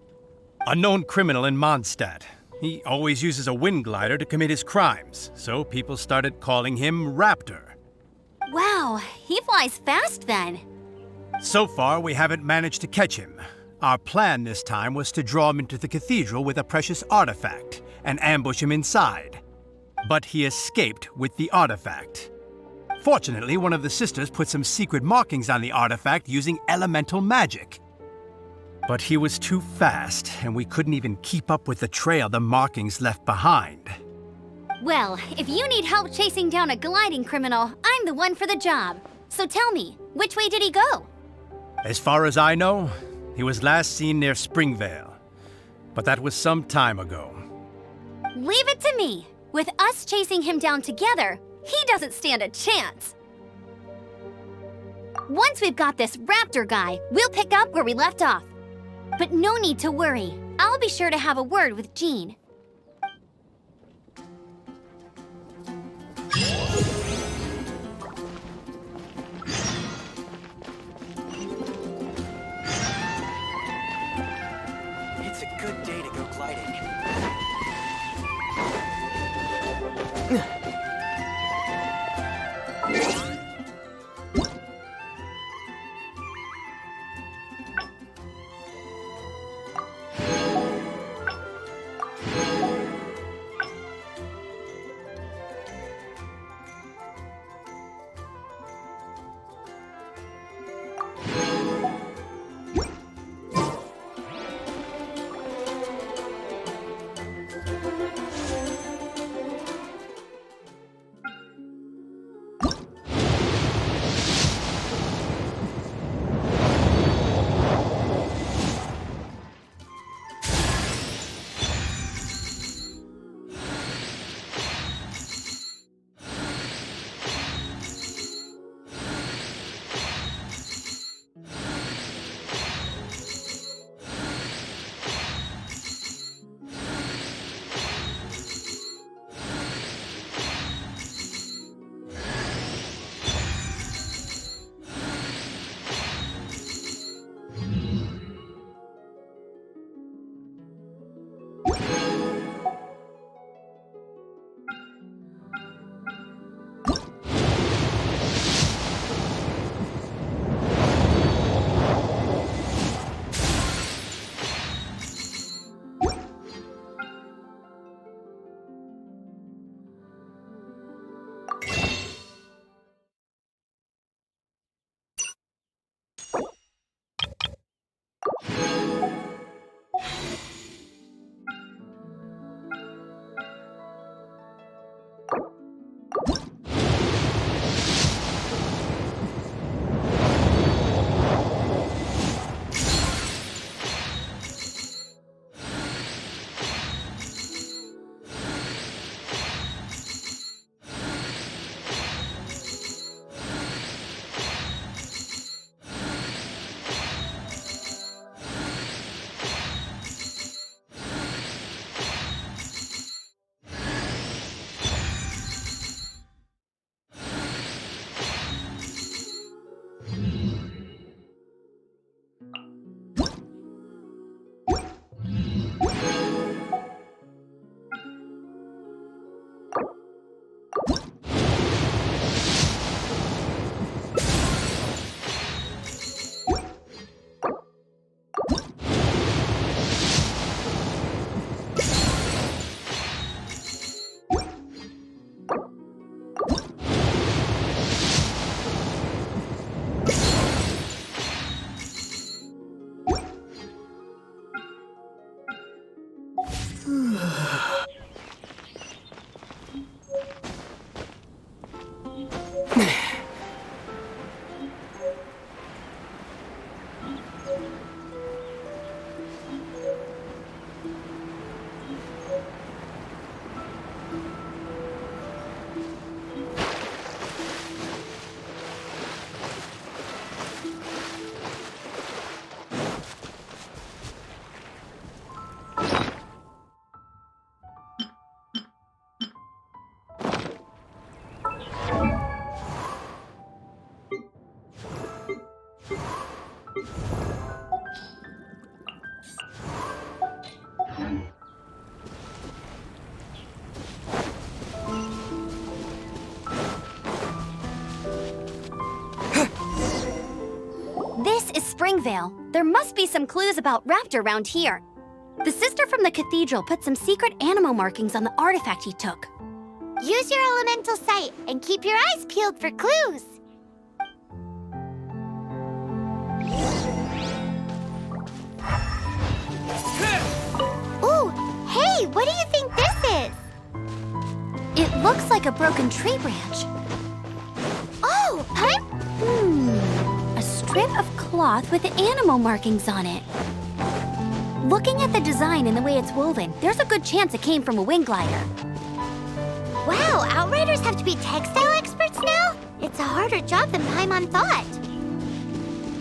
A known criminal in Mondstadt. He always uses a wind glider to commit his crimes, so people started calling him Raptor. Wow, he flies fast then. So far, we haven't managed to catch him. Our plan this time was to draw him into the cathedral with a precious artifact and ambush him inside. But he escaped with the artifact. Fortunately, one of the sisters put some secret markings on the artifact using elemental magic. But he was too fast, and we couldn't even keep up with the trail the markings left behind. Well, if you need help chasing down a gliding criminal, I'm the one for the job. So tell me, which way did he go? As far as I know, he was last seen near Springvale. But that was some time ago. Leave it to me. With us chasing him down together, he doesn't stand a chance. Once we've got this Raptor guy, we'll pick up where we left off. But no need to worry. I'll be sure to have a word with Jean. It's a good day to go gliding. Springvale. There must be some clues about Raptor around here. The sister from the cathedral put some secret animal markings on the artifact he took. Use your elemental sight and keep your eyes peeled for clues. Ooh, hey, what do you think this is? It looks like a broken tree branch. Oh, A strip of cloth with animal markings on it. Looking at the design and the way it's woven, there's a good chance it came from a wing glider. Wow, Outriders have to be textile experts now? It's a harder job than Paimon thought.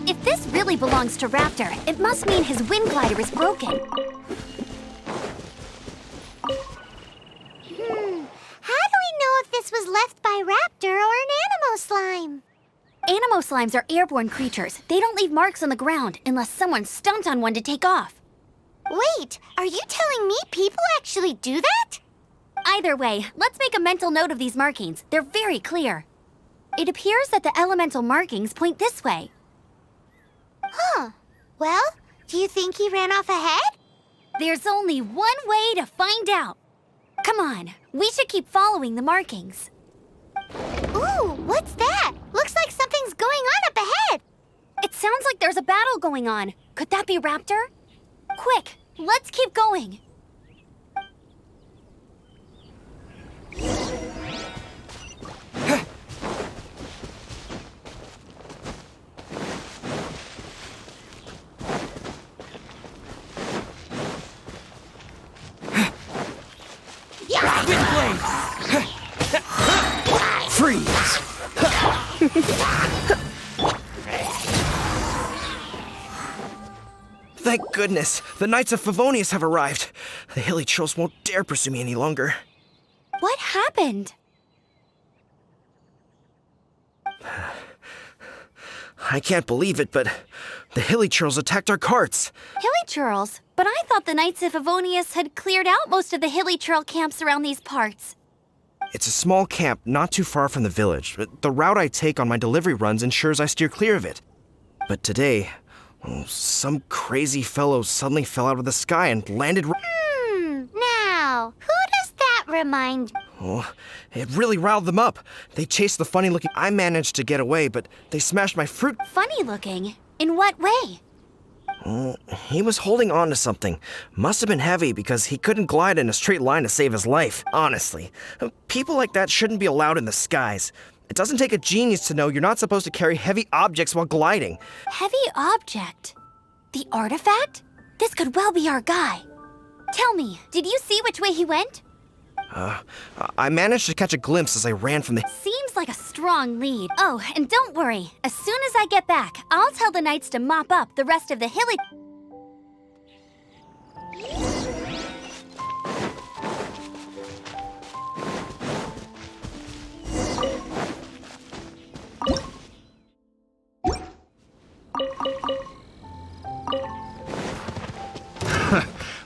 If this really belongs to Raptor, it must mean his wind glider is broken. How do we know if this was left by Raptor or an Animo slime? Animo slimes are airborne creatures. They don't leave marks on the ground unless someone stomped on one to take off. Wait, are you telling me people actually do that? Either way, let's make a mental note of these markings. They're very clear. It appears that the elemental markings point this way. Huh. Well, do you think he ran off ahead? There's only one way to find out. Come on, we should keep following the markings. Ooh, what's that? Looks like something's going on up ahead. It sounds like there's a battle going on. Could that be Raptor? Quick, let's keep going. Freeze! Thank goodness, the Knights of Favonius have arrived. The hilly trolls won't dare pursue me any longer. What happened? I can't believe it, but the hilly trolls attacked our carts. Hilly churls? But I thought the Knights of Favonius had cleared out most of the hilly churl camps around these parts. It's a small camp not too far from the village. The route I take on my delivery runs ensures I steer clear of it. But today, some crazy fellow suddenly fell out of the sky and landed Now, who does that remind? Oh, it really riled them up. They chased the funny-looking... I managed to get away, but they smashed my fruit... Funny looking? In what way? He was holding on to something. Must have been heavy because he couldn't glide in a straight line to save his life. Honestly, people like that shouldn't be allowed in the skies. It doesn't take a genius to know you're not supposed to carry heavy objects while gliding. Heavy object? The artifact? This could well be our guy. Tell me, did you see which way he went? I managed to catch a glimpse as I ran from the... Seems like a strong lead. Oh, and don't worry. As soon as I get back, I'll tell the Knights to mop up the rest of the hilly...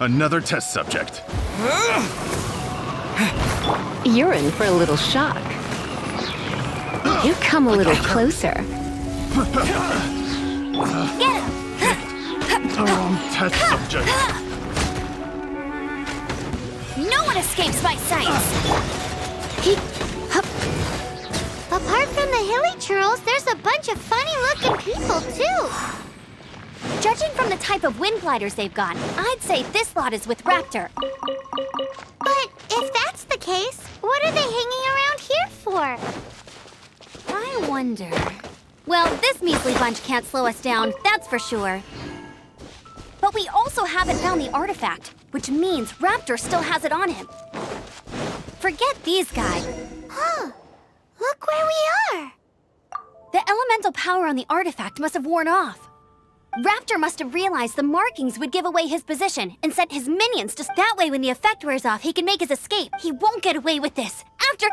Another test subject. You're in for a little shock. You come a little closer. Test subject. No one escapes my sights! Apart from the hilly churls, there's a bunch of funny-looking people, too. Judging from the type of wind gliders they've got, I'd say this lot is with Raptor. But if that's the case, what are they hanging around here for? I wonder... Well, this measly bunch can't slow us down, that's for sure. But we also haven't found the artifact, which means Raptor still has it on him. Forget these guys. Huh. Look where we are. The elemental power on the artifact must have worn off. Raptor must have realized the markings would give away his position and sent his minions to... That way, when the effect wears off, he can make his escape. He won't get away with this. After...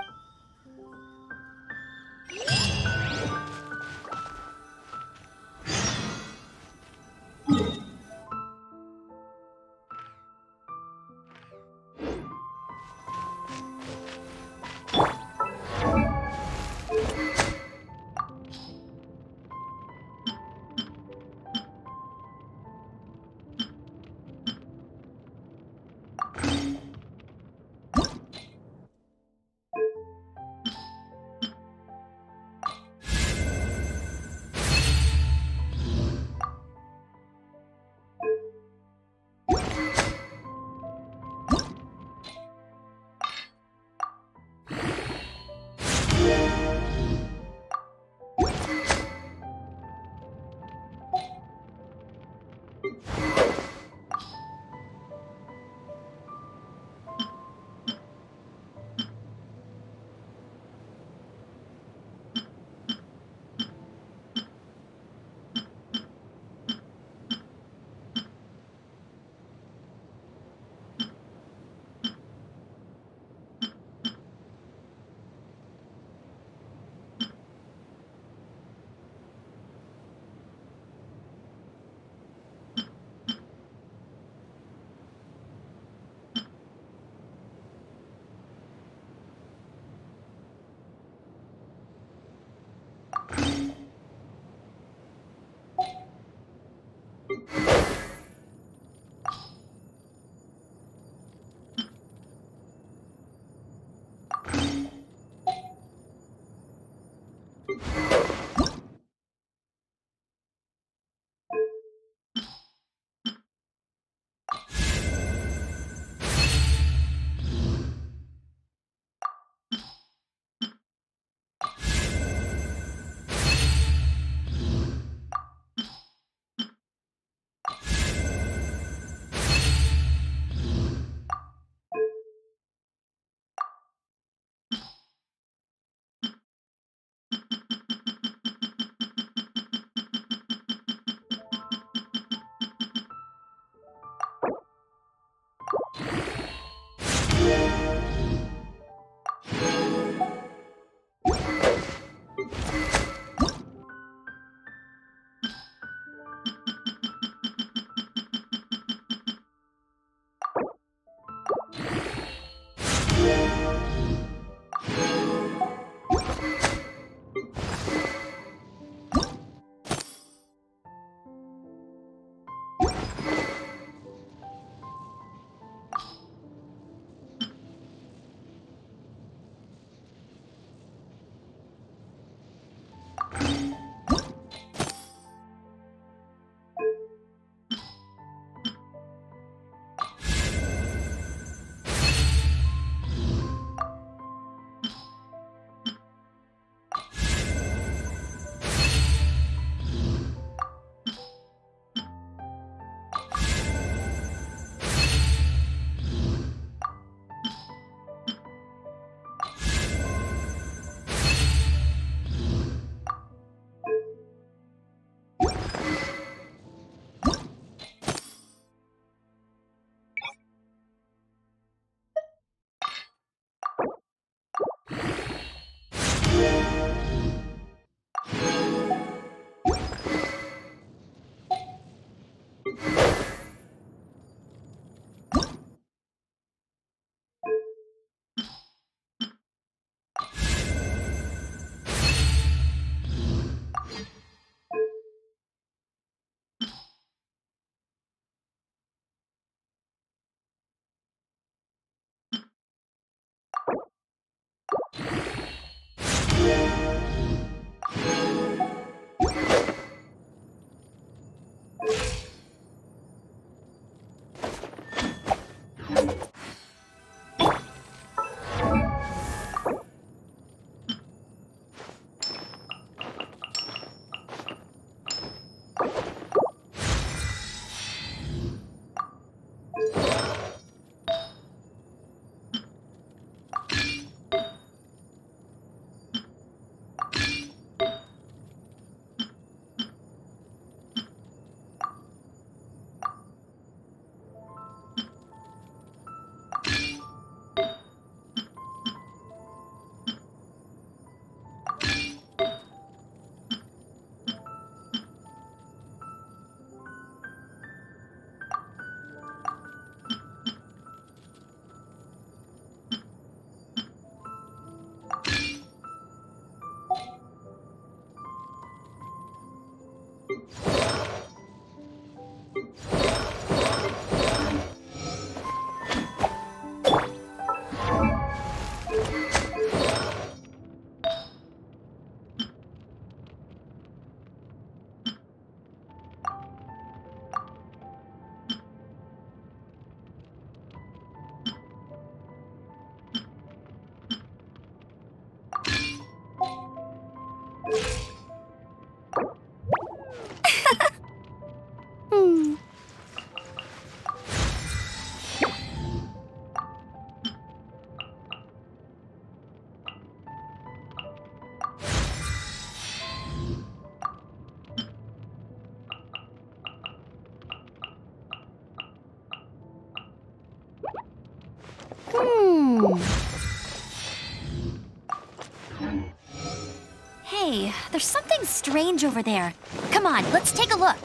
Hey, there's something strange over there. Come on, let's take a look.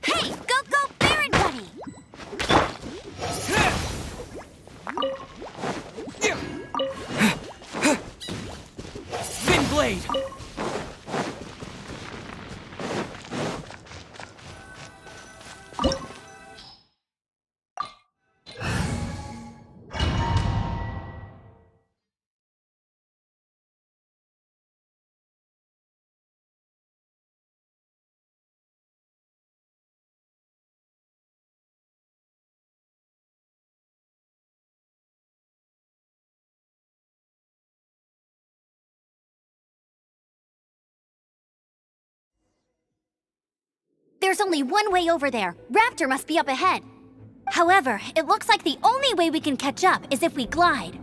Hey, go, Baron Buddy! Thin blade! There's only one way over there. Raptor must be up ahead. However, it looks like the only way we can catch up is if we glide.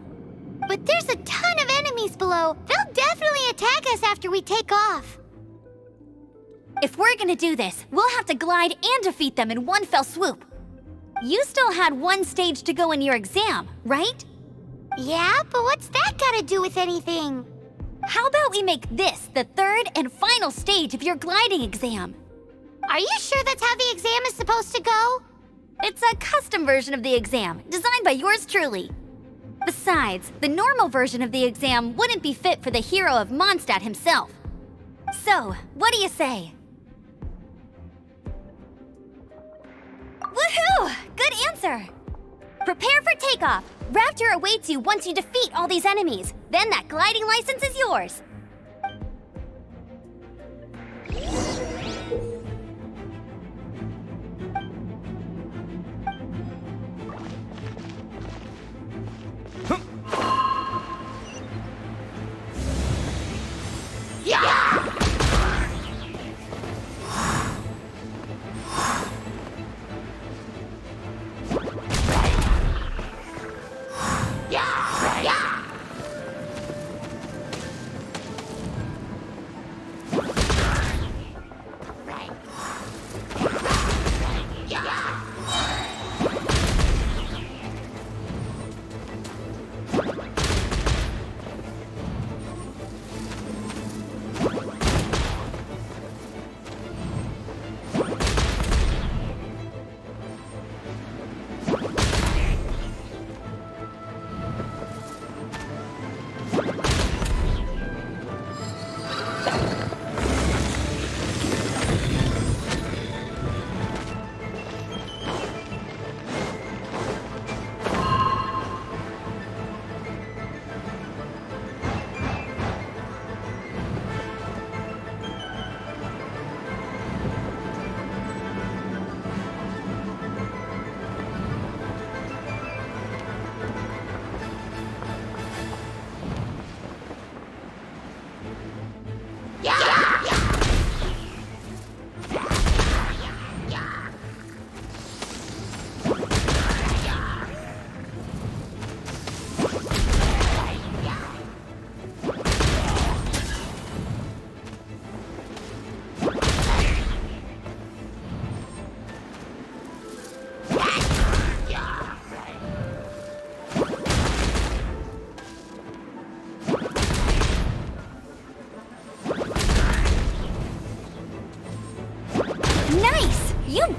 But there's a ton of enemies below. They'll definitely attack us after we take off. If we're gonna do this, we'll have to glide and defeat them in one fell swoop. You still had one stage to go in your exam, right? Yeah, but what's that gotta do with anything? How about we make this the third and final stage of your gliding exam? Are you sure that's how the exam is supposed to go? It's a custom version of the exam, designed by yours truly. Besides, the normal version of the exam wouldn't be fit for the hero of Mondstadt himself. So, what do you say? Woohoo! Good answer! Prepare for takeoff. Raptor awaits you once you defeat all these enemies. Then that gliding license is yours.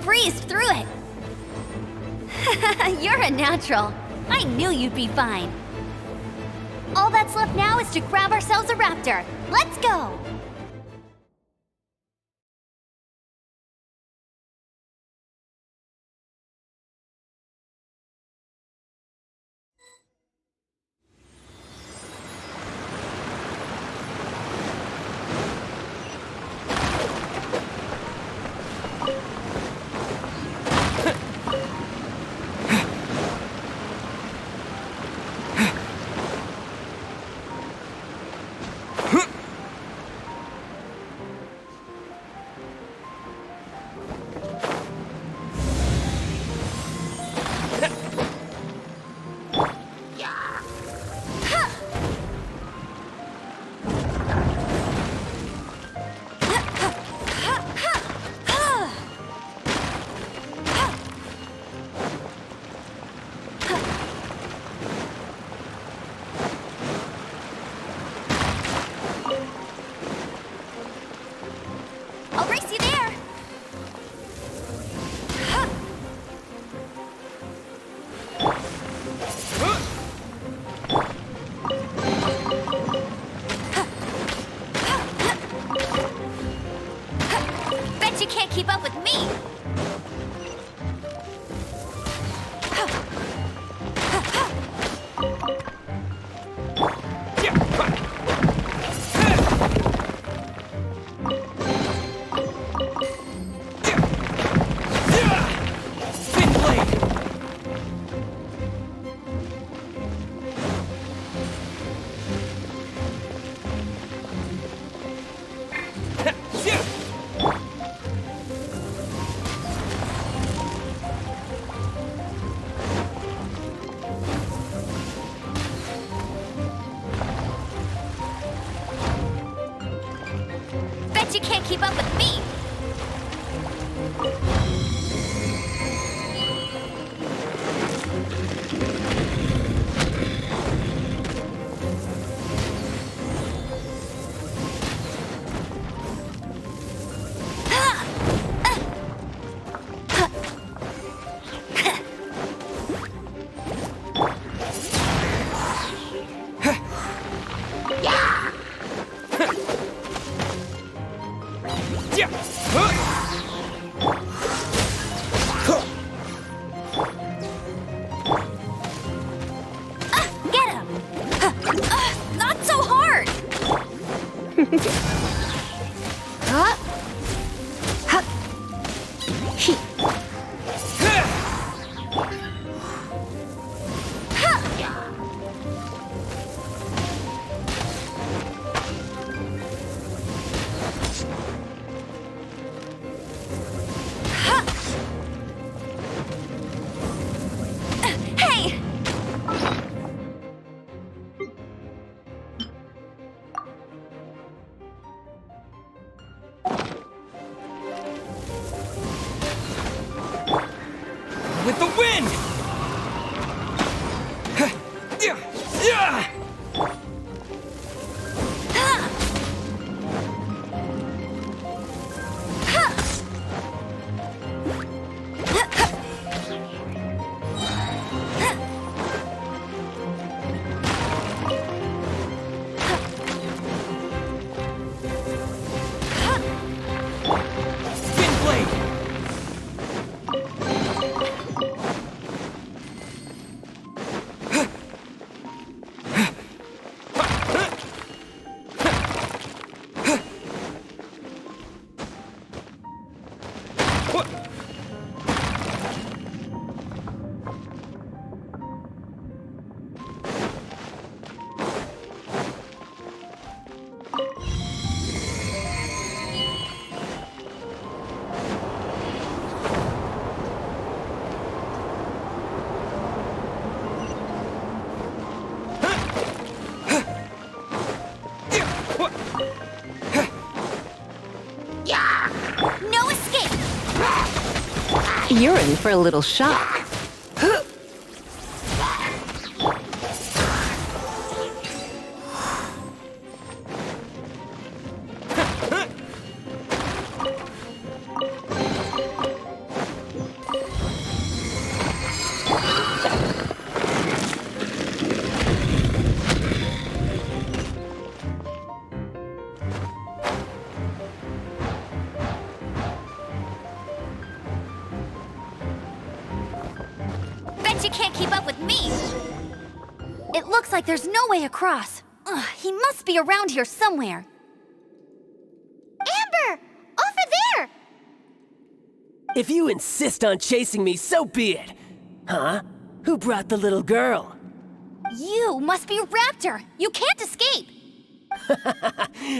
Breezed through it. You're a natural. I knew you'd be fine. All that's left now is to grab ourselves a raptor. Let's go! you can't keep up with me! Get him! Not so hard! Hey! With the wind! Spin blade! No escape! You're in for a little shock. Bet you can't keep up with me! It looks like there's no way across. Ugh, he must be around here somewhere. Amber! Over there! If you insist on chasing me, so be it. Huh? Who brought the little girl? You must be Raptor! You can't escape!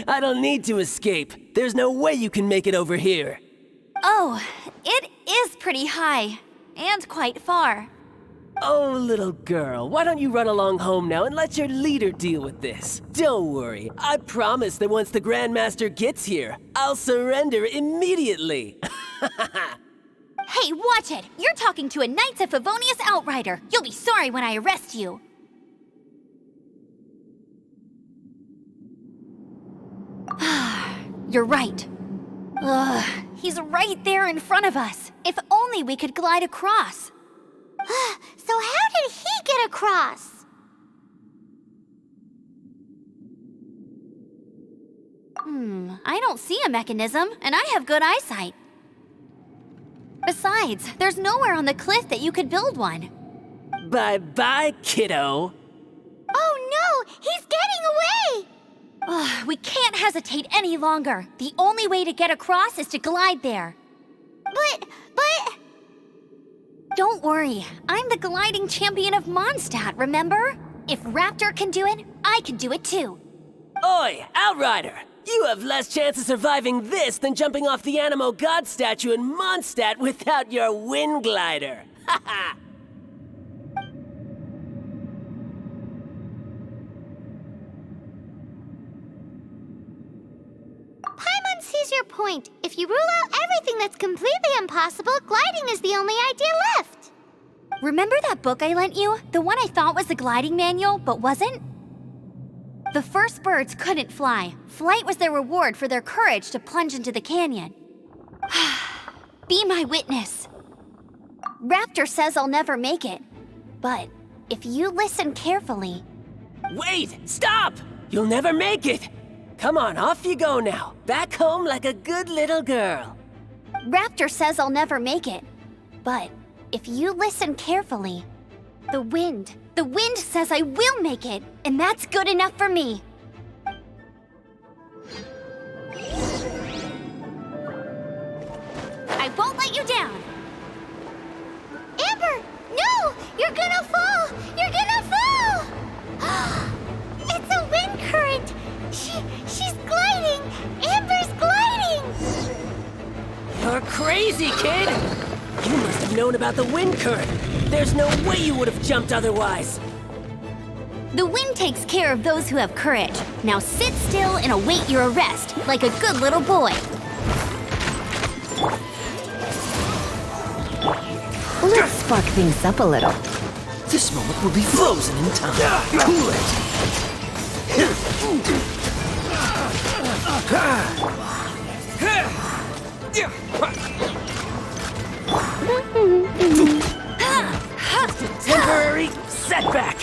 I don't need to escape. There's no way you can make it over here. Oh, it is pretty high. And quite far. Oh, little girl, why don't you run along home now and let your leader deal with this? Don't worry, I promise that once the Grandmaster gets here, I'll surrender immediately. Hey, watch it! You're talking to a Knights of Favonius outrider. You'll be sorry when I arrest you. You're right. Ugh, he's right there in front of us. If only we could glide across. So how did he get across? I don't see a mechanism, and I have good eyesight. Besides, there's nowhere on the cliff that you could build one. Bye-bye, kiddo. Oh no! He's getting away! Ugh, we can't hesitate any longer. The only way to get across is to glide there. But... Don't worry. I'm the gliding champion of Mondstadt, remember? If Raptor can do it, I can do it too. Oi, Outrider! You have less chance of surviving this than jumping off the Animo God statue in Mondstadt without your wind glider. Haha! Paimon sees here's your point. If you rule out everything that's completely impossible, gliding is the only idea left. Remember that book I lent you? The one I thought was the gliding manual, but wasn't? The first birds couldn't fly. Flight was their reward for their courage to plunge into the canyon. Be my witness. Raptor says I'll never make it. But if you listen carefully... Wait! Stop! You'll never make it! Come on, off you go now. Back home like a good little girl. Raptor says I'll never make it. But if you listen carefully, the wind says I will make it, and that's good enough for me. I won't let you down. Amber, no! You're gonna fall! You're gonna fall! It's a wind current! She's gliding! Amber's gliding! You're crazy, kid! You must have known about the wind current. There's no way you would have jumped otherwise. The wind takes care of those who have courage. Now sit still and await your arrest, like a good little boy. Let's spark things up a little. This moment will be frozen in time. Cool it. Just a temporary setback.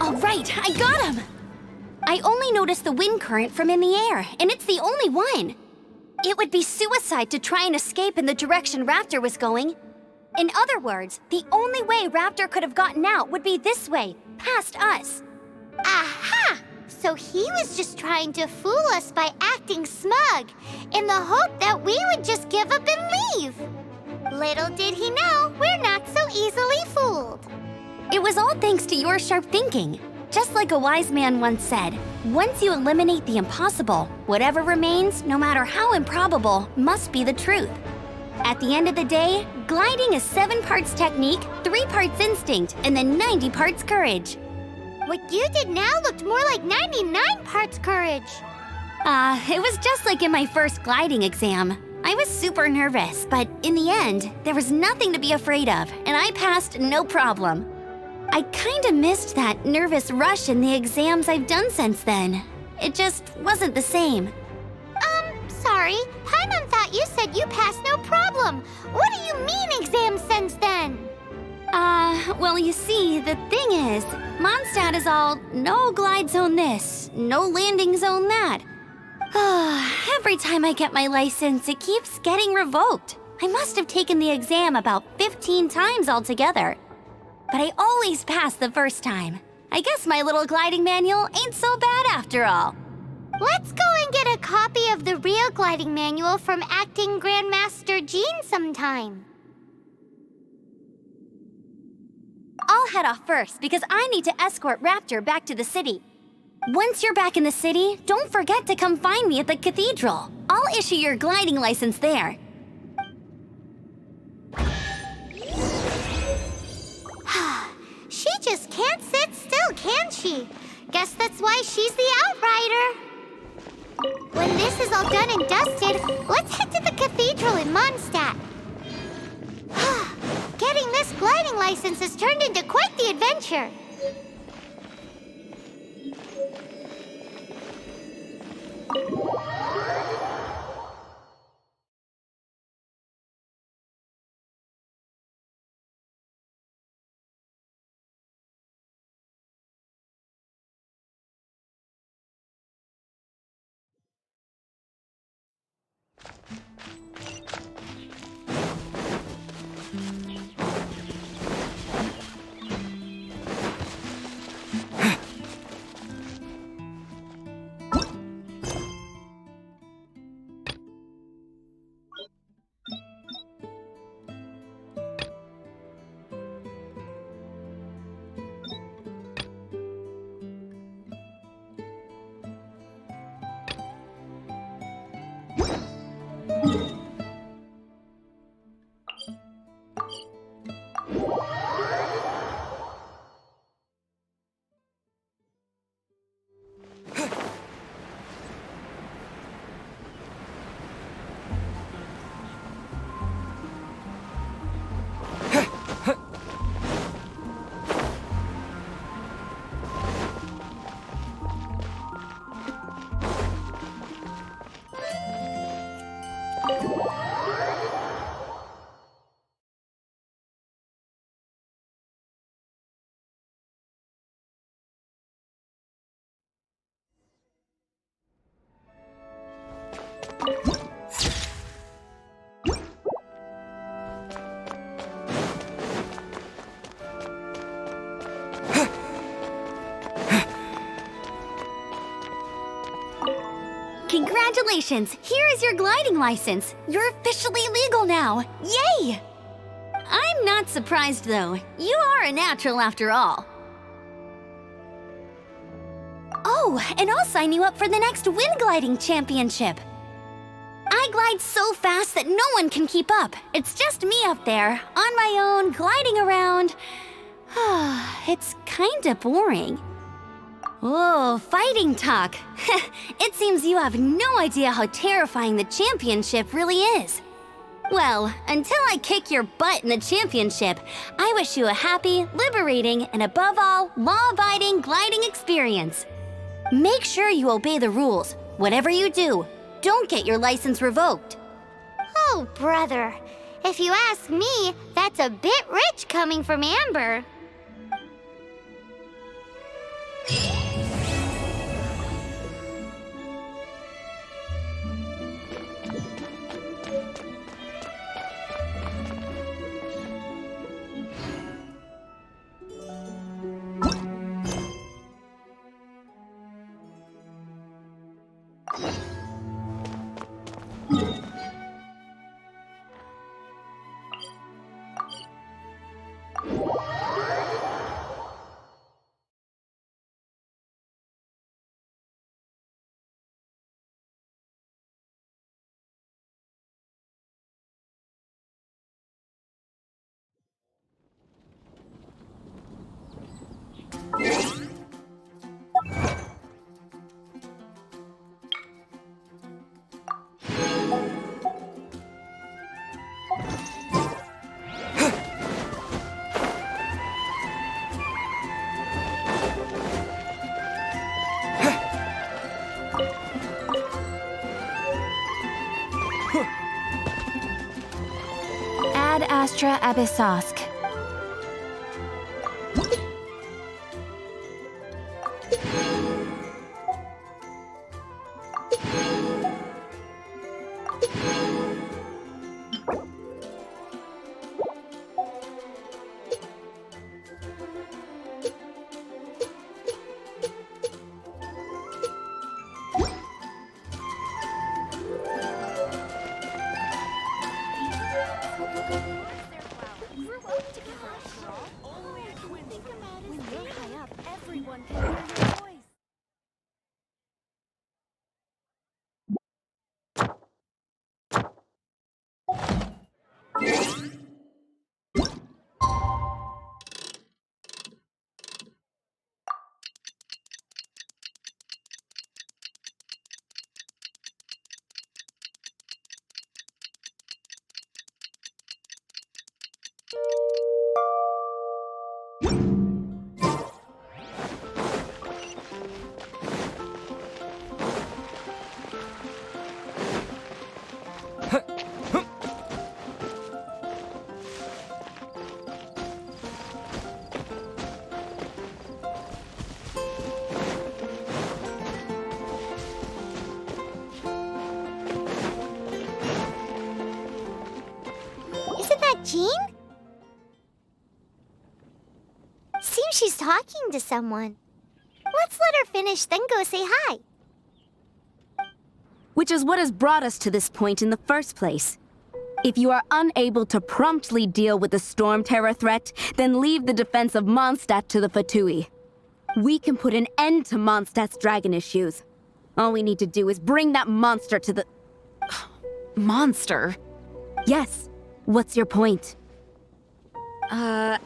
All right, I got him. I only noticed the wind current from in the air, and it's the only one. It would be suicide to try and escape in the direction Raptor was going. In other words, the only way Raptor could have gotten out would be this way, past us. Aha! So he was just trying to fool us by acting smug, in the hope that we would just give up and leave. Little did he know, we're not so easily fooled. It was all thanks to your sharp thinking. Just like a wise man once said, once you eliminate the impossible, whatever remains, no matter how improbable, must be the truth. At the end of the day, gliding is 7 parts technique, 3 parts instinct, and then 90 parts courage. What you did now looked more like 99 parts courage. It was just like in my first gliding exam. I was super nervous, but in the end, there was nothing to be afraid of, and I passed no problem. I kinda missed that nervous rush in the exams I've done since then. It just wasn't the same. Sorry. Paimon thought you said you passed no problem. What do you mean exams since then? Well, you see, the thing is, Mondstadt is all no glide zone this, no landing zone that. Every time I get my license, it keeps getting revoked. I must have taken the exam about 15 times altogether. But I always pass the first time. I guess my little gliding manual ain't so bad after all. Let's go and get a copy of the real gliding manual from Acting Grandmaster Jean sometime. I'll head off first because I need to escort Raptor back to the city. Once you're back in the city, don't forget to come find me at the cathedral. I'll issue your gliding license there. She just can't sit still, can she? Guess that's why she's the outrider. When this is all done and dusted, let's head to the cathedral in Mondstadt. Getting this gliding license has turned into quite the adventure. Congratulations! Here is your gliding license. You're officially legal now. Yay! I'm not surprised, though. You are a natural after all. Oh, and I'll sign you up for the next wind gliding championship. I glide so fast that no one can keep up. It's just me up there, on my own, gliding around. It's kinda boring. Oh, fighting talk. It seems you have no idea how terrifying the championship really is. Well, until I kick your butt in the championship, I wish you a happy, liberating, and above all, law-abiding gliding experience. Make sure you obey the rules. Whatever you do, don't get your license revoked. Oh, brother. If you ask me, that's a bit rich coming from Amber. Ad Astra Abyssosk. Jean? Seems she's talking to someone. Let's let her finish, then go say hi. Which is what has brought us to this point in the first place. If you are unable to promptly deal with the Storm Terror threat, then leave the defense of Mondstadt to the Fatui. We can put an end to Mondstadt's dragon issues. All we need to do is bring that monster to the... Monster? Yes. What's your point? I'd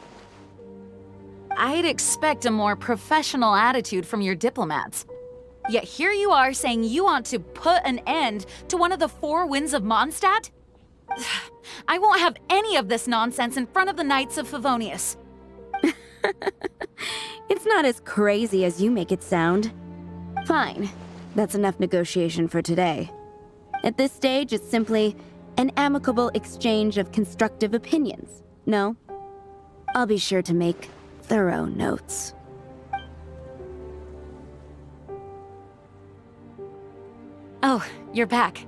expect a more professional attitude from your diplomats. Yet here you are saying you want to put an end to one of the four winds of Mondstadt? I won't have any of this nonsense in front of the Knights of Favonius. It's not as crazy as you make it sound. Fine. That's enough negotiation for today. At this stage, it's simply an amicable exchange of constructive opinions. No? I'll be sure to make thorough notes. Oh, you're back.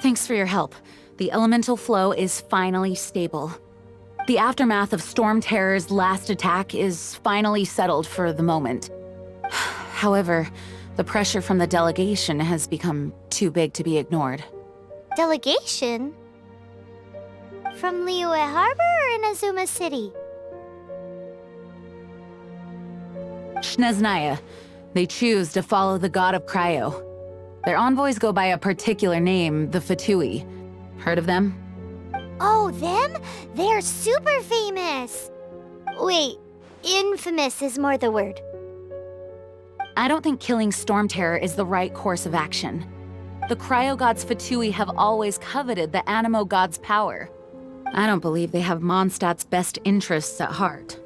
Thanks for your help. The elemental flow is finally stable. The aftermath of Storm Terror's last attack is finally settled for the moment. However, The pressure from the delegation has become too big to be ignored. Delegation? From Liyue Harbor or Inazuma City? Sneznaya. They choose to follow the god of Cryo. Their envoys go by a particular name, the Fatui. Heard of them? Oh, them? They're super famous! Wait, infamous is more the word. I don't think killing Storm Terror is the right course of action. The Cryo God's Fatui have always coveted the Animo God's power. I don't believe they have Mondstadt's best interests at heart.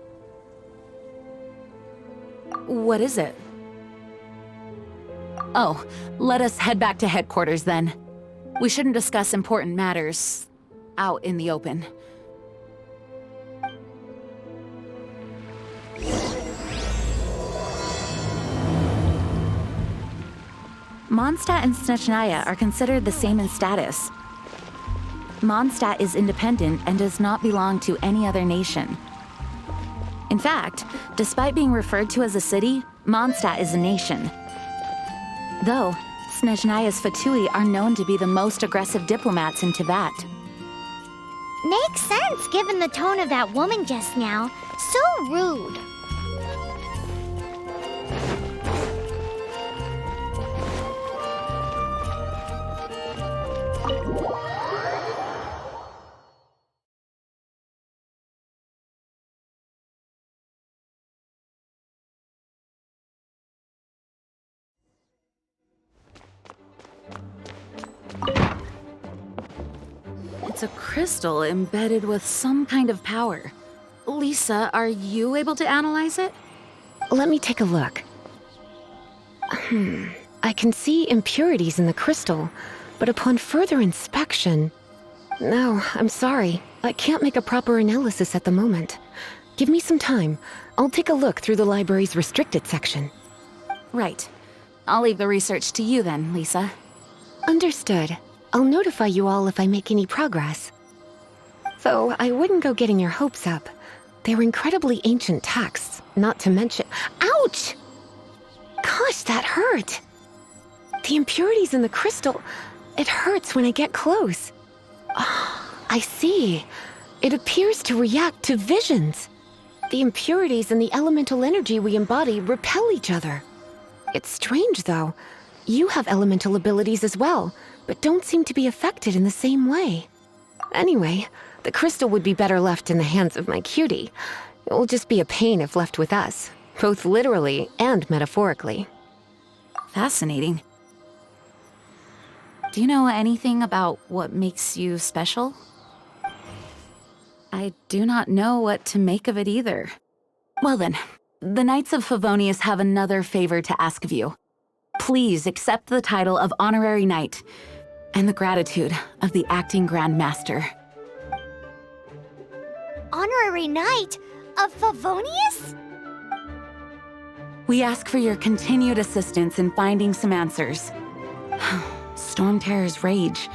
What is it? Oh, let us head back to headquarters then. We shouldn't discuss important matters out in the open. Mondstadt and Snezhnaya are considered the same in status. Mondstadt is independent and does not belong to any other nation. In fact, despite being referred to as a city, Mondstadt is a nation. Though, Snezhnaya's Fatui are known to be the most aggressive diplomats in Tibet. Makes sense given the tone of that woman just now. So rude. It's a crystal embedded with some kind of power. Lisa, are you able to analyze it? Let me take a look. I can see impurities in the crystal, but upon further inspection... No, I'm sorry. I can't make a proper analysis at the moment. Give me some time. I'll take a look through the library's restricted section. Right. I'll leave the research to you then, Lisa. Understood. I'll notify you all if I make any progress. Though I wouldn't go getting your hopes up. They're incredibly ancient texts, not to mention— Ouch! Gosh, that hurt! The impurities in the crystal— it hurts when I get close. I see. It appears to react to visions. The impurities and the elemental energy we embody repel each other. It's strange, though. You have elemental abilities as well, but don't seem to be affected in the same way. Anyway, the crystal would be better left in the hands of my cutie. It will just be a pain if left with us, both literally and metaphorically. Fascinating. Do you know anything about what makes you special? I do not know what to make of it either. Well then, the Knights of Favonius have another favor to ask of you. Please accept the title of Honorary Knight and the gratitude of the Acting Grand Master. Honorary Knight of Favonius? We ask for your continued assistance in finding some answers. Storm Terror's rage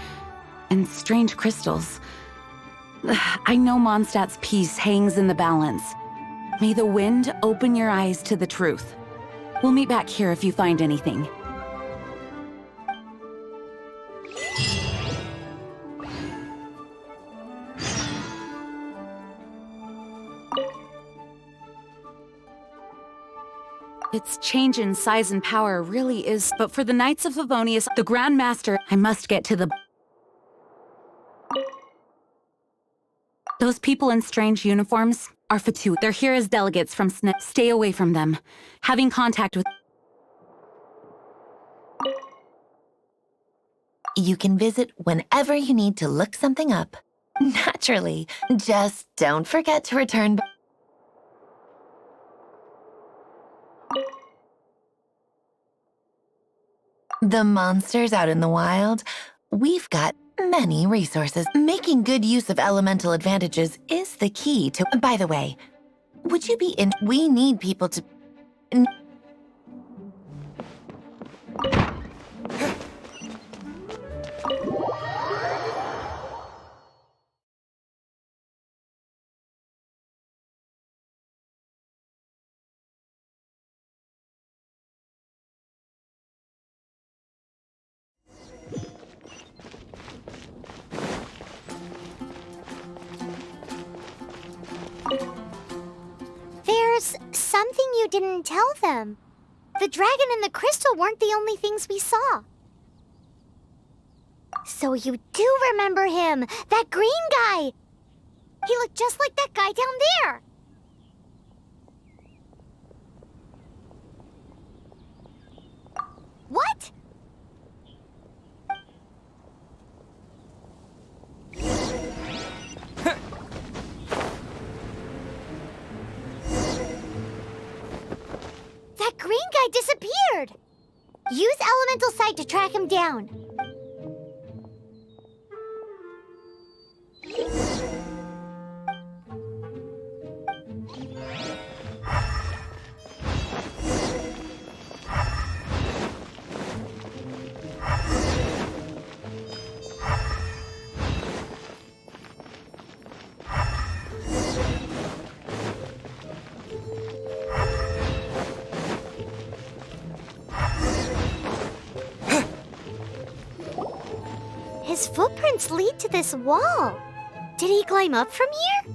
and strange crystals. I know Mondstadt's peace hangs in the balance. May the wind open your eyes to the truth. We'll meet back here if you find anything. Its change in size and power really is, but for the Knights of Favonius, the Grand Master, I must get to the... Those people in strange uniforms are Fatui. They're here as delegates from Stay away from them. Having contact with... You can visit whenever you need to look something up. Naturally, just don't forget to return. The monsters out in the wild, we've got many resources. Making good use of elemental advantages is the key to... By the way, would you be in... We need people to... something you didn't tell them. The dragon and the crystal weren't the only things we saw. So you do remember him, that green guy! He looked just like that guy down there! What? That green guy disappeared! Use elemental sight to track him down. His footprints lead to this wall. Did he climb up from here?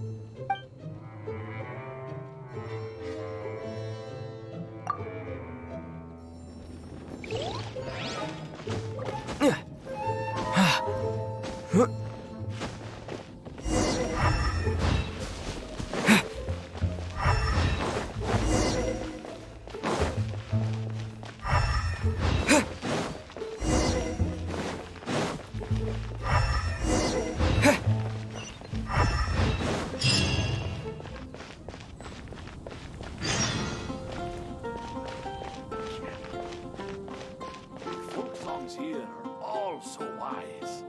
Here are all so wise.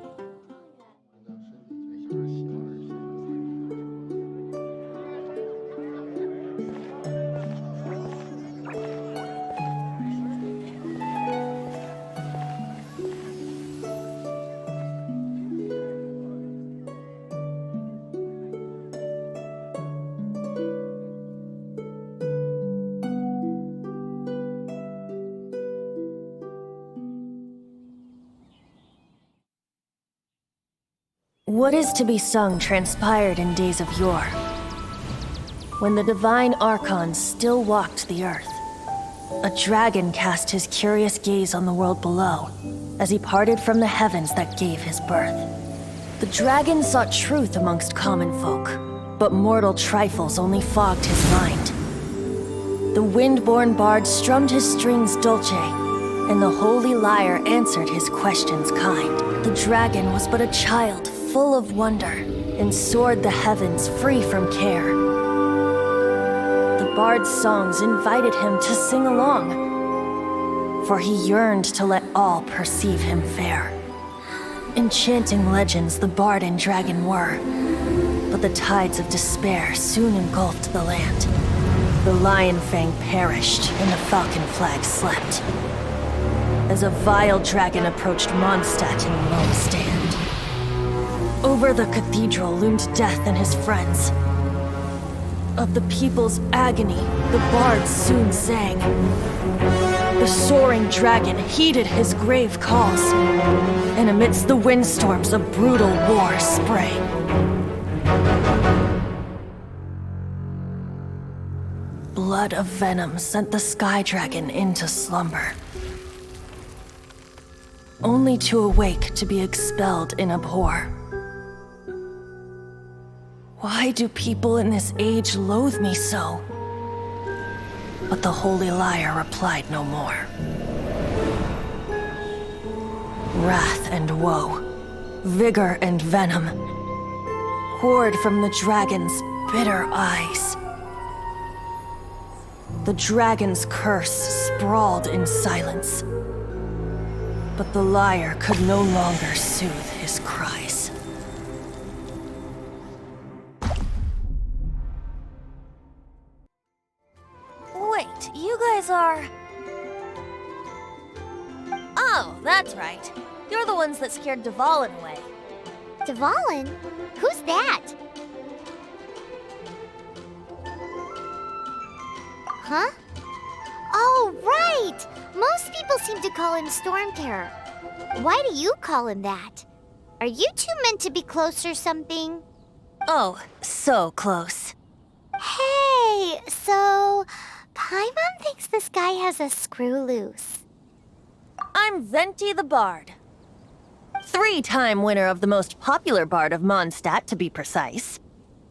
What is to be sung transpired in days of yore, when the divine archons still walked the earth. A dragon cast his curious gaze on the world below, as he parted from the heavens that gave his birth. The dragon sought truth amongst common folk, but mortal trifles only fogged his mind. The wind-born bard strummed his strings dulce, and the holy lyre answered his questions kind. The dragon was but a child, full of wonder, and soared the heavens free from care. The bard's songs invited him to sing along, for he yearned to let all perceive him fair. Enchanting legends the bard and dragon were, but the tides of despair soon engulfed the land. The lion fang perished, and the falcon flag slept, as a vile dragon approached Mondstadt in lone stand. Over the cathedral loomed death and his friends. Of the people's agony, the bards soon sang. The soaring dragon heeded his grave calls, and amidst the windstorms a brutal war sprang. Blood of venom sent the sky dragon into slumber, only to awake to be expelled in abhor. Why do people in this age loathe me so? But the holy lyre replied no more. Wrath and woe, vigor and venom, poured from the dragon's bitter eyes. The dragon's curse sprawled in silence, but the lyre could no longer soothe his cries. Wait, you guys are... Oh, that's right. You're the ones that scared Dvalin away. Dvalin? Who's that? Huh? Oh, right! Most people seem to call him Storm Terror. Why do you call him that? Are you two meant to be close or something? Oh, so close. Hey, so... Paimon thinks this guy has a screw loose. I'm Venti the Bard. 3-time winner of the most popular bard of Mondstadt, to be precise.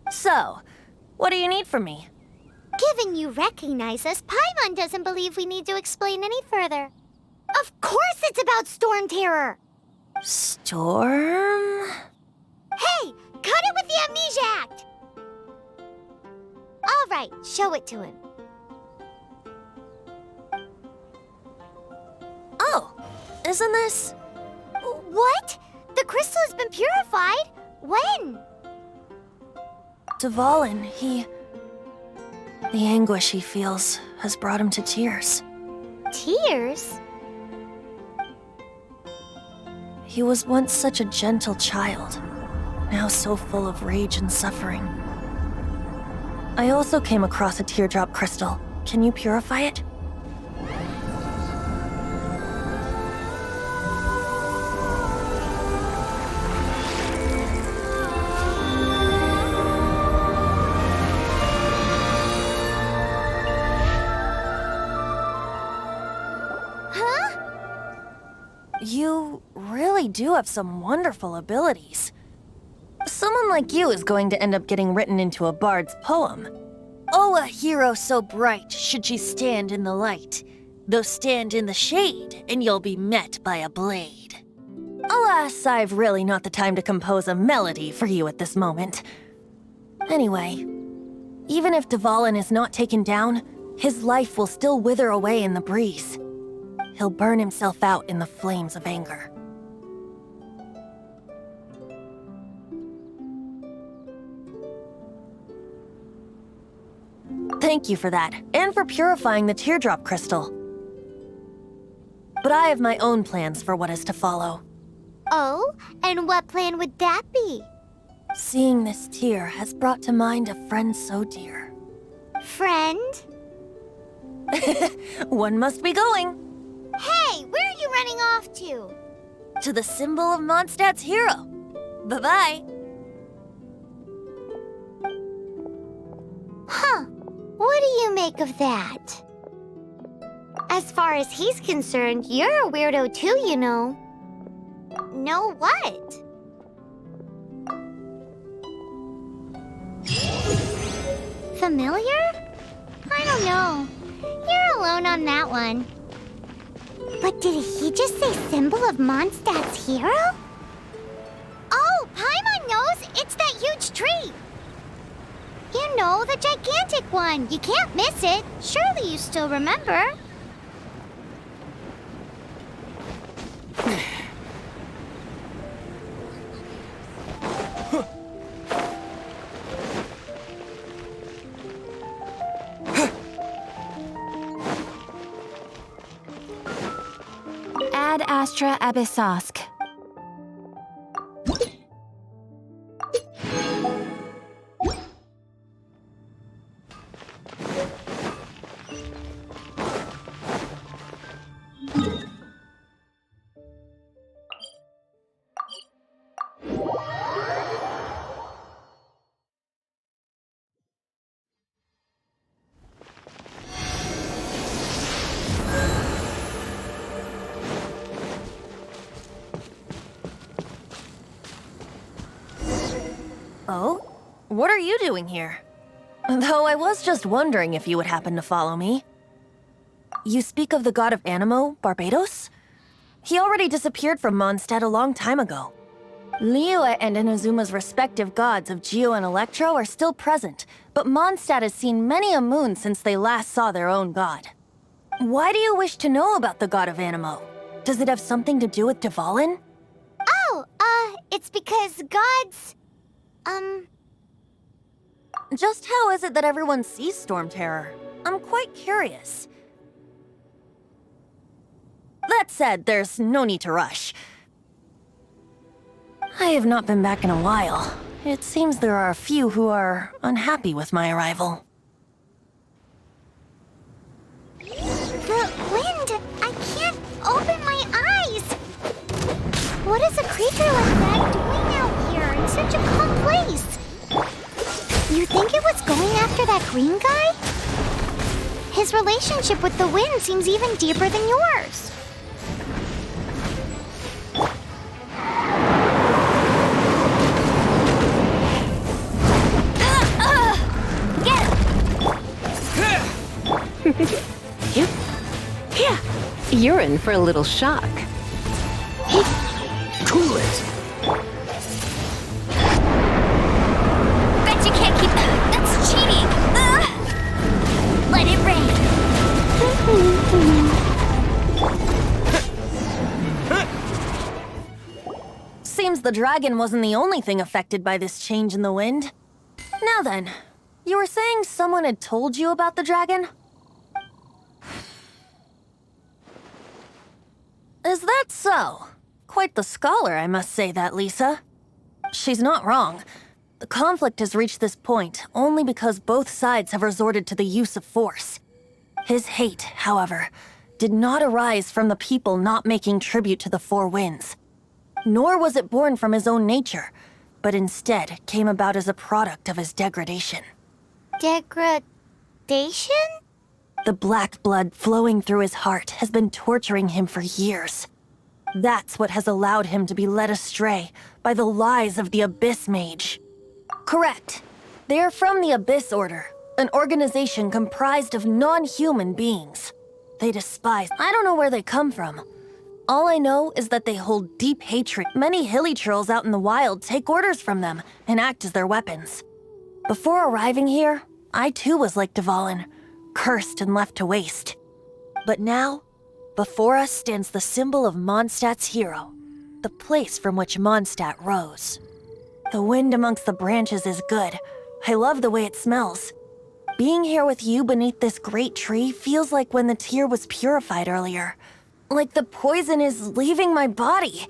So, what do you need from me? Given you recognize us, Paimon doesn't believe we need to explain any further. Of course it's about Storm Terror! Storm? Hey! Cut it with the Amnesia Act! Alright, show it to him. Oh, isn't this... What? The crystal has been purified? When? Dvalin, the anguish he feels has brought him to tears. Tears? He was once such a gentle child, now so full of rage and suffering. I also came across a teardrop crystal. Can you purify it? You really do have some wonderful abilities. Someone like you is going to end up getting written into a bard's poem. Oh, a hero so bright should she stand in the light, though stand in the shade, and you'll be met by a blade. Alas, I've really not the time to compose a melody for you at this moment. Anyway, even if Dvalin is not taken down, his life will still wither away in the breeze. He'll burn himself out in the flames of anger. Thank you for that, and for purifying the teardrop crystal. But I have my own plans for what is to follow. Oh? And what plan would that be? Seeing this tear has brought to mind a friend so dear. Friend? One must be going. Hey, where are you running off to? To the symbol of Mondstadt's hero. Bye-bye. Huh. What do you make of that? As far as he's concerned, you're a weirdo too, you know. Know what? Familiar? I don't know. You're alone on that one. But did he just say symbol of Mondstadt's hero? Oh, Paimon knows! It's that huge tree! You know, the gigantic one. You can't miss it. Surely you still remember. Ad Astra Abyssosk. Oh? What are you doing here? Though I was just wondering if you would happen to follow me. You speak of the god of Animo, Barbados? He already disappeared from Mondstadt a long time ago. Liyue and Inazuma's respective gods of Geo and Electro are still present, but Mondstadt has seen many a moon since they last saw their own god. Why do you wish to know about the god of Animo? Does it have something to do with Dvalin? Oh, it's because gods... Just how is it that everyone sees Storm Terror? I'm quite curious. That said, there's no need to rush. I have not been back in a while. It seems there are a few who are unhappy with my arrival. The wind! I can't open my eyes! What is a creature like that doing out here in such a calm place? You think it was going after that green guy? His relationship with the wind seems even deeper than yours. Yeah, you're in for a little shock. Cool it! Bet you can't keep that. That's cheating. Let it rain. Seems the dragon wasn't the only thing affected by this change in the wind. Now then, you were saying someone had told you about the dragon? Is that so? Quite the scholar, I must say that, Lisa. She's not wrong. The conflict has reached this point only because both sides have resorted to the use of force. His hate, however, did not arise from the people not making tribute to the Four Winds. Nor was it born from his own nature, but instead came about as a product of his degradation. Degradation? The black blood flowing through his heart has been torturing him for years. That's what has allowed him to be led astray by the lies of the Abyss Mage. Correct. They are from the Abyss Order, an organization comprised of non-human beings. They despise. I don't know where they come from. All I know is that they hold deep hatred. Many hilly trolls out in the wild take orders from them and act as their weapons. Before arriving here, I too was like Dvalin, cursed and left to waste. But now, before us stands the symbol of Mondstadt's hero, the place from which Mondstadt rose. The wind amongst the branches is good. I love the way it smells. Being here with you beneath this great tree feels like when the tear was purified earlier. Like the poison is leaving my body.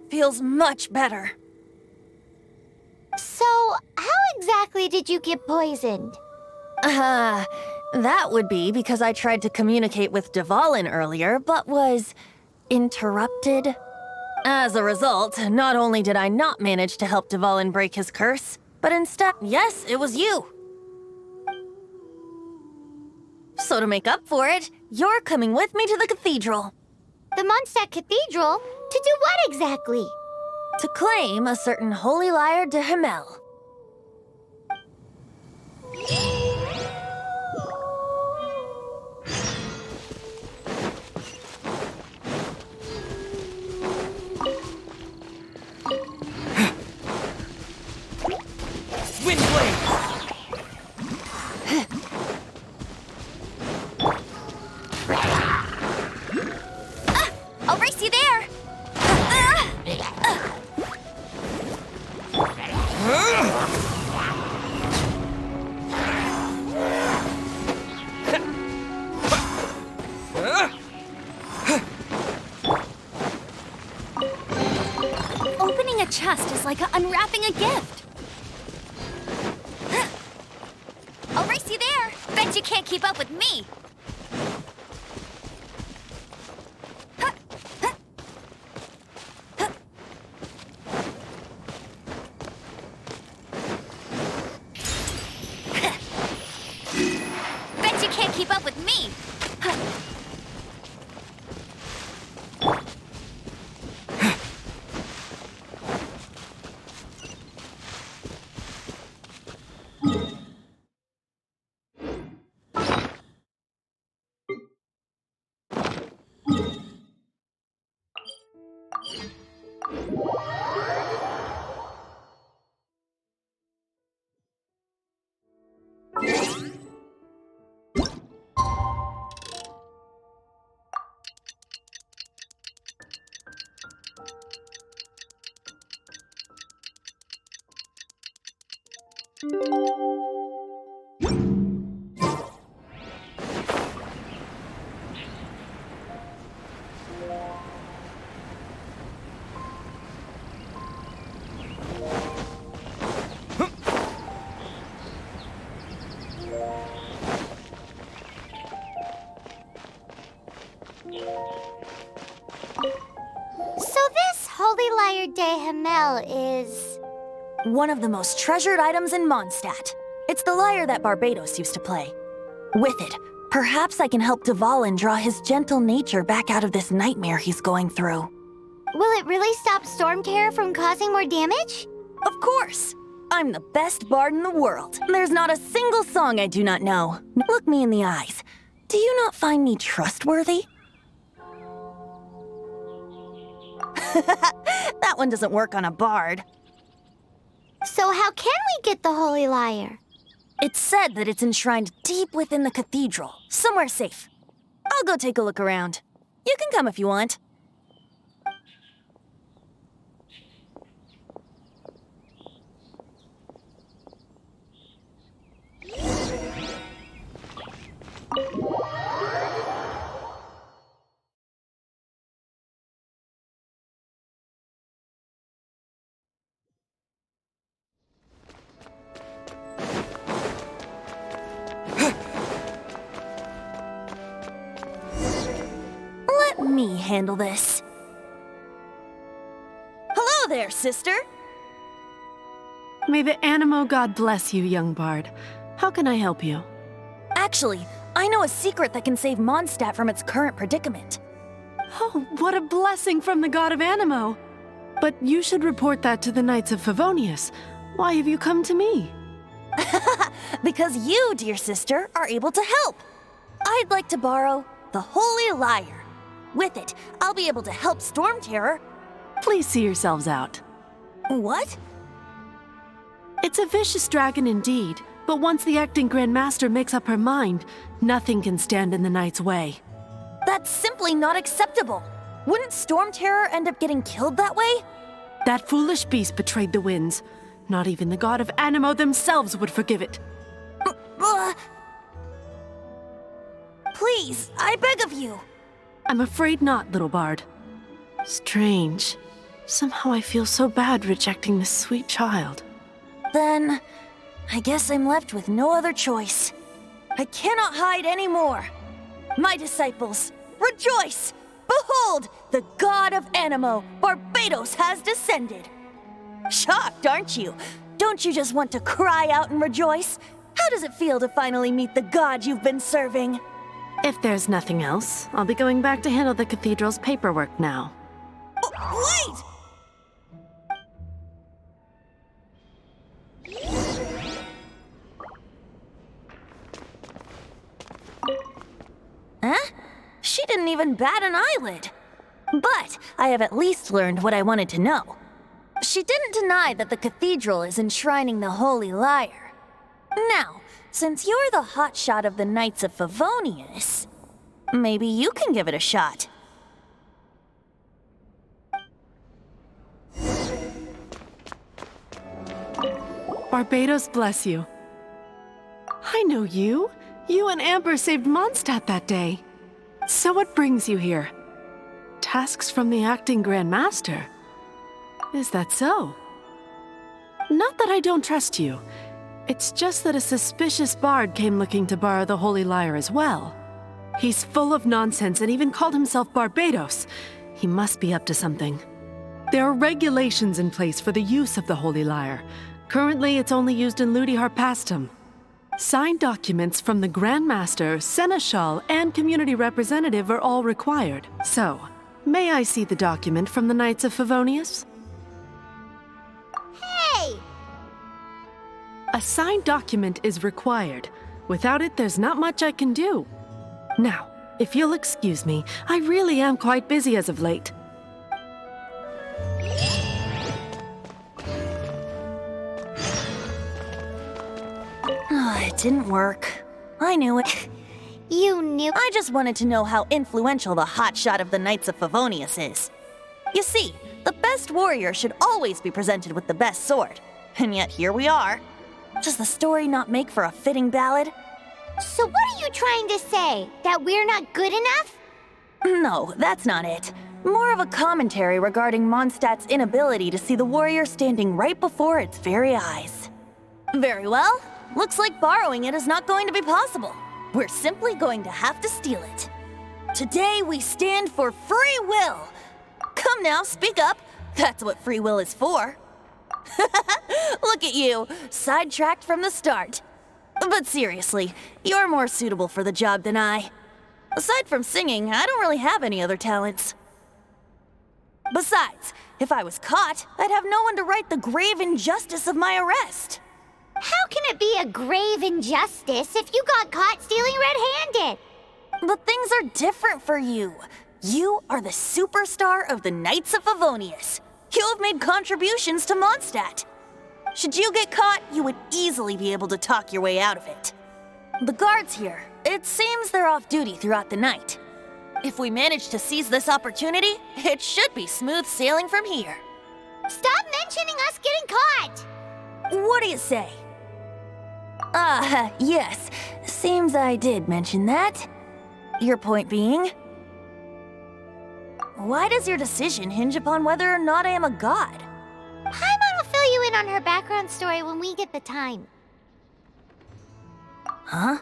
Feels much better. So, how exactly did you get poisoned? That would be because I tried to communicate with Dvalin earlier, but was interrupted. As a result, not only did I not manage to help Dvalin break his curse, but instead, yes, it was you. So to make up for it, you're coming with me to the cathedral. The Mondstadt Cathedral? To do what exactly? To claim a certain holy lyre de Himmel. I'll race you there. Opening a chest is like unwrapping a gift. I'll race you there. Bet you can't keep up with me. Bet you can't keep up with me. So this Holy Lyre de Himmel is One of the most treasured items in Mondstadt. It's the lyre that Barbados used to play. With it, perhaps I can help Dvalin draw his gentle nature back out of this nightmare he's going through. Will it really stop Storm Terror from causing more damage? Of course! I'm the best bard in the world. There's not a single song I do not know. Look me in the eyes. Do you not find me trustworthy? That one doesn't work on a bard. So how can we get the Holy Lyre? It's said that it's enshrined deep within the cathedral, somewhere safe. I'll go take a look around. You can come if you want. Let me handle this. Hello there, sister! May the Animo God bless you, young bard. How can I help you? Actually, I know a secret that can save Mondstadt from its current predicament. Oh, what a blessing from the God of Animo! But you should report that to the Knights of Favonius. Why have you come to me? Because you, dear sister, are able to help. I'd like to borrow the Holy Lyre. With it, I'll be able to help Storm Terror. Please see yourselves out. What? It's a vicious dragon indeed, but once the acting Grand Master makes up her mind, nothing can stand in the Knight's way. That's simply not acceptable. Wouldn't Storm Terror end up getting killed that way? That foolish beast betrayed the winds. Not even the God of Animo themselves would forgive it. Please, I beg of you. I'm afraid not, little bard. Strange. Somehow I feel so bad rejecting this sweet child. Then, I guess I'm left with no other choice. I cannot hide anymore. My disciples, rejoice! Behold, the God of Animo, Barbados, has descended. Shocked, aren't you? Don't you just want to cry out and rejoice? How does it feel to finally meet the God you've been serving? If there's nothing else, I'll be going back to handle the cathedral's paperwork now. Wait! Huh? She didn't even bat an eyelid. But I have at least learned what I wanted to know. She didn't deny that the cathedral is enshrining the Holy Lyre. Now, since you're the hotshot of the Knights of Favonius, maybe you can give it a shot. Barbados bless you. I know you. You and Amber saved Mondstadt that day. So what brings you here? Tasks from the acting Grand Master? Is that so? Not that I don't trust you. It's just that a suspicious bard came looking to borrow the Holy Lyre as well. He's full of nonsense and even called himself Barbados. He must be up to something. There are regulations in place for the use of the Holy Lyre. Currently, it's only used in Ludi Harpastum. Signed documents from the Grand Master, Seneschal, and Community Representative are all required. So, may I see the document from the Knights of Favonius? Hey! A signed document is required. Without it, there's not much I can do. Now, if you'll excuse me, I really am quite busy as of late. It didn't work. I knew it. You knew? I just wanted to know how influential the hotshot of the Knights of Favonius is. You see, the best warrior should always be presented with the best sword. And yet here we are. Does the story not make for a fitting ballad? So what are you trying to say? That we're not good enough? No, that's not it. More of a commentary regarding Mondstadt's inability to see the warrior standing right before its very eyes. Very well. Looks like borrowing it is not going to be possible. We're simply going to have to steal it. Today we stand for free will. Come now, speak up. That's what free will is for. Look at you, sidetracked from the start. But seriously, you're more suitable for the job than I. Aside from singing, I don't really have any other talents. Besides, if I was caught, I'd have no one to right the grave injustice of my arrest. How can it be a grave injustice if you got caught stealing red-handed? But things are different for you. You are the superstar of the Knights of Favonius. You have made contributions to Mondstadt. Should you get caught, you would easily be able to talk your way out of it. The guards here, it seems they're off duty throughout the night. If we manage to seize this opportunity, it should be smooth sailing from here. Stop mentioning us getting caught! What do you say? Yes. Seems I did mention that. Your point being? Why does your decision hinge upon whether or not I am a god? Paimon will fill you in on her background story when we get the time. Huh?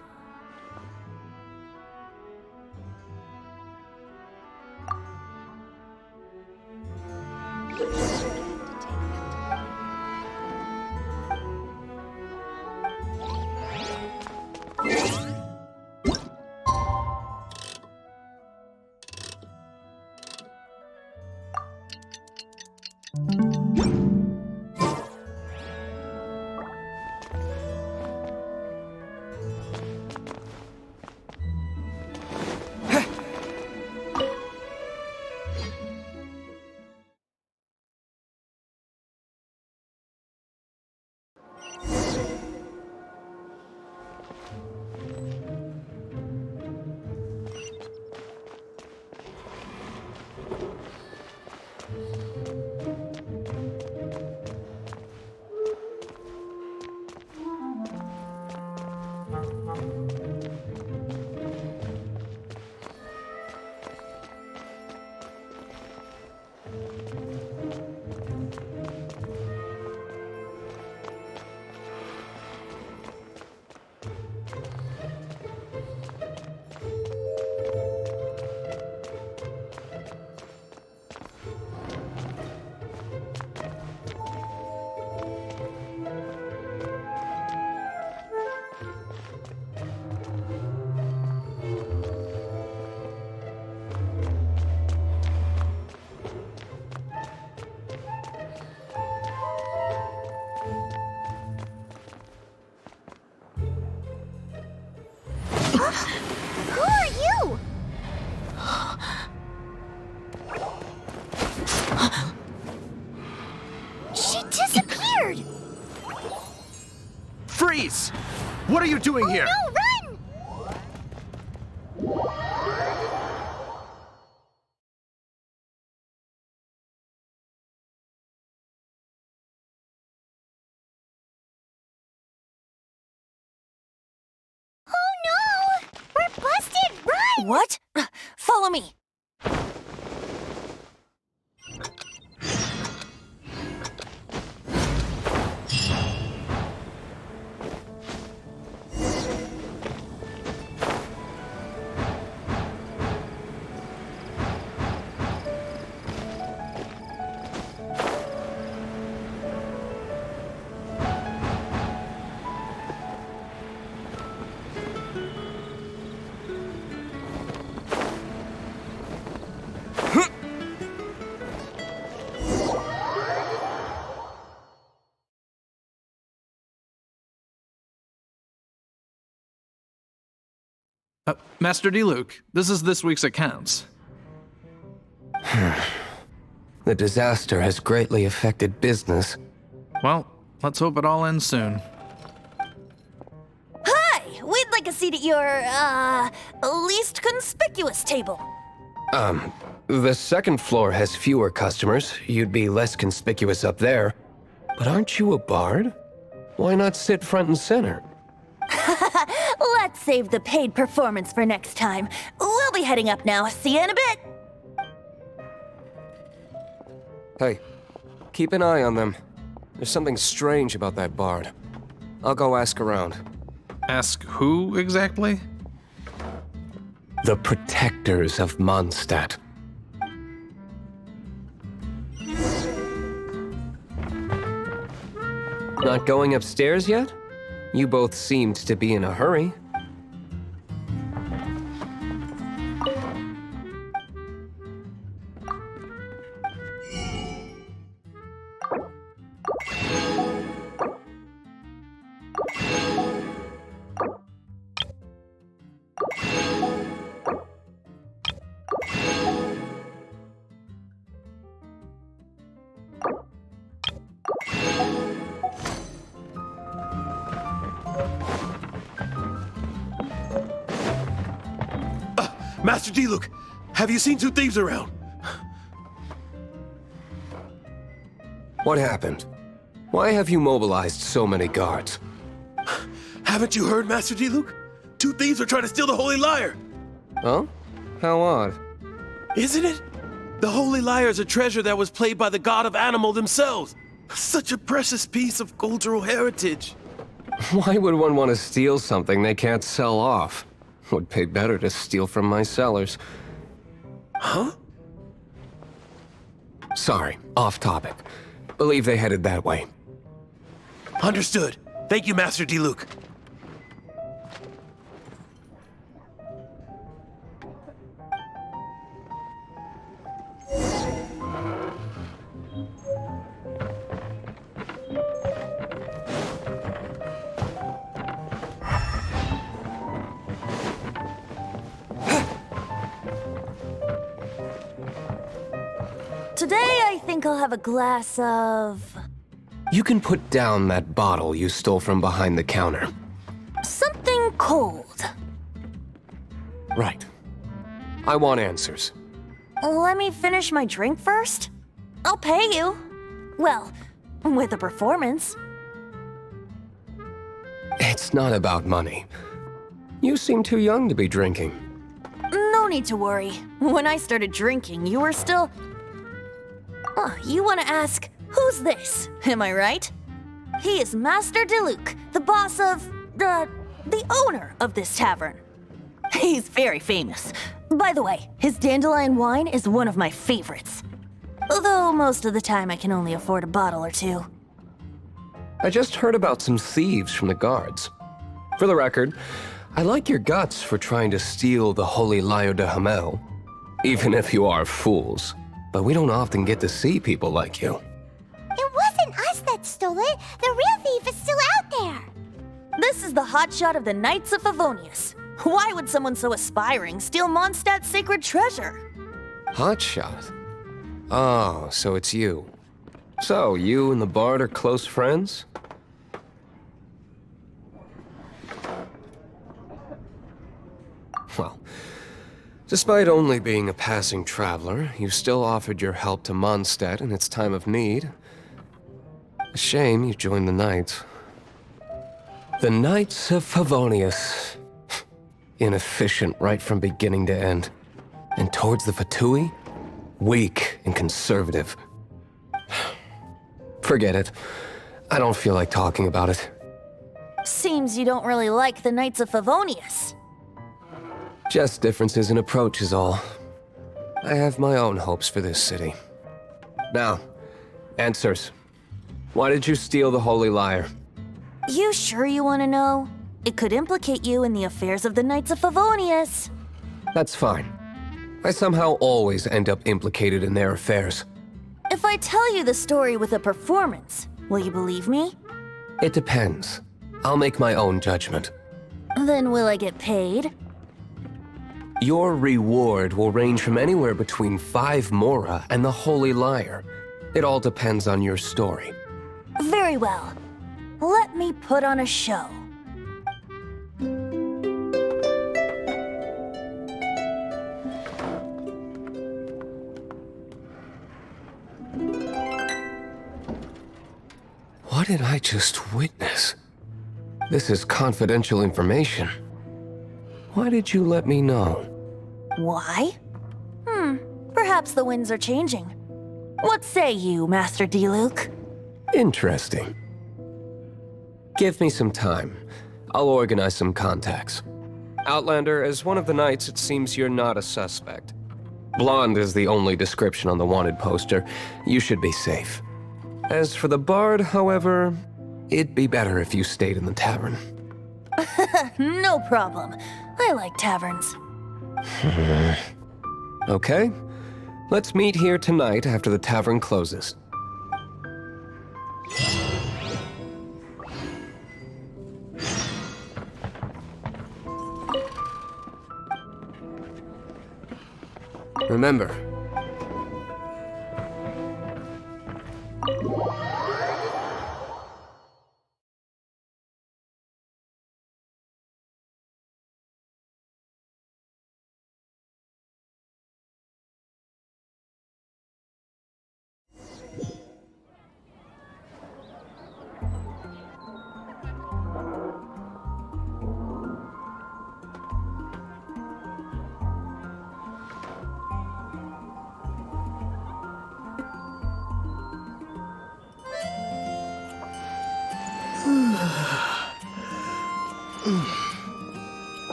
Who are you? She disappeared! Freeze! What are you doing here? No, run! Oh no! We're busted! Run! What? Follow me. Master D-Luke, this is this week's accounts. The disaster has greatly affected business. Well, let's hope it all ends soon. Hi! We'd like a seat at your, least conspicuous table. The second floor has fewer customers. You'd be less conspicuous up there. But aren't you a bard? Why not sit front and center? Let's save the paid performance for next time. We'll be heading up now. See you in a bit. Hey, keep an eye on them. There's something strange about that bard. I'll go ask around. Ask who exactly? The protectors of Mondstadt. Not going upstairs yet? You both seemed to be in a hurry. Master Diluc, have you seen two thieves around? What happened? Why have you mobilized so many guards? Haven't you heard, Master Diluc? Two thieves are trying to steal the Holy Lyre! Huh? How odd. Isn't it? The Holy Lyre is a treasure that was played by the god of animal themselves. Such a precious piece of cultural heritage. Why would one want to steal something they can't sell off? Would pay better to steal from my sellers. Huh? Sorry, off topic. Believe they headed that way. Understood. Thank you, Master Diluc. Today, I think I'll have a glass of... You can put down that bottle you stole from behind the counter. something cold. Right. I want answers. Let me finish my drink first. I'll pay you. Well, with a performance. It's not about money. You seem too young to be drinking. No need to worry. When I started drinking, you were still... Oh, you want to ask, who's this? Am I right? He is Master Diluc, the boss of... the owner of this tavern. He's very famous. By the way, his dandelion wine is one of my favorites. Although most of the time I can only afford a bottle or two. I just heard about some thieves from the guards. For the record, I like your guts for trying to steal the Holy Lyre de Hamel. Even if you are fools. But we don't often get to see people like you. It wasn't us that stole it. The real thief is still out there. This is the hotshot of the Knights of Favonius. Why would someone so aspiring steal Mondstadt's sacred treasure? Hotshot? Oh, so it's you. So, you and the Bard are close friends? Well, despite only being a passing traveler, you still offered your help to Mondstadt in its time of need. A shame you joined the Knights. The Knights of Favonius. Inefficient right from beginning to end. And towards the Fatui, weak and conservative. Forget it. I don't feel like talking about it. Seems you don't really like the Knights of Favonius. Just differences in approach is all. I have my own hopes for this city. Now, answers. Why did you steal the Holy Lyre? You sure you want to know? It could implicate you in the affairs of the Knights of Favonius. That's fine. I somehow always end up implicated in their affairs. If I tell you the story with a performance, will you believe me? It depends. I'll make my own judgment. Then will I get paid? Your reward will range from anywhere between 5 mora and the Holy Lyre. It all depends on your story. Very well. Let me put on a show. What did I just witness? This is confidential information. Why did you let me know? Why? Perhaps the winds are changing. What say you, Master Diluc? Interesting. Give me some time. I'll organize some contacts. Outlander, as one of the knights, it seems you're not a suspect. Blonde is the only description on the wanted poster. You should be safe. As for the Bard, however, It'd be better if you stayed in the tavern. No problem. I like taverns. Okay. Let's meet here tonight after the tavern closes. Remember.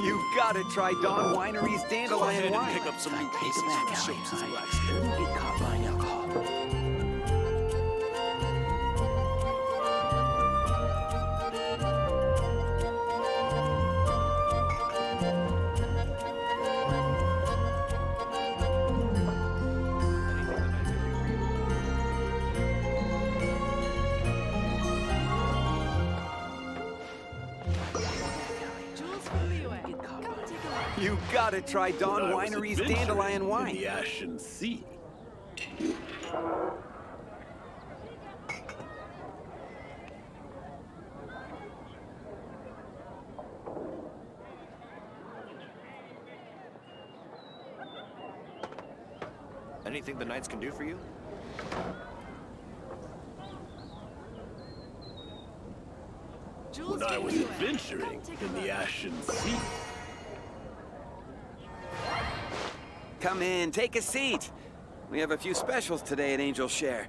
You've got to try Dawn Winery's dandelion wine. Pick up some new Take pieces it back, from Allie. Shopes' I Black shouldn't get caught buying alcohol. You gotta try Dawn Winery's dandelion wine. In the Ashen Sea. Anything the Knights can do for you? When I was adventuring in the Ashen Sea. Come in, take a seat. We have a few specials today at Angel Share.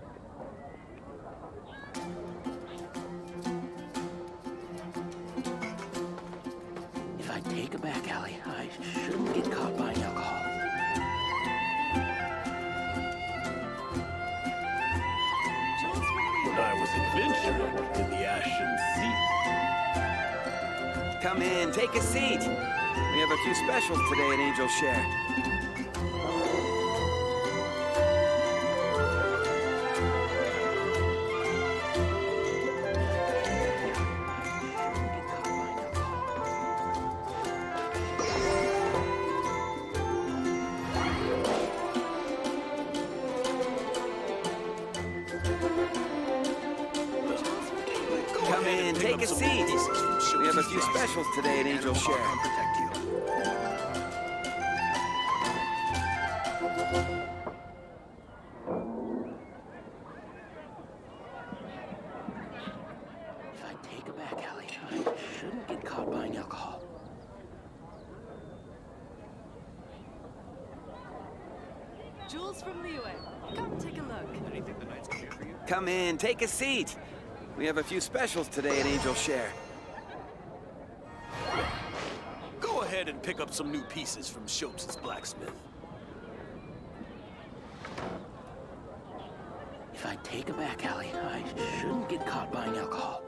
If I take a back alley, I shouldn't get caught buying alcohol. When I was adventuring in the Ashen Sea. Come in, take a seat. We have a few specials today at Angel Share. Come in, take a seat. We have a few specials today at Angel Share. Protect you. If I take a back alley, I shouldn't get caught buying alcohol. Jules from Liyue. Come take a look. Anything the Knights can do for you? Come in, take a seat. We have a few specials today at Angel Share. Go ahead and pick up some new pieces from Shopes' blacksmith. If I take a back alley, I shouldn't get caught buying alcohol.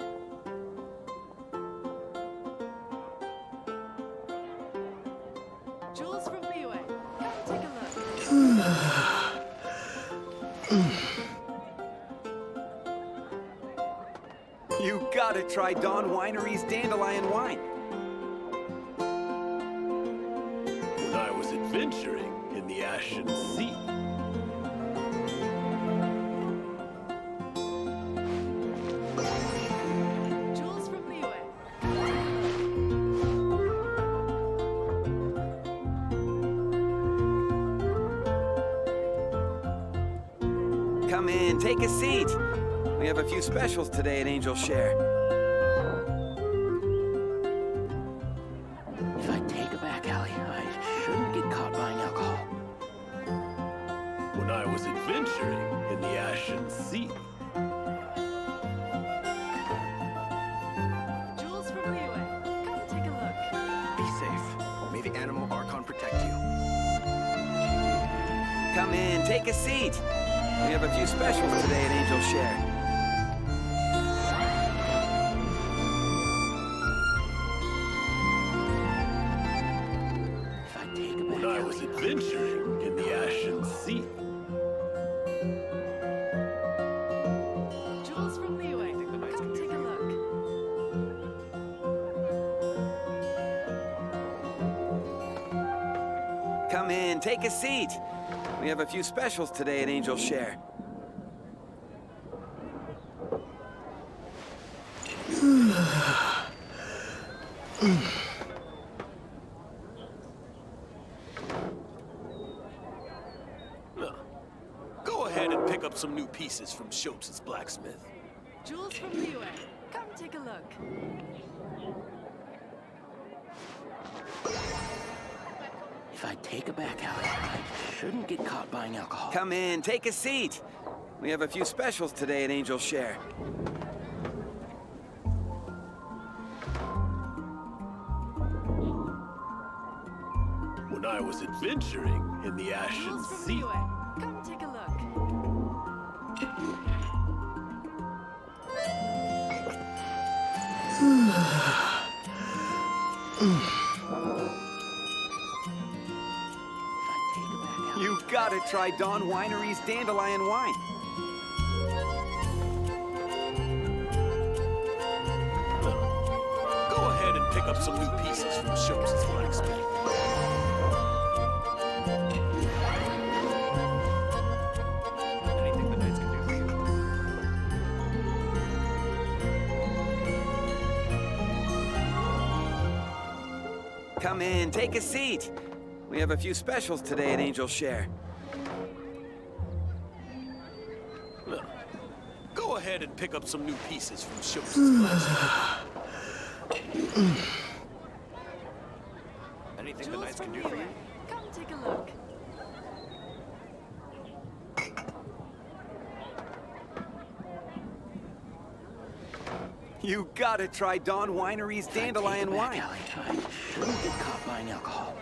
Jules from Liyue. Come take a look. You gotta try Dawn Winery's dandelion wine. When I was adventuring in the Ashen Sea. Jules from Liyue. Come in, take a seat. We have a few specials today at Angel Share. If I take a back alley, I shouldn't get caught buying alcohol. When I was adventuring in the Ashen Sea. Jules from Liyue. Come take a look. Be safe. May the animal Archon protect you. Come in, take a seat. We have a few specials today at Angel Share. When I was adventuring in the Ashen Sea. Jules from Liyue, come take a look. Come in, take a seat. We have a few specials today at Angel's Share. Go ahead and pick up some new pieces from Schultz's blacksmith. Jules from Liyue, come take a look. If I take a back alley, I shouldn't get caught buying alcohol. Come in, take a seat. We have a few specials today at Angel's Share. When I was adventuring in the Ashen Jules from Sea. Liyue, come take a look. You gotta try Dawn Winery's Dandelion Wine. Go ahead and pick up some new pieces from Schultz's blacksmith. Anything the knights can do for you? Come in, take a seat. We have a few specials today at Angel's Share. Go ahead and pick up some new pieces from Schultz's blacksmith. Anything the knights can do for you? Come take a look. You gotta try Dawn Winery's Dandelion Wine. I shouldn't get caught buying alcohol.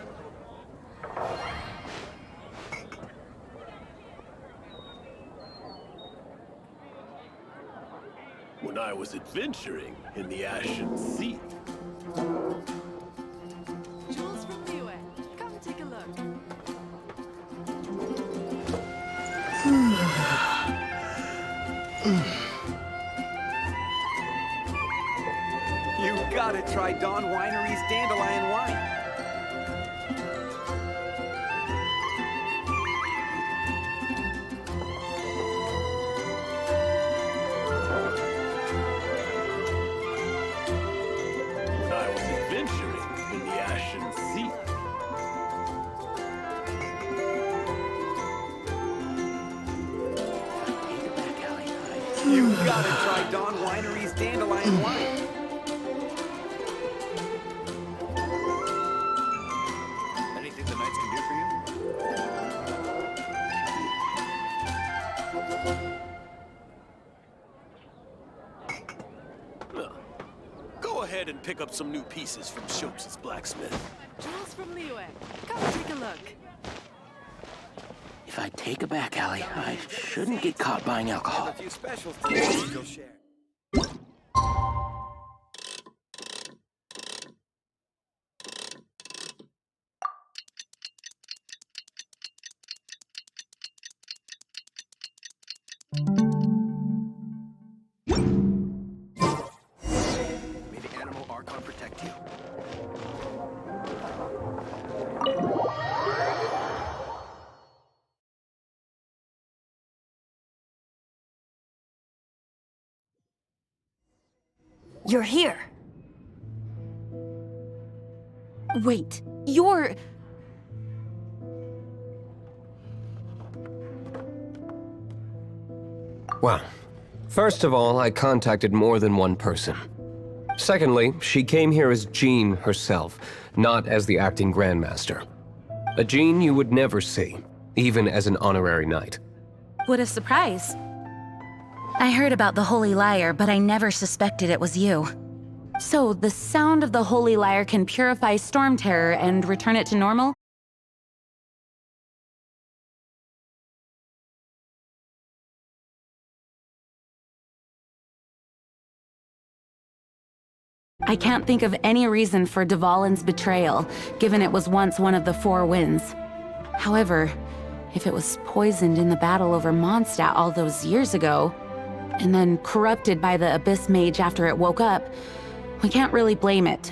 When I was adventuring in the Ashen Sea. Jules from Liyue, come take a look. You gotta try Dawn Winery's Dandelion Wine. When I was adventuring in the Ashen Sea. You gotta try Dawn Winery's Dandelion Wine. Anything the knights can do for you? Go ahead and pick up some new pieces from Schultz's blacksmith. Jules from Liyue, come take a look. If I take a back alley, I shouldn't get caught buying alcohol. A few specials today at Angel's Share. May the animal Archon protect you. You're here. Wait, you're... Well, first of all, I contacted more than one person. Secondly, she came here as Jean herself, not as the acting Grandmaster. A Jean you would never see, even as an honorary knight. What a surprise. I heard about the Holy Lyre, but I never suspected it was you. So, the sound of the Holy Lyre can purify Storm Terror and return it to normal? I can't think of any reason for Dvalin's betrayal, given it was once one of the Four Winds. However, if it was poisoned in the battle over Mondstadt all those years ago, and then corrupted by the Abyss Mage after it woke up, we can't really blame it.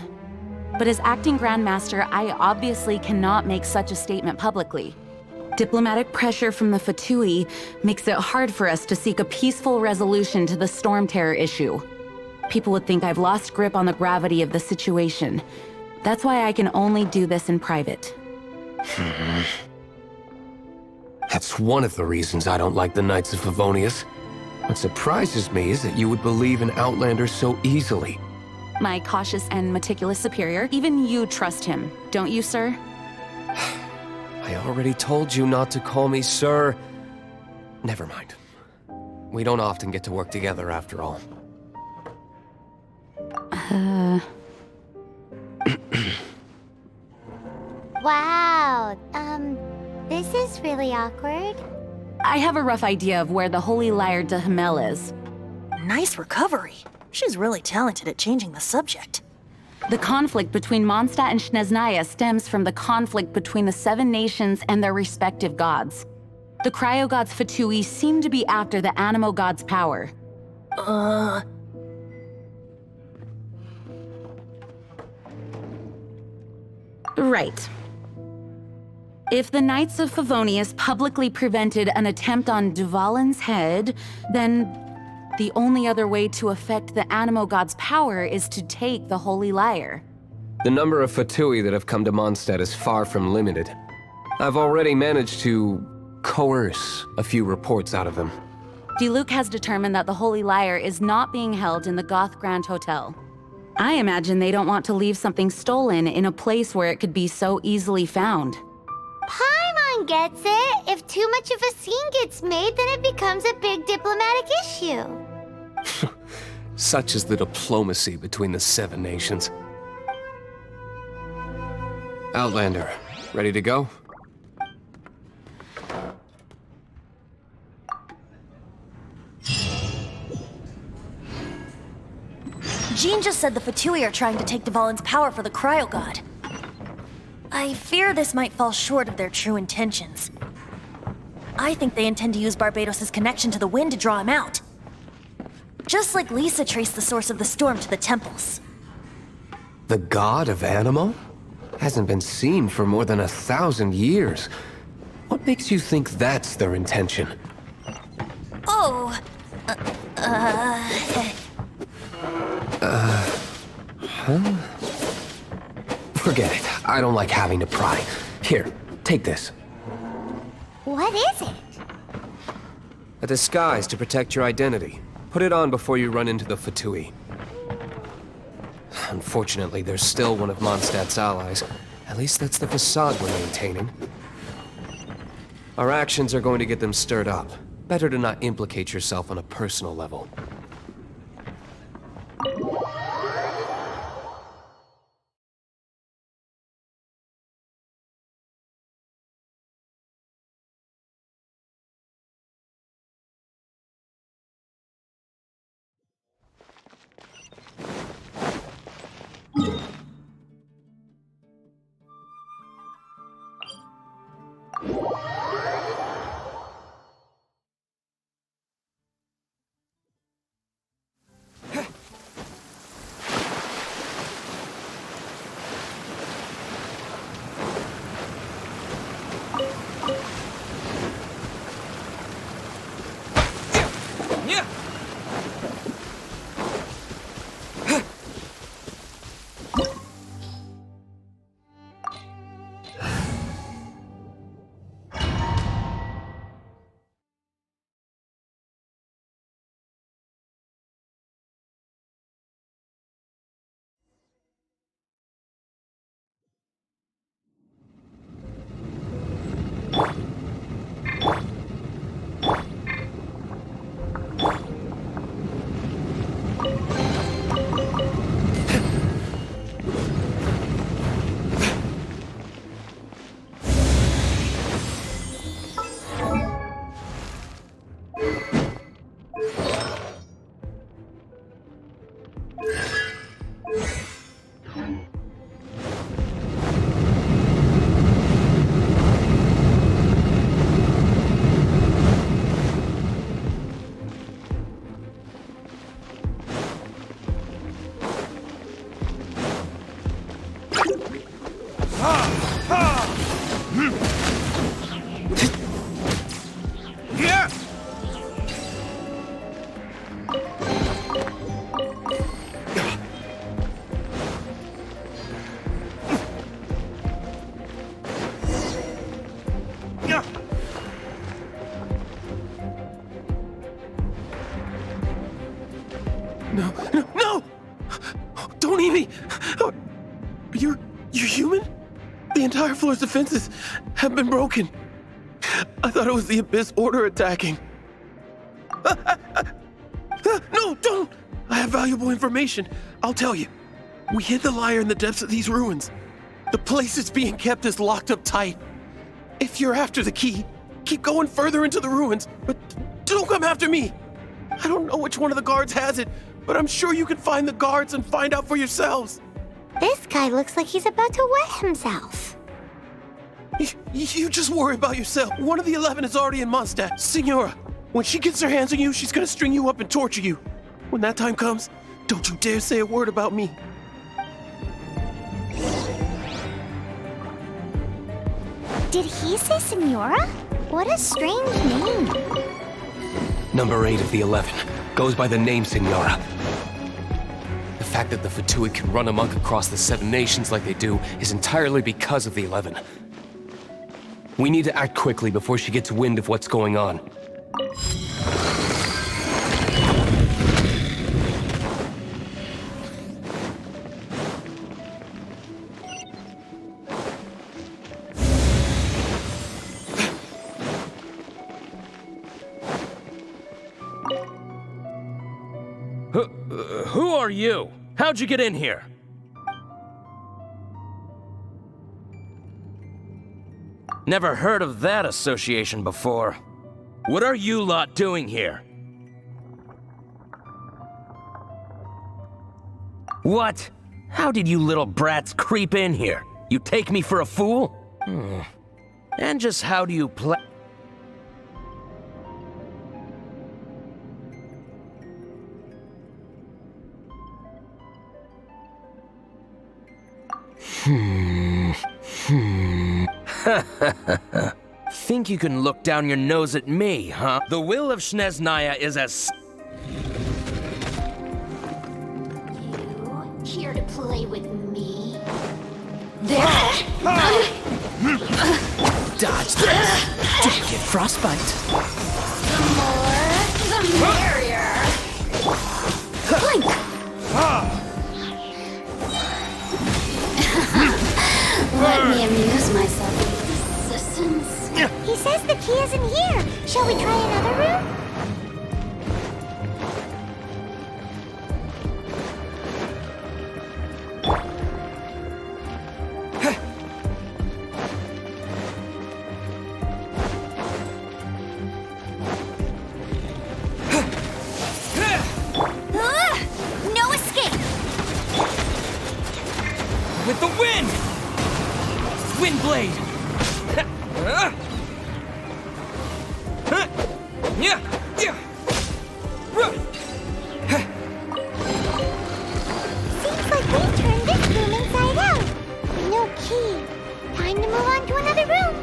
But as acting Grandmaster, I obviously cannot make such a statement publicly. Diplomatic pressure from the Fatui makes it hard for us to seek a peaceful resolution to the Storm Terror issue. People would think I've lost grip on the gravity of the situation. That's why I can only do this in private. That's one of the reasons I don't like the Knights of Favonius. What surprises me is that you would believe in Outlanders so easily. My cautious and meticulous superior, even you trust him, don't you, sir? I already told you not to call me sir. Never mind. We don't often get to work together after all. Wow, this is really awkward. I have a rough idea of where the Holy Lyre de Hamel is. Nice recovery. She's really talented at changing the subject. The conflict between Mondstadt and Snezhnaya stems from the conflict between the Seven Nations and their respective gods. The cryo-gods Fatui seem to be after the Animo god's power. Right. If the Knights of Favonius publicly prevented an attempt on Dvalin's head, then the only other way to affect the Animo god's power is to take the Holy Lyre. The number of Fatui that have come to Mondstadt is far from limited. I've already managed to coerce a few reports out of them. Diluc has determined that the Holy Lyre is not being held in the Goth Grand Hotel. I imagine they don't want to leave something stolen in a place where it could be so easily found. Paimon gets it. If too much of a scene gets made, then it becomes a big diplomatic issue. Such is the diplomacy between the Seven Nations. Outlander, ready to go? Jean just said the Fatui are trying to take Dvalin's power for the Cryo God. I fear this might fall short of their true intentions. I think they intend to use Barbados' connection to the wind to draw him out. Just like Lisa traced the source of the storm to the temples. The god of Animo? Hasn't been seen for more than 1,000 years. What makes you think that's their intention? Oh, Huh? Forget it. I don't like having to pry. Here, take this. What is it? A disguise to protect your identity. Put it on before you run into the Fatui. Unfortunately, there's still one of Mondstadt's allies. At least that's the facade we're maintaining. Our actions are going to get them stirred up. Better to not implicate yourself on a personal level. No! Don't eat me! You're human? The entire floor's defenses have been broken. I thought it was the Abyss Order attacking. No, don't! I have valuable information. I'll tell you. We hid the liar in the depths of these ruins. The place it's being kept is locked up tight. If you're after the key, keep going further into the ruins, but don't come after me. I don't know which one of the guards has it, but I'm sure you can find the guards and find out for yourselves. This guy looks like he's about to wet himself. You just worry about yourself. One of the 11 is already in Mondstadt. Signora, when she gets her hands on you, she's gonna string you up and torture you. When that time comes, don't you dare say a word about me. Did he say Signora? What a strange name. Number 8 of the 11 goes by the name Signora. The fact that the Fatui can run amok across the 7 nations like they do is entirely because of the 11. We need to act quickly before she gets wind of what's going on. Who are you? How'd you get in here? Never heard of that association before. What are you lot doing here? What? How did you little brats creep in here? You take me for a fool? And just how do you play? Think you can look down your nose at me, huh? The will of Snezhnaya is as... You here to play with me? Dodge that! Don't get frostbite. The more, the merrier. Let me amuse myself with assistance. He says the key isn't here. Shall we try another room? No escape! With the wind! Windblade! Seems like we turned this room inside out. With no key. Time to move on to another room.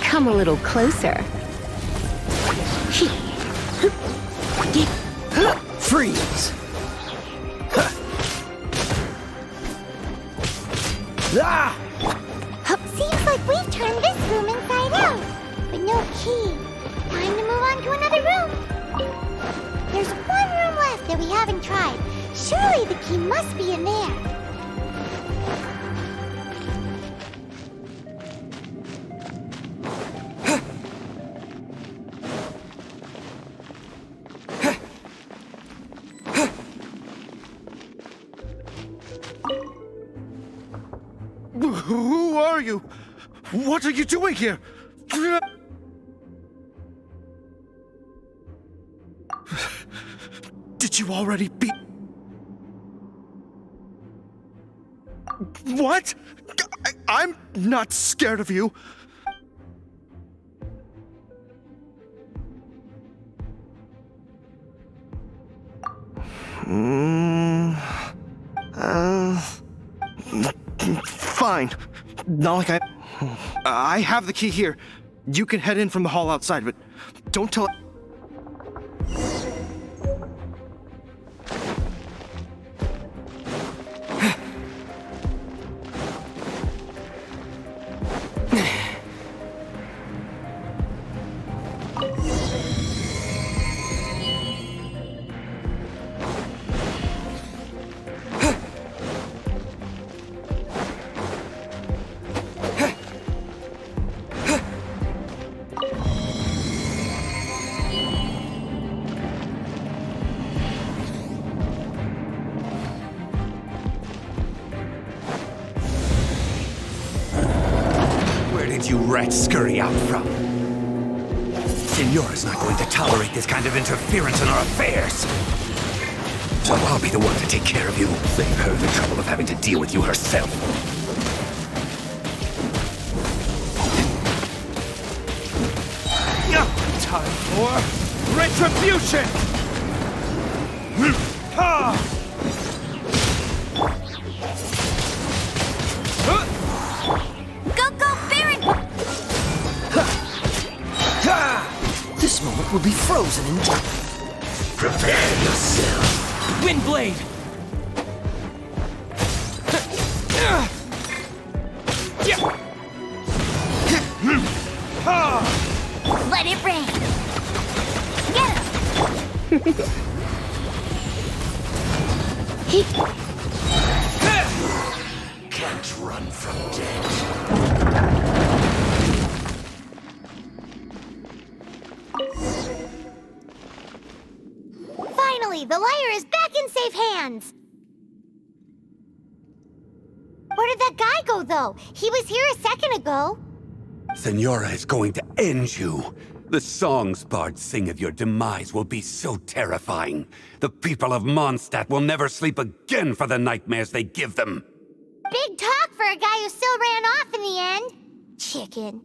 Come a little closer. Freeze! Seems like we've turned this room inside out. With no key. Time to move on to another room. There's one room left that we haven't tried. Surely the key must be in there. Who are you? What are you doing here? Did you already beat... What? I'm not scared of you. Fine. Not like I have the key here. You can head in from the hall outside, but don't tell. You rats scurry out from? Senora's not going to tolerate this kind of interference in our affairs. So I'll be the one to take care of you. Save her the trouble of having to deal with you herself. Time for retribution! Ha! This moment will be frozen in time. Prepare yourself. Windblade! Let it rain. Get him. Can't run from death. Finally, the lyre is back in safe hands! Where did that guy go, though? He was here a second ago. Senora is going to end you. The songs bards sing of your demise will be so terrifying. The people of Mondstadt will never sleep again for the nightmares they give them. Big talk for a guy who still ran off in the end. Chicken.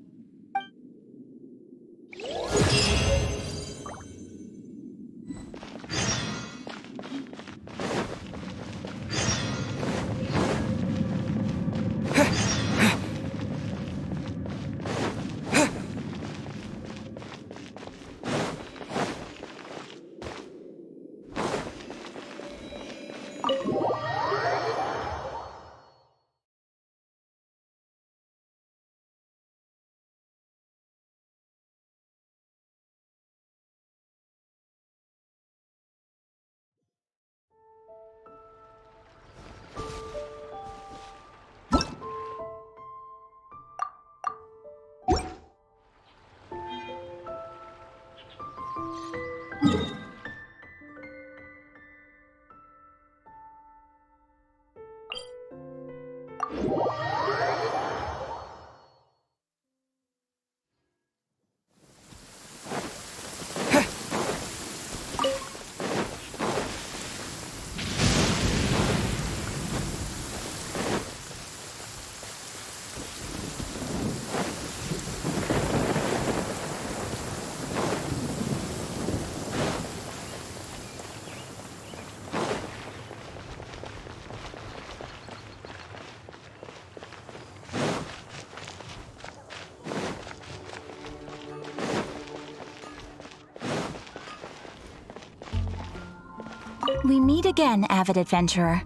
We meet again, avid adventurer.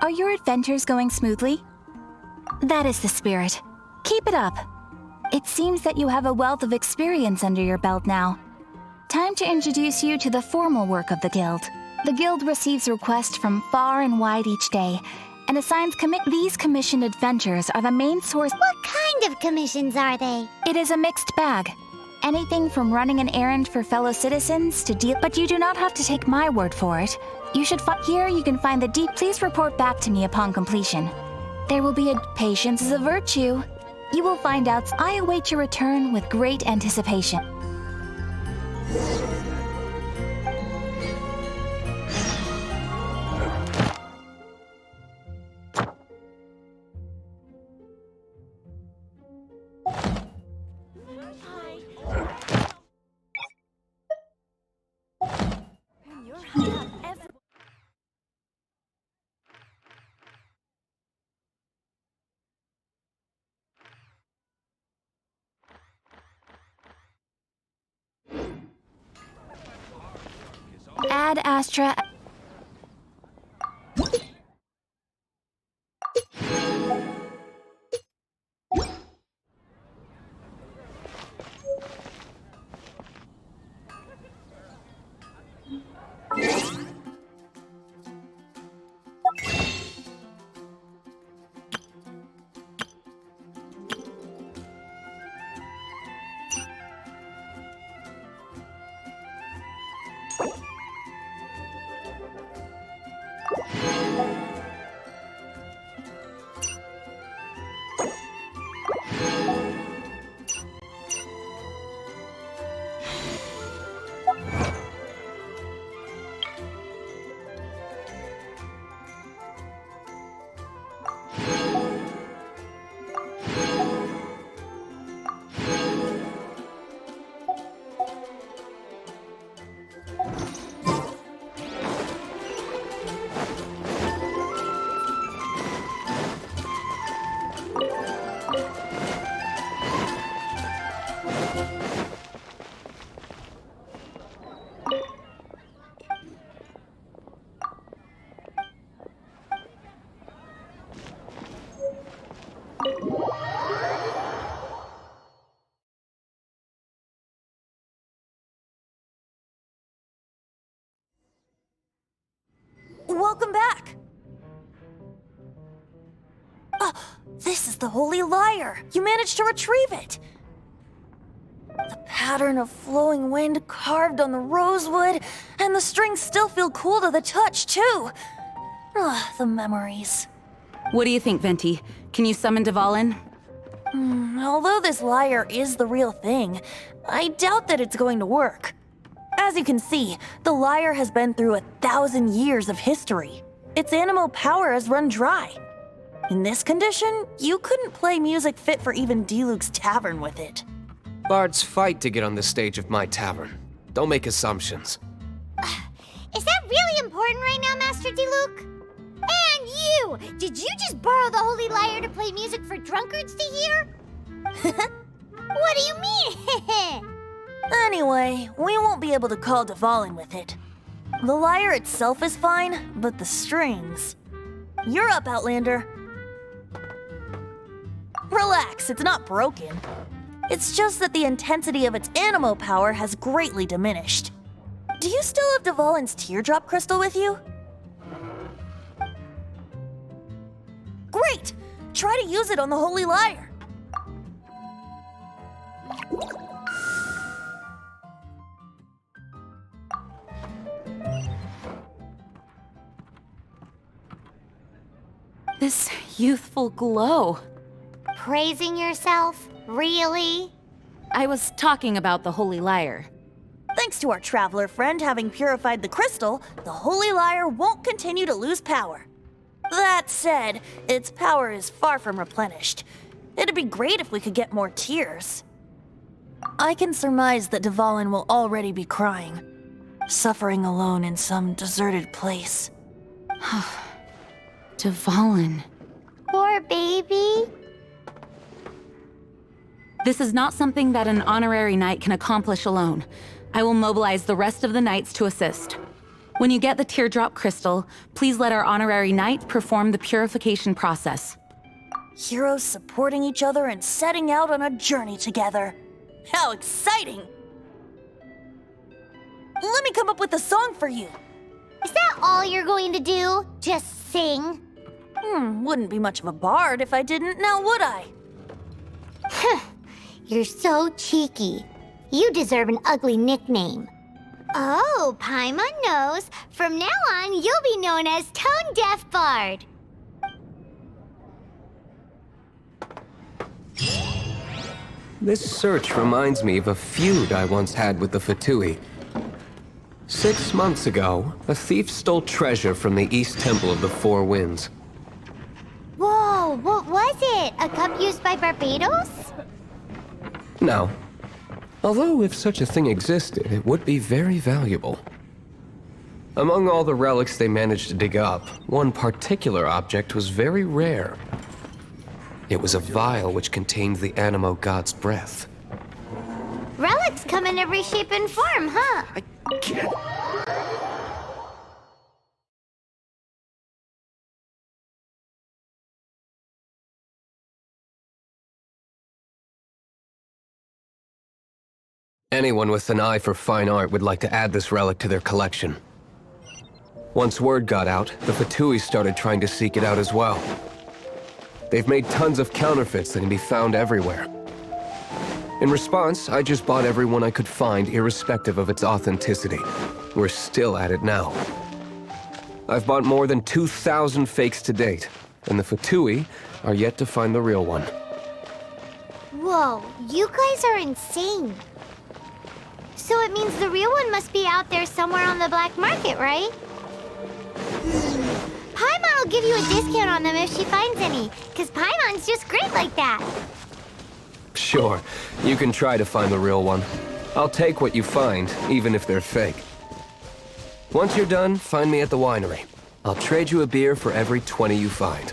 Are your adventures going smoothly? That is the spirit. Keep it up. It seems that you have a wealth of experience under your belt now. Time to introduce you to the formal work of the Guild. The Guild receives requests from far and wide each day, and assigns these commissioned adventures are the main source. What kind of commissions are they? It is a mixed bag. Anything from running an errand for fellow citizens to deal. But you do not have to take my word for it. You should here you can find the deep. Please report back to me upon completion. There will be patience is a virtue. You will find out. I await your return with great anticipation. Ad Astra. Welcome back! This is the Holy Lyre! You managed to retrieve it! The pattern of flowing wind carved on the rosewood, and the strings still feel cool to the touch, too! The memories. What do you think, Venti? Can you summon Dvalin? Although this lyre is the real thing, I doubt that it's going to work. As you can see, the lyre has been through 1,000 years of history. Its animal power has run dry. In this condition, you couldn't play music fit for even D-Luke's tavern with it. Bards fight to get on the stage of my tavern. Don't make assumptions. Is that really important right now, Master D-Luke? And you! Did you just borrow the Holy Lyre to play music for drunkards to hear? What do you mean? Anyway, we won't be able to call Dvalin with it. The lyre itself is fine, but the strings... You're up, Outlander. Relax, it's not broken. It's just that the intensity of its animal power has greatly diminished. Do you still have Dvalin's teardrop crystal with you? Great! Try to use it on the Holy Lyre. This youthful glow. Praising yourself? Really? I was talking about the Holy Lyre. Thanks to our traveler friend having purified the crystal, the Holy Lyre won't continue to lose power. That said, its power is far from replenished. It'd be great if we could get more tears. I can surmise that Dvalin will already be crying, suffering alone in some deserted place. Dvalin. Poor baby. This is not something that an honorary knight can accomplish alone. I will mobilize the rest of the knights to assist. When you get the teardrop crystal, please let our honorary knight perform the purification process. Heroes supporting each other and setting out on a journey together. How exciting! Let me come up with a song for you. Is that all you're going to do? Just sing? Wouldn't be much of a bard if I didn't, now would I? You're so cheeky. You deserve an ugly nickname. Oh, Paimon knows. From now on, you'll be known as Tone Deaf Bard. This search reminds me of a feud I once had with the Fatui. 6 months ago, a thief stole treasure from the East Temple of the Four Winds. Whoa, what was it? A cup used by Barbados? No. Although if such a thing existed, it would be very valuable. Among all the relics they managed to dig up, one particular object was very rare. It was a vial which contained the Animo god's breath. Relics come in every shape and form, huh? I can't... Anyone with an eye for fine art would like to add this relic to their collection. Once word got out, the Fatui started trying to seek it out as well. They've made tons of counterfeits that can be found everywhere. In response, I just bought everyone I could find, irrespective of its authenticity. We're still at it now. I've bought more than 2,000 fakes to date, and the Fatui are yet to find the real one. Whoa, you guys are insane. So it means the real one must be out there somewhere on the black market, right? Paimon will give you a discount on them if she finds any, because Paimon's just great like that. Sure, you can try to find the real one. I'll take what you find, even if they're fake. Once you're done, find me at the winery. I'll trade you a beer for every 20 you find.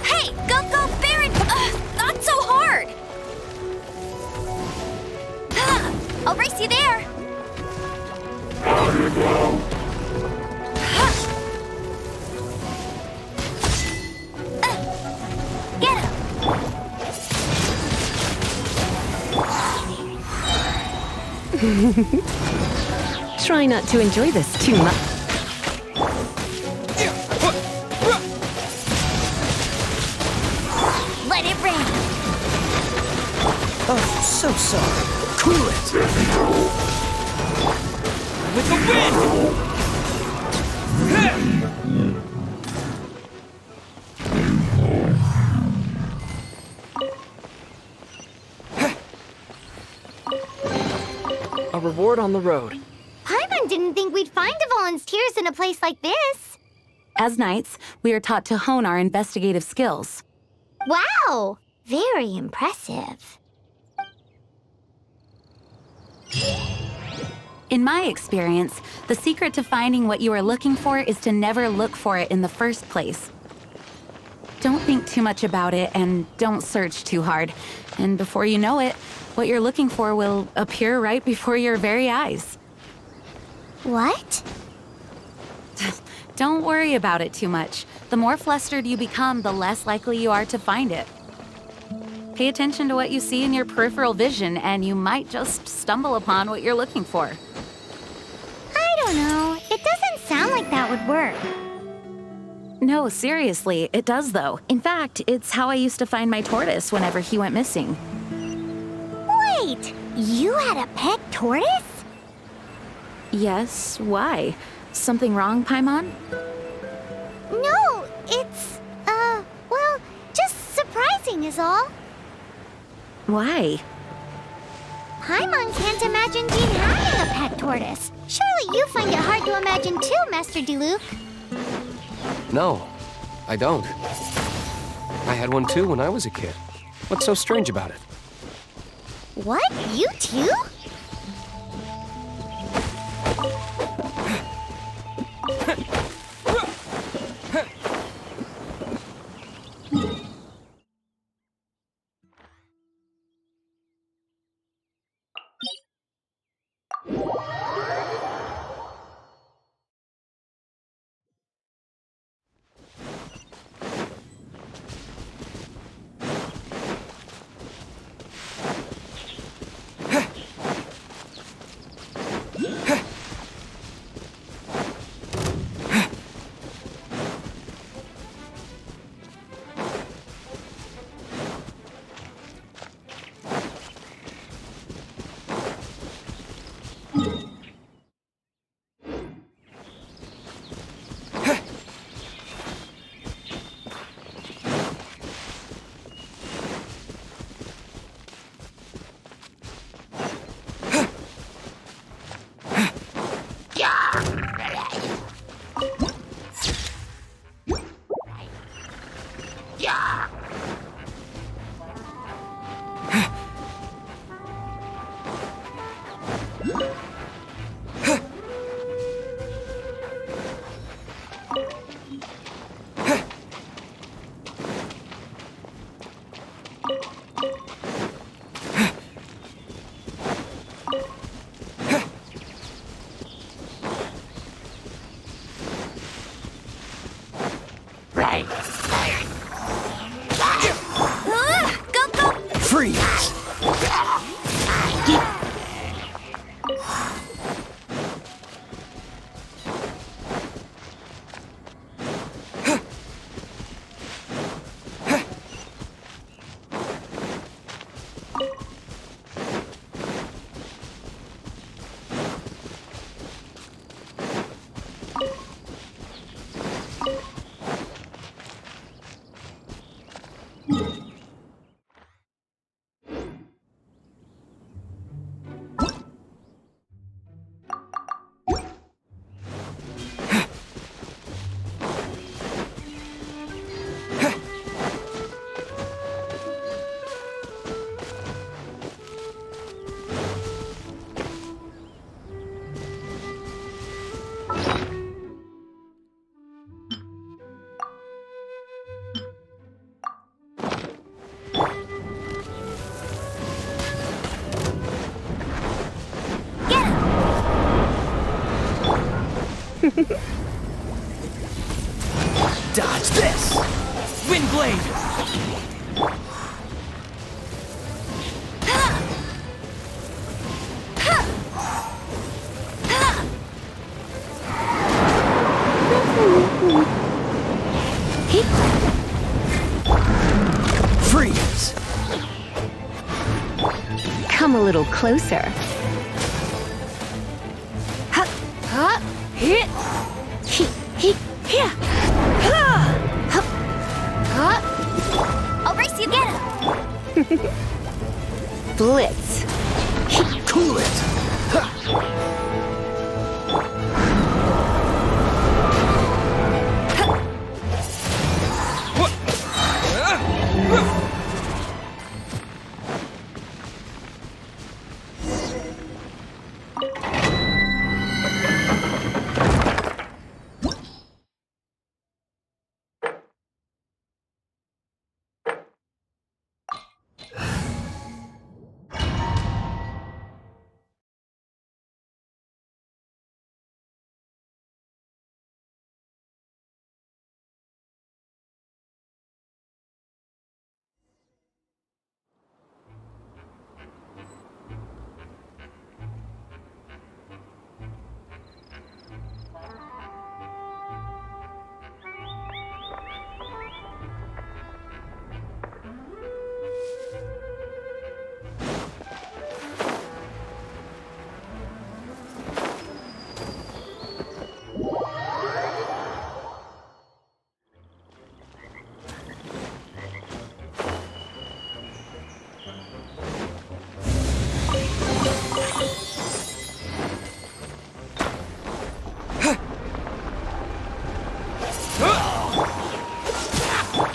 Hey, go, Baron! Not so hard! I'll race you there! Get him! Try not to enjoy this too much. Let it rain! Oh, so sorry. Cool it! With the wind! A reward on the road. Paimon didn't think we'd find the volunteers in a place like this. As knights, we are taught to hone our investigative skills. Wow, very impressive. In my experience, the secret to finding what you are looking for is to never look for it in the first place. Don't think too much about it and don't search too hard. And before you know it, what you're looking for will appear right before your very eyes. What? Don't worry about it too much. The more flustered you become, the less likely you are to find it. Pay attention to what you see in your peripheral vision, and you might just stumble upon what you're looking for. I don't know. It doesn't sound like that would work. No, seriously, it does though. In fact, it's how I used to find my tortoise whenever he went missing. Wait, you had a pet tortoise? Yes, why? Something wrong, Paimon? No, it's asking is all. Why? Paimon can't imagine Jean having a pet tortoise. Surely you find it hard to imagine too, Master Diluc. No, I don't. I had one too when I was a kid. What's so strange about it? What? You too? Dodge this! Windblade! Freeze! Come a little closer. Hit! I'll race you get him! Blitz. Cool it!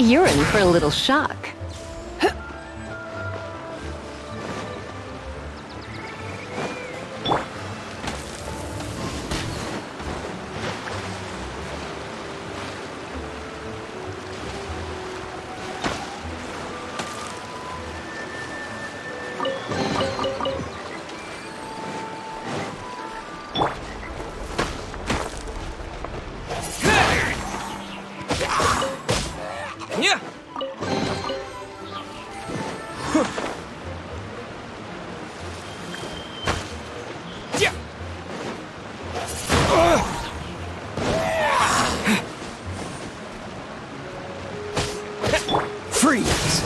You're in for a little shock. Yeah. Freeze!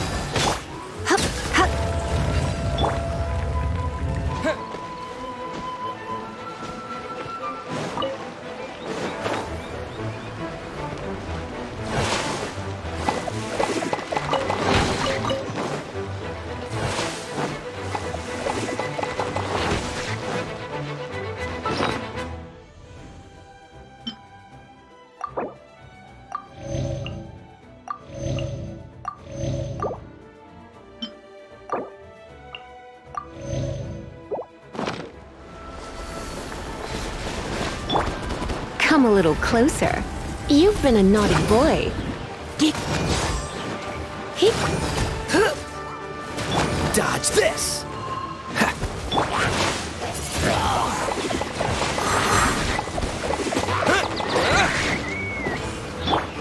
Come a little closer. You've been a naughty boy. Dodge this!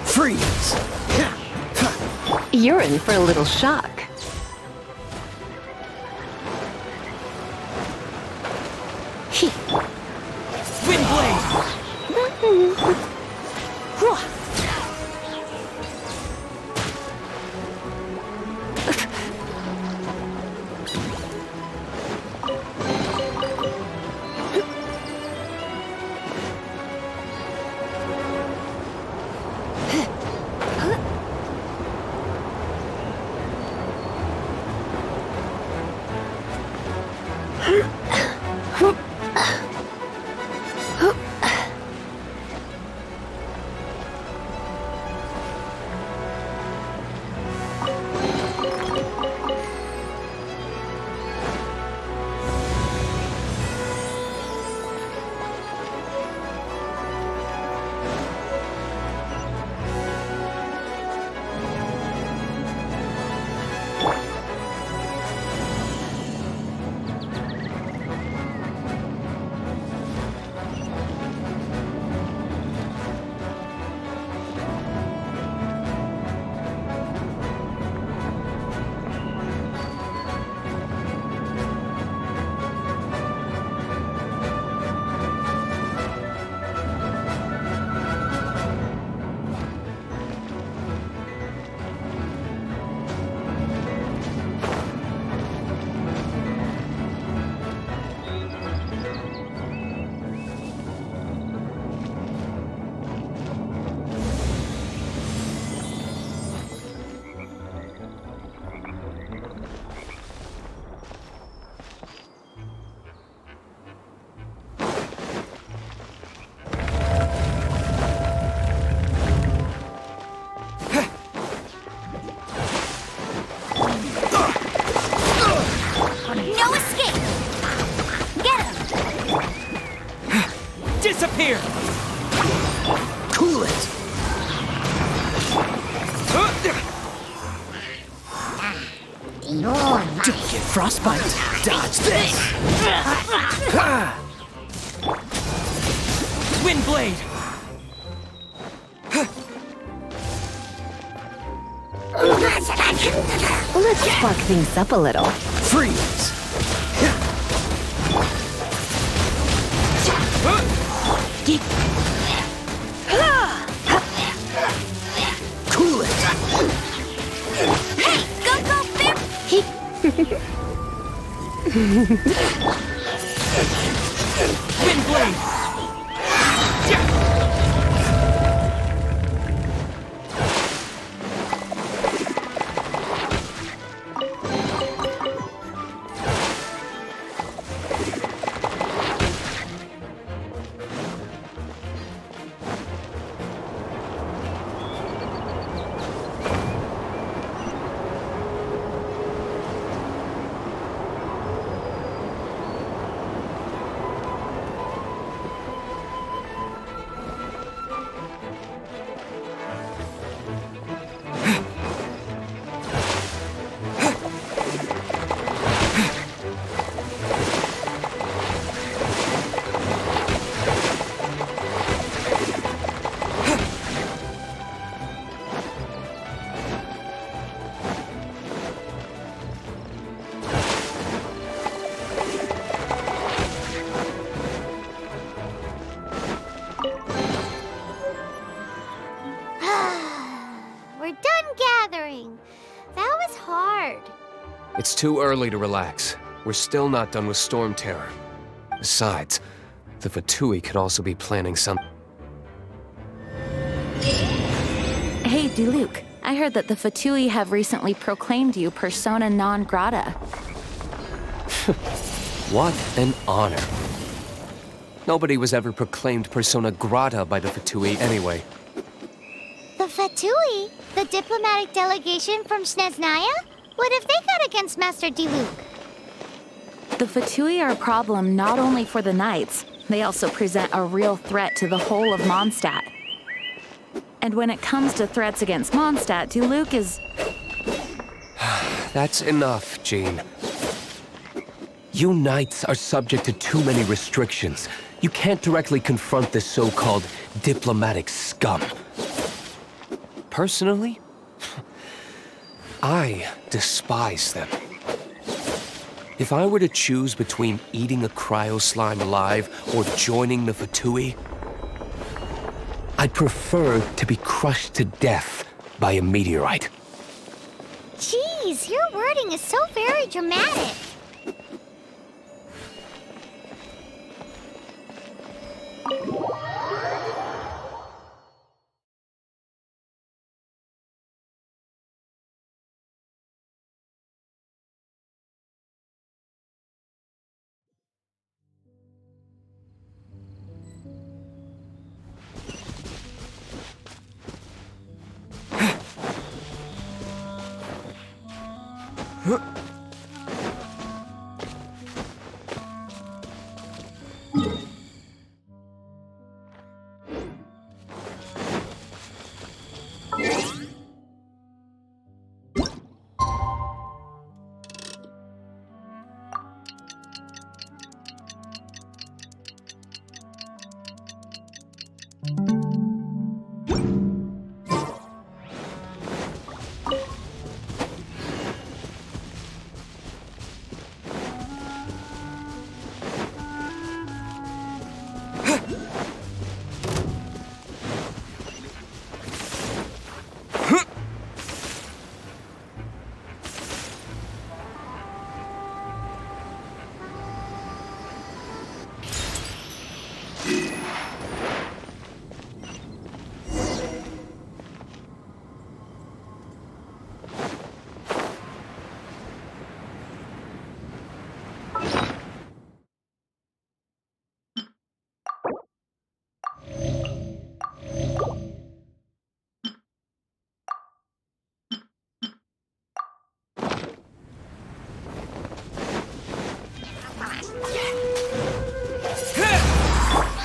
Freeze! You're in for a little shock. Wind blade! Disappear! Cool it! Don't get frostbite! Dodge this! Wind blade! Let's spark things up a little. Freeze! Cool it! Hey, go, Bear! Wind blade! It's too early to relax. We're still not done with Storm Terror. Besides, the Fatui could also be planning something. Hey, Diluc. I heard that the Fatui have recently proclaimed you persona non grata. What an honor. Nobody was ever proclaimed persona grata by the Fatui anyway. The Fatui? The diplomatic delegation from Snezhnaya? What have they got against Master Diluc? The Fatui are a problem not only for the Knights, they also present a real threat to the whole of Mondstadt. And when it comes to threats against Mondstadt, Diluc is... That's enough, Jean. You Knights are subject to too many restrictions. You can't directly confront this so-called diplomatic scum. Personally, I despise them. If I were to choose between eating a cryo-slime alive or joining the Fatui, I'd prefer to be crushed to death by a meteorite. Jeez, your wording is so very dramatic.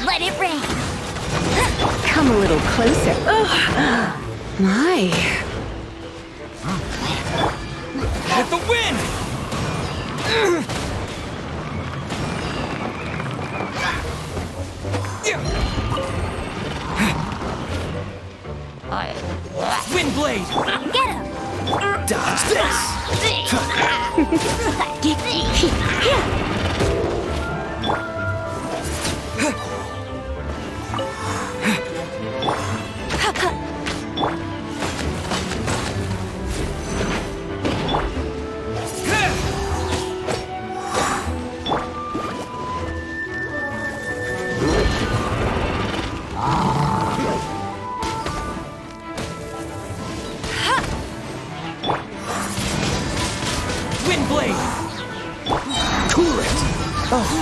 Let it rain! Come a little closer. My. With the wind! Windblade! Get him! Dodge this!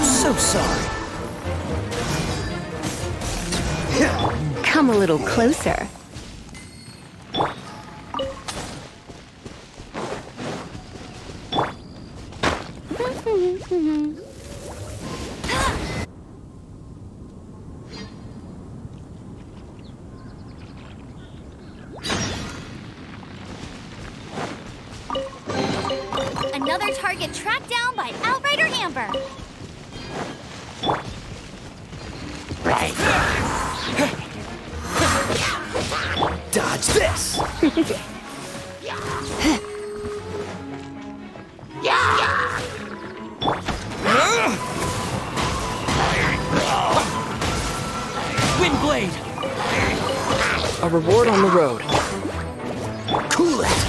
So sorry. Come a little closer. Another target tracked down by Outrider Amber. Dodge this! Windblade! A reward on the road. Cool it!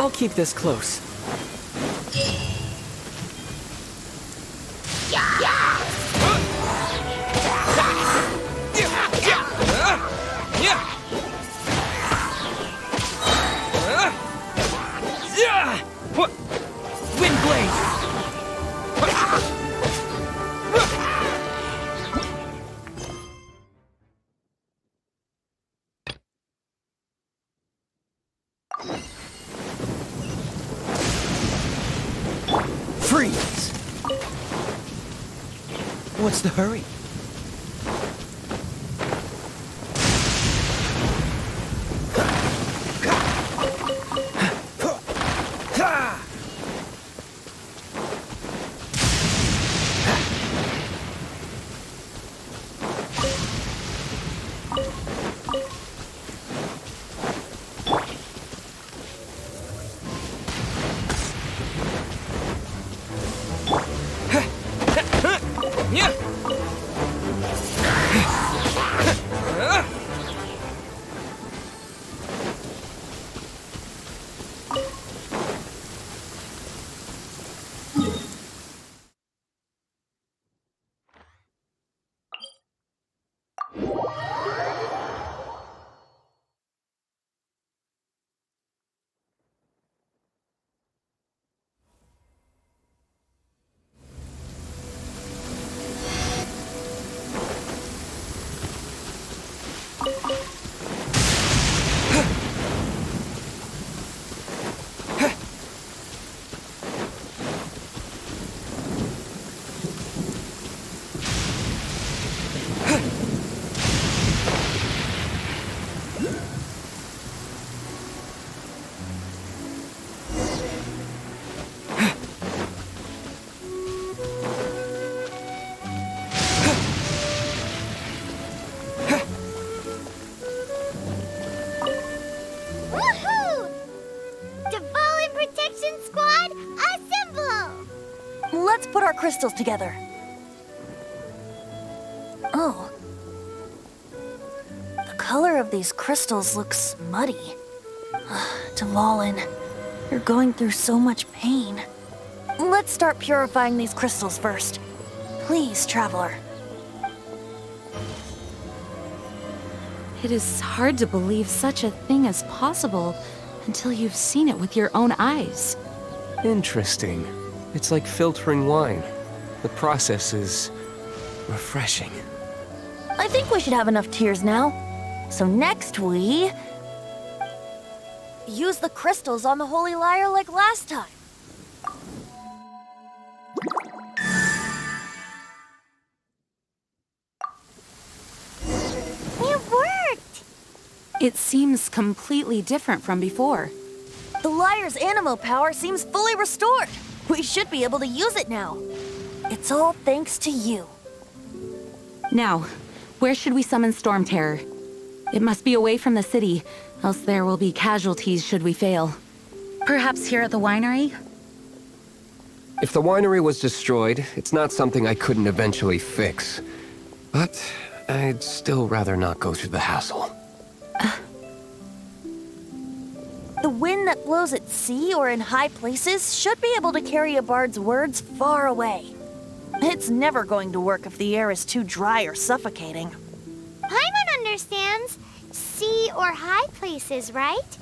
I'll keep this close. Wind blade! Freeze! What's the hurry? Woohoo! Devolin Protection Squad, assemble! Let's put our crystals together. Oh. The color of these crystals looks muddy. Devolin, you're going through so much pain. Let's start purifying these crystals first. Please, Traveler. It is hard to believe such a thing is possible until you've seen it with your own eyes. Interesting. It's like filtering wine. The process is refreshing. I think we should have enough tears now. So next we... use the crystals on the Holy Lyre like last time. It worked! It seems completely different from before. The Lyre's animo power seems fully restored. We should be able to use it now. It's all thanks to you. Now, where should we summon Storm Terror? It must be away from the city, else there will be casualties should we fail. Perhaps here at the winery? If the winery was destroyed, it's not something I couldn't eventually fix. But I'd still rather not go through the hassle. The wind that blows at sea or in high places should be able to carry a bard's words far away. It's never going to work if the air is too dry or suffocating. Paimon understands sea or high places, right?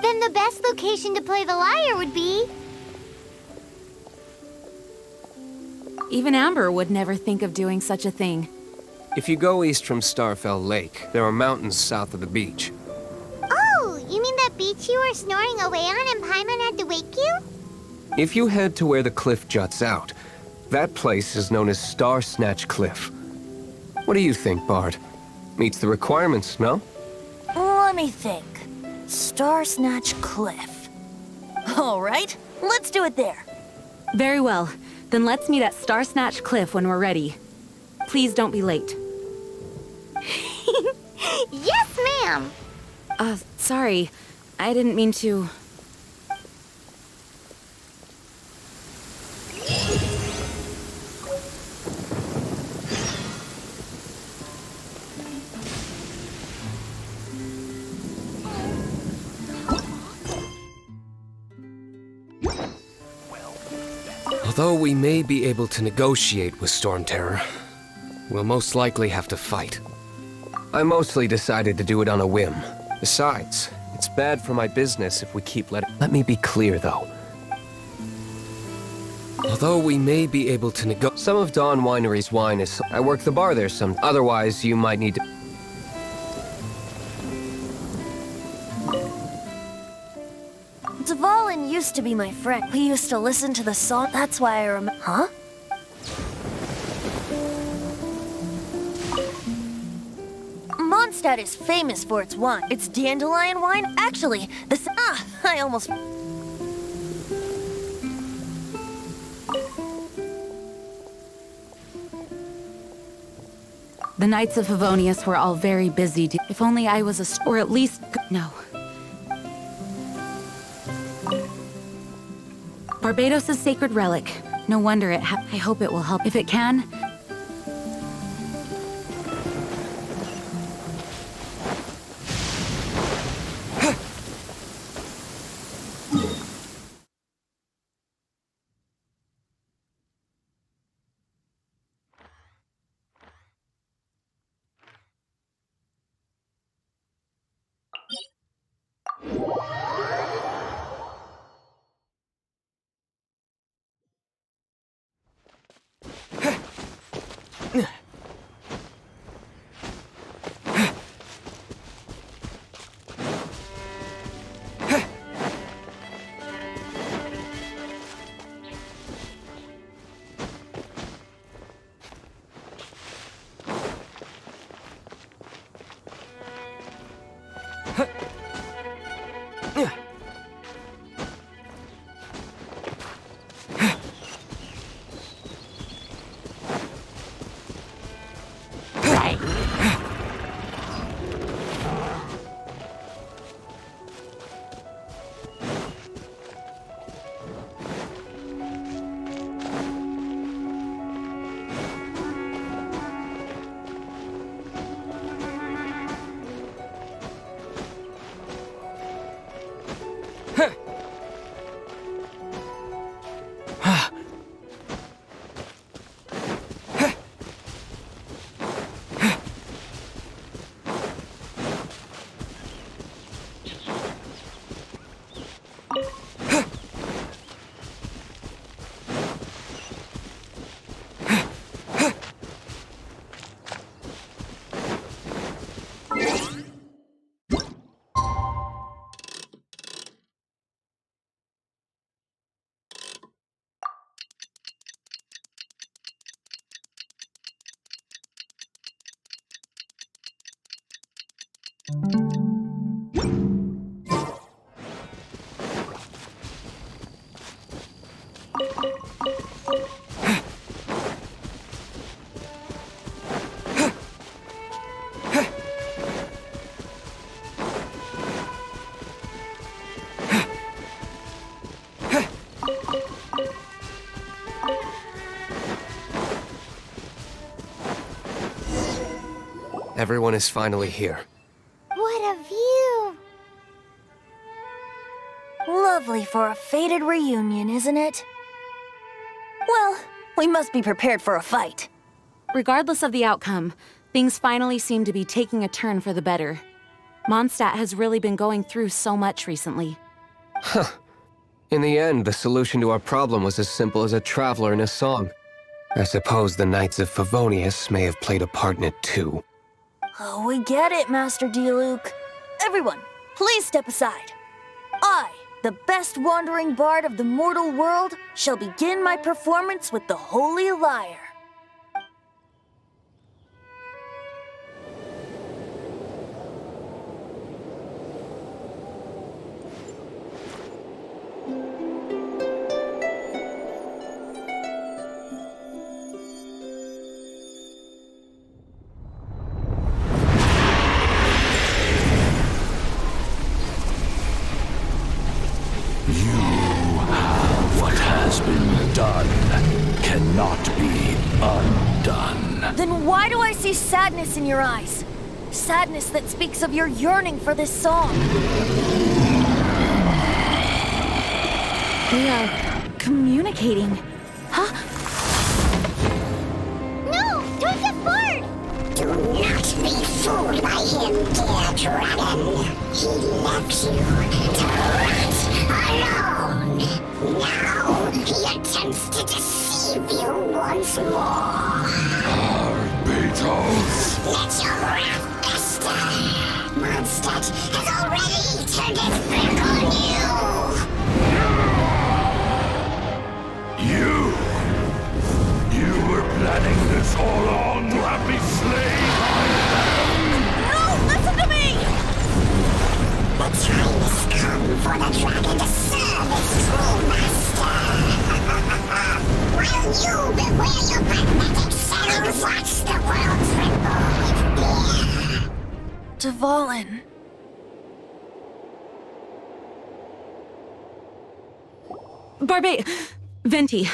Then the best location to play the lyre would be... Even Amber would never think of doing such a thing. If you go east from Starfell Lake, there are mountains south of the beach. Oh, you mean that beach you were snoring away on and Paimon had to wake you? If you head to where the cliff juts out, that place is known as Star Snatch Cliff. What do you think, Bard? Meets the requirements, no? Let me think. Star Snatch Cliff. All right, let's do it there. Very well. Then let's meet at Star Snatch Cliff when we're ready. Please don't be late. Yes, ma'am! Sorry. I didn't mean to... Although we may be able to negotiate with Storm Terror, we'll most likely have to fight. I mostly decided to do it on a whim. Besides, it's bad for my business if we keep letting... Let me be clear, though. Although we may be able to some of Dawn Winery's wine is... I work the bar there some... Otherwise, you might need to... Dvalin used to be my friend. We used to listen to the song. That's why I remember. Huh? Mondstadt is famous for its wine. It's dandelion wine? Actually, I almost... The Knights of Favonius were all very busy. If only I was or at least... No. Barbados' sacred relic. No wonder it I hope it will help. If it can... Everyone is finally here. What a view! Lovely for a fated reunion, isn't it? Well, we must be prepared for a fight. Regardless of the outcome, things finally seem to be taking a turn for the better. Mondstadt has really been going through so much recently. Huh. In the end, the solution to our problem was as simple as a traveler in a song. I suppose the Knights of Favonius may have played a part in it too. Oh, we get it, Master Diluc. Everyone, please step aside. I, the best wandering bard of the mortal world, shall begin my performance with the Holy Lyre. Then why do I see sadness in your eyes? Sadness that speaks of your yearning for this song. We are communicating. dragon. He left you to rot alone. Now he attempts to deceive you once more. Beatles! Let your wrath fester. Mondstadt has already turned his back on you. You were planning this all along to have me slain by them! No, listen to me! The time has come for the dragon to serve its true master. While you bewail your pathetic shadows, watch the world tremble with fear. Dvalin. Venti,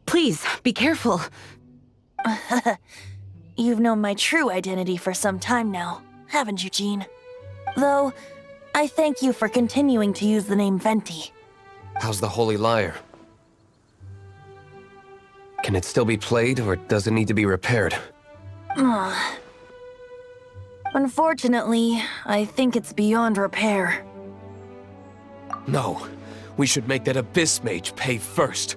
please, be careful. You've known my true identity for some time now, haven't you, Jean? Though, I thank you for continuing to use the name Venti. How's the Holy Lyre? Can it still be played, or does it need to be repaired? Unfortunately, I think it's beyond repair. No. We should make that Abyss Mage pay first.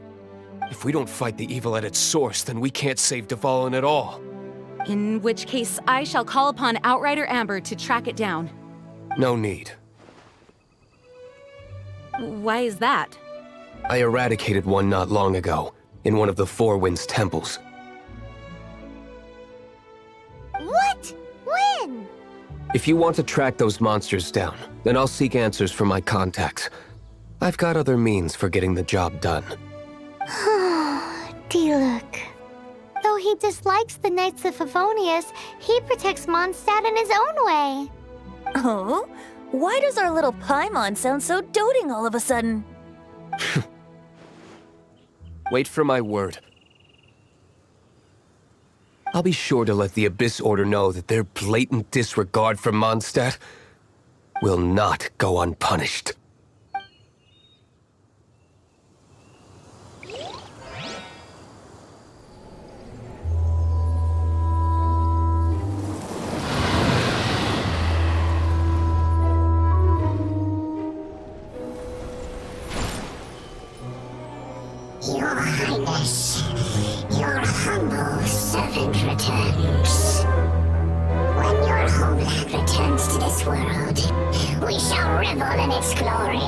If we don't fight the evil at its source, then we can't save Dvalin at all. In which case, I shall call upon Outrider Amber to track it down. No need. Why is that? I eradicated one not long ago, in one of the Four Winds temples. What? When? If you want to track those monsters down, then I'll seek answers from my contacts. I've got other means for getting the job done. Diluc. Though he dislikes the Knights of Favonius, he protects Mondstadt in his own way. Oh? Why does our little Paimon sound so doting all of a sudden? Wait for my word. I'll be sure to let the Abyss Order know that their blatant disregard for Mondstadt will not go unpunished. Your Highness, your humble servant returns. When your homeland returns to this world, we shall revel in its glory.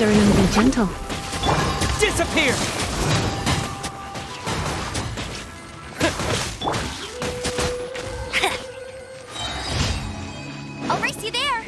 surrender and be gentle. Disappear! I'll race you there!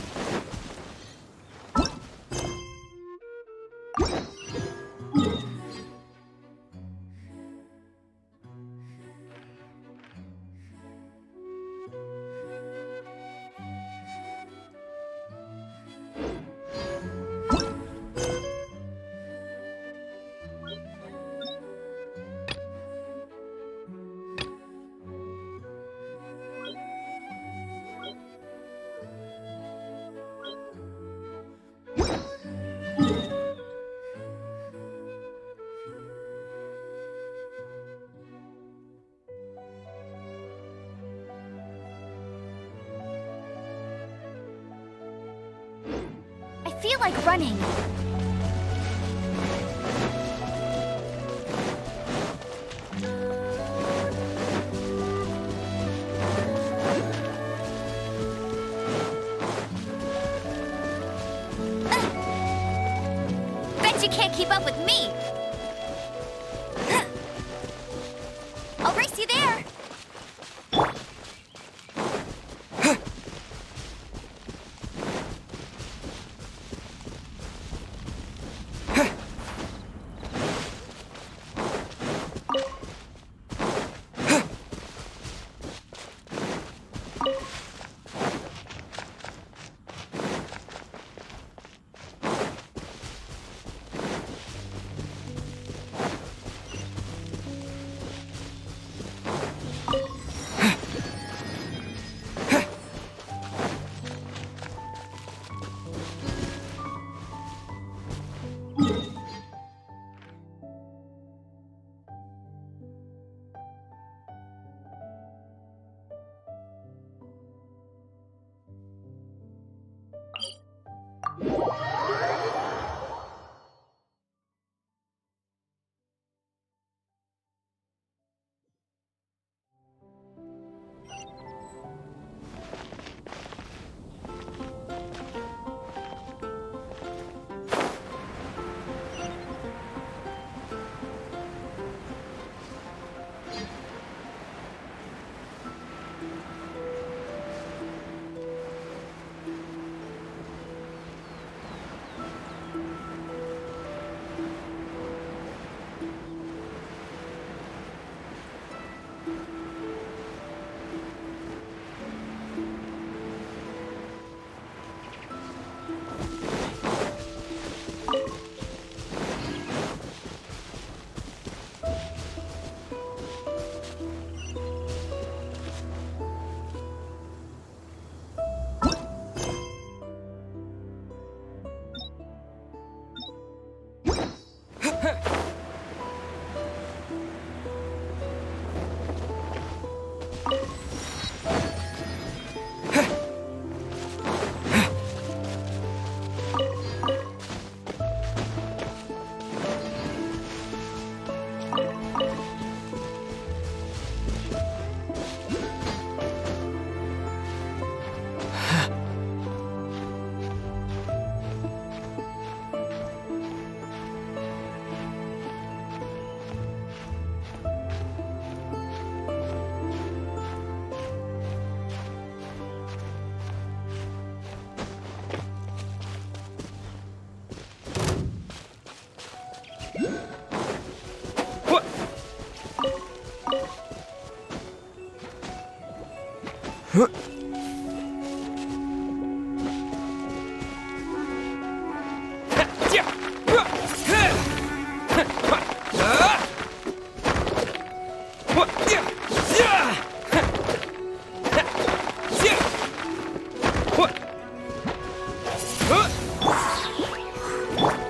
I feel like running. Bet you can't keep up with me. I'll race you there.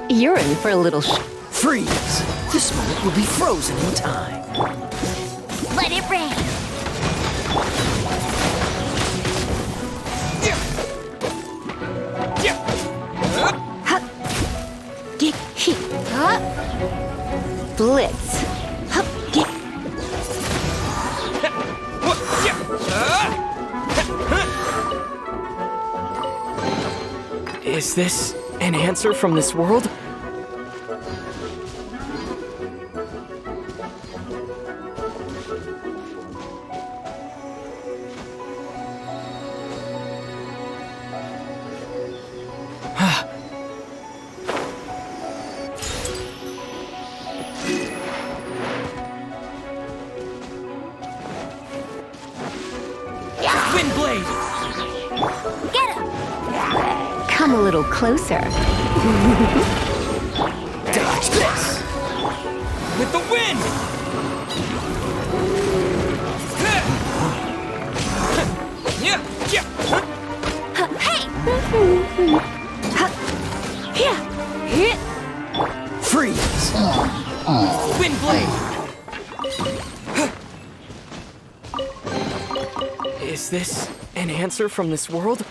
You're in for a little Freeze! This moment will be frozen in time. Let it rain. Blitz. Is this an answer from this world? Come a little closer. Dodge this! With the wind! Hey! Freeze! Wind blade! Is this an answer from this world?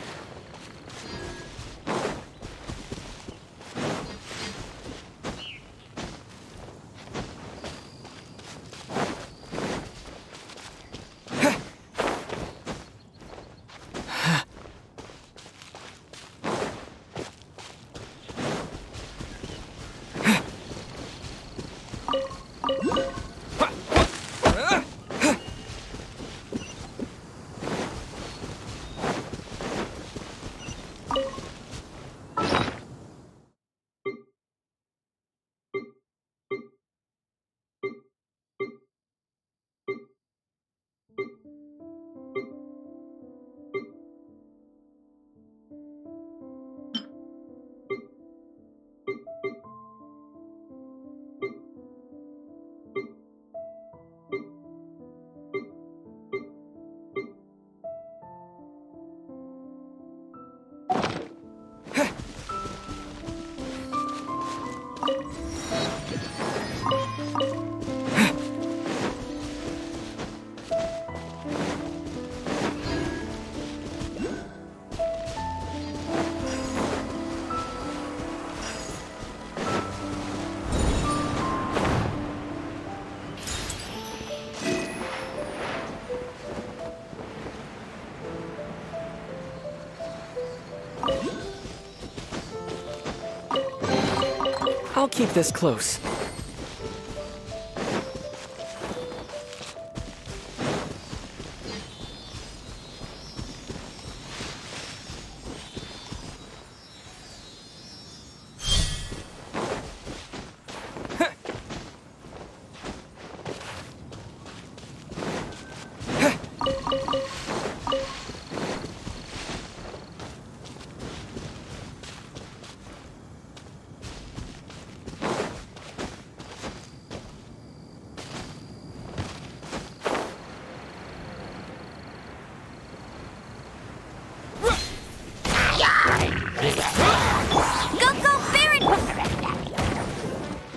I'll keep this close.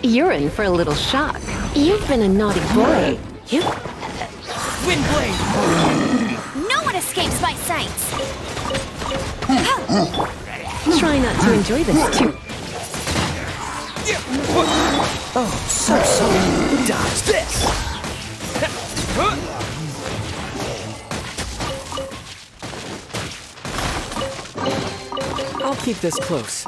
You're in for a little shock. You've been a naughty boy. Wind blade! No one escapes my sights! Try not to enjoy this too. Oh, so sorry. Dodge this! I'll keep this close.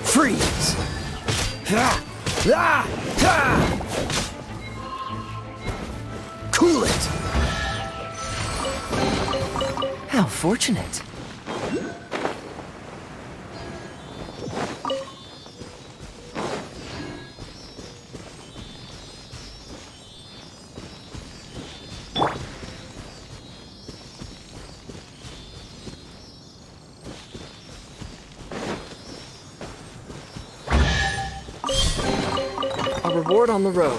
Freeze! Cool it! How fortunate. A reward on the road.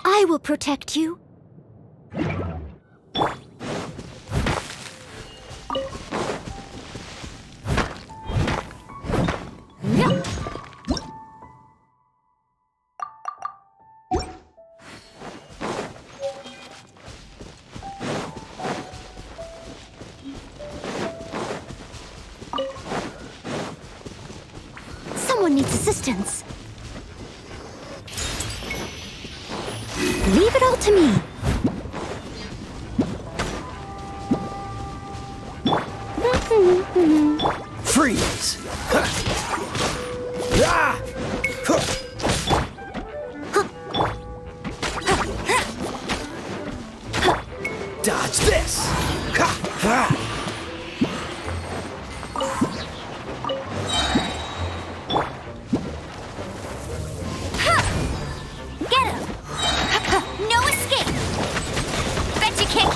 I will protect you. someone needs assistance. Leave it all to me. Freeze! Ah! Dodge this! Get him! No escape! Betcha kick!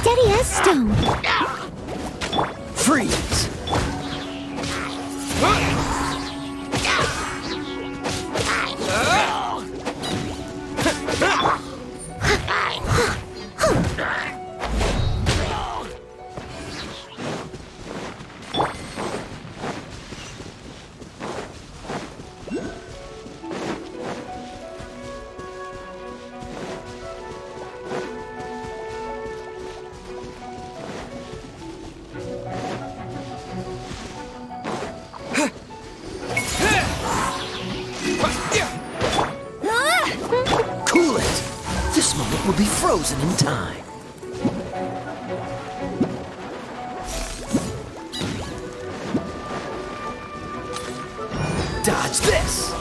Steady as stone. Freeze! Cool it! This moment will be frozen in time. Dodge this!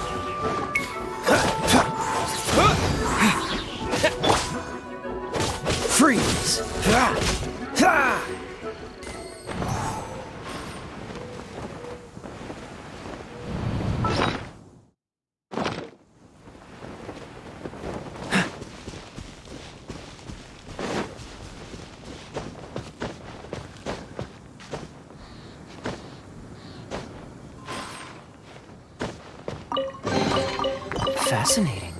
Freeze! Fascinating.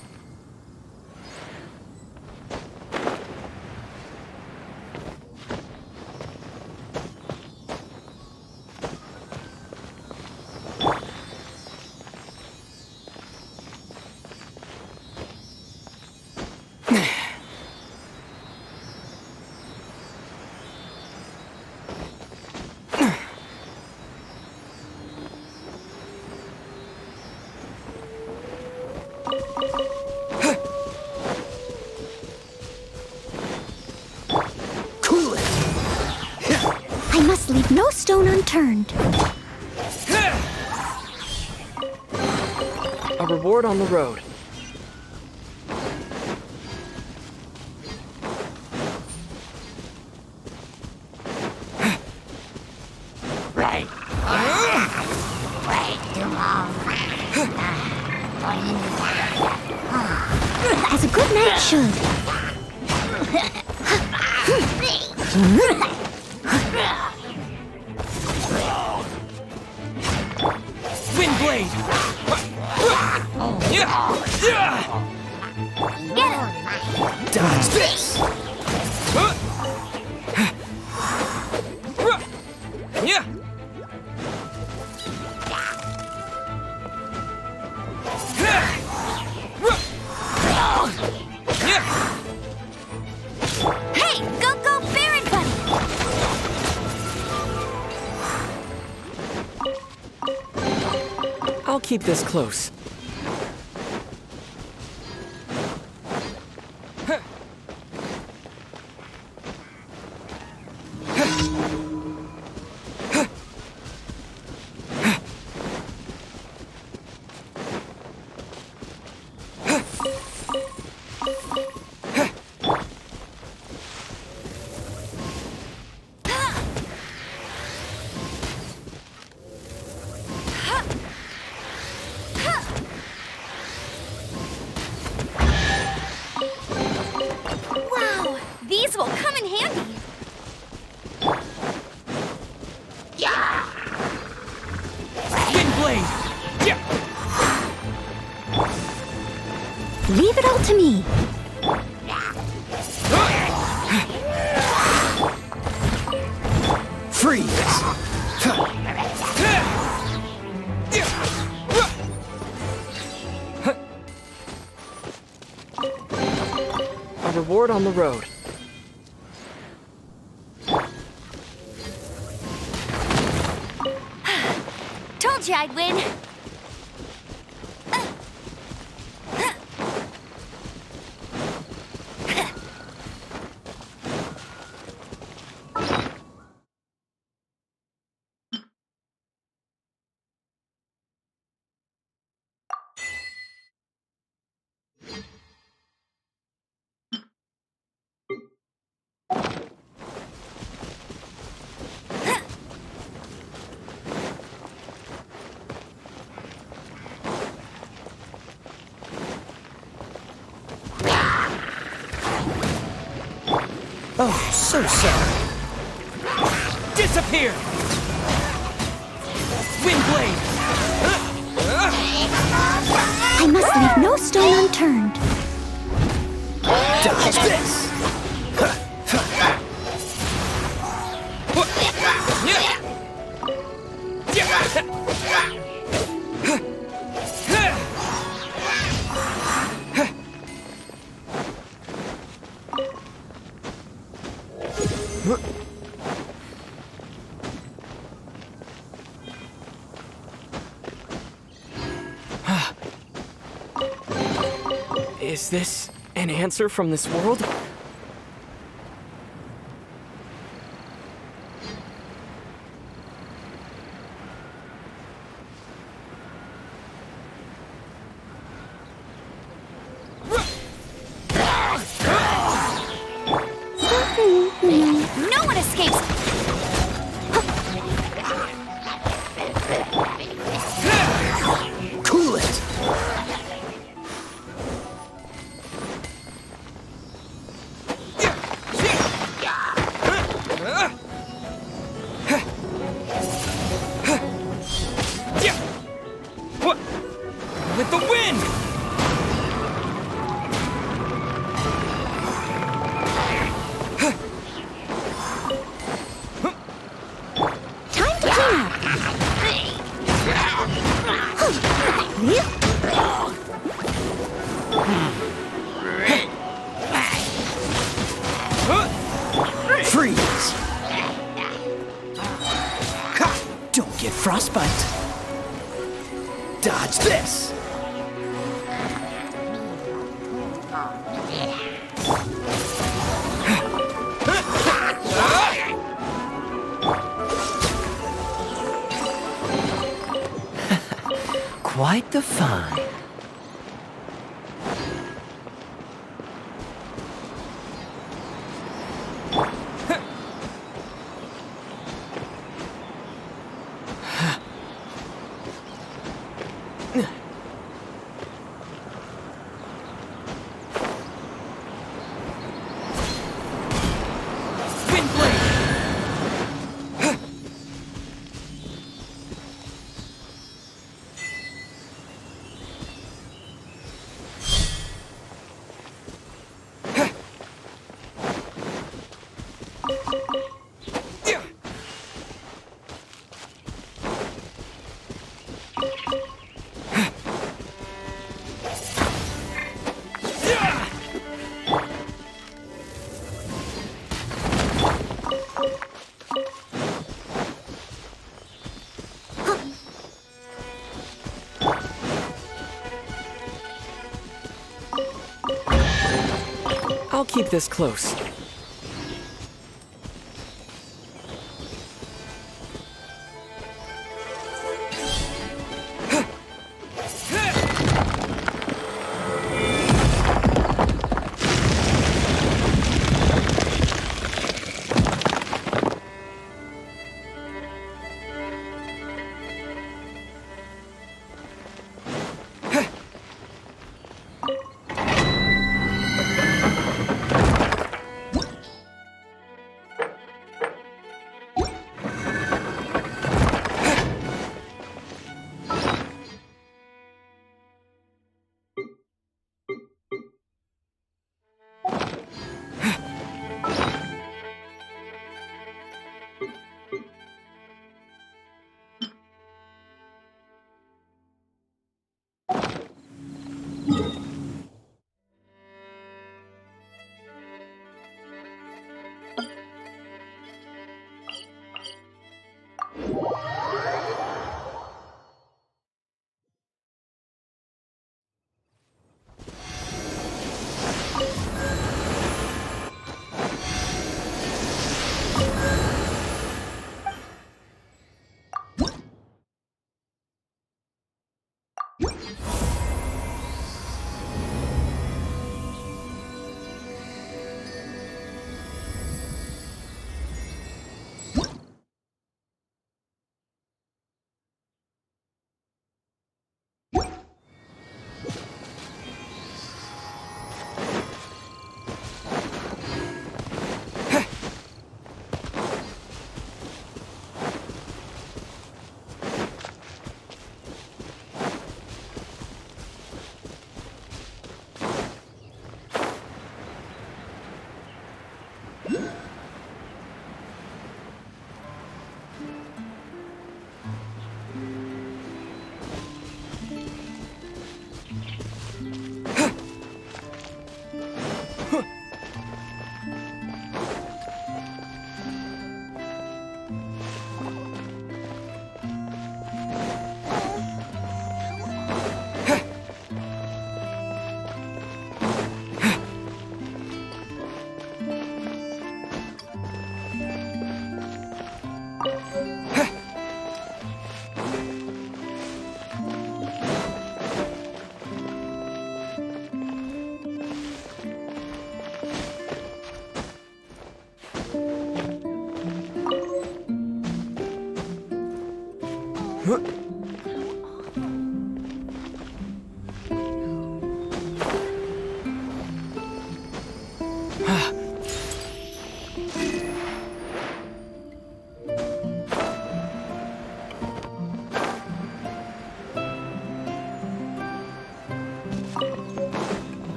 I must leave no stone unturned. A reward on the road. Right. As a good knight should. Windblade! Get him! Dodge this! Hey, go, Baron Buddy! I'll keep this close. Leave it all to me. Freeze! A reward on the road. Told you I'd win. Oh, so sorry. Disappear! Windblade! I must leave no stone unturned. Dodge this! Is this an answer from this world? No one escapes. Cool it! With the wind! Time to clean up. Freeze! Ha! Don't get frostbite. Dodge this! Quite the find. I'll keep this close.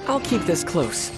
I'll keep this close.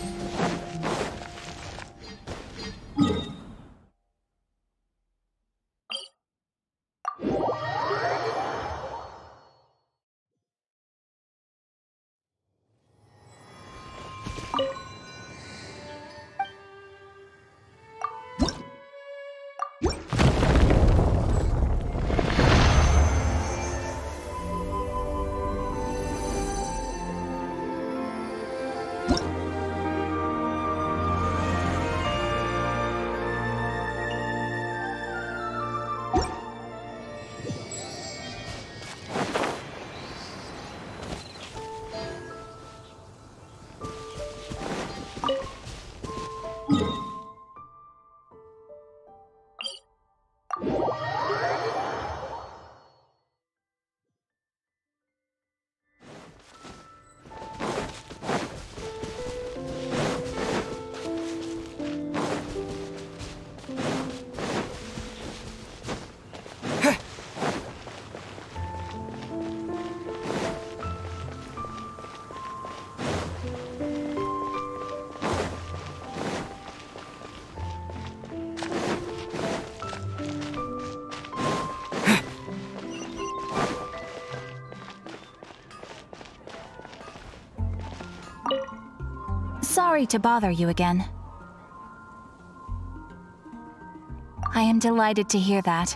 Sorry to bother you again. I am delighted to hear that.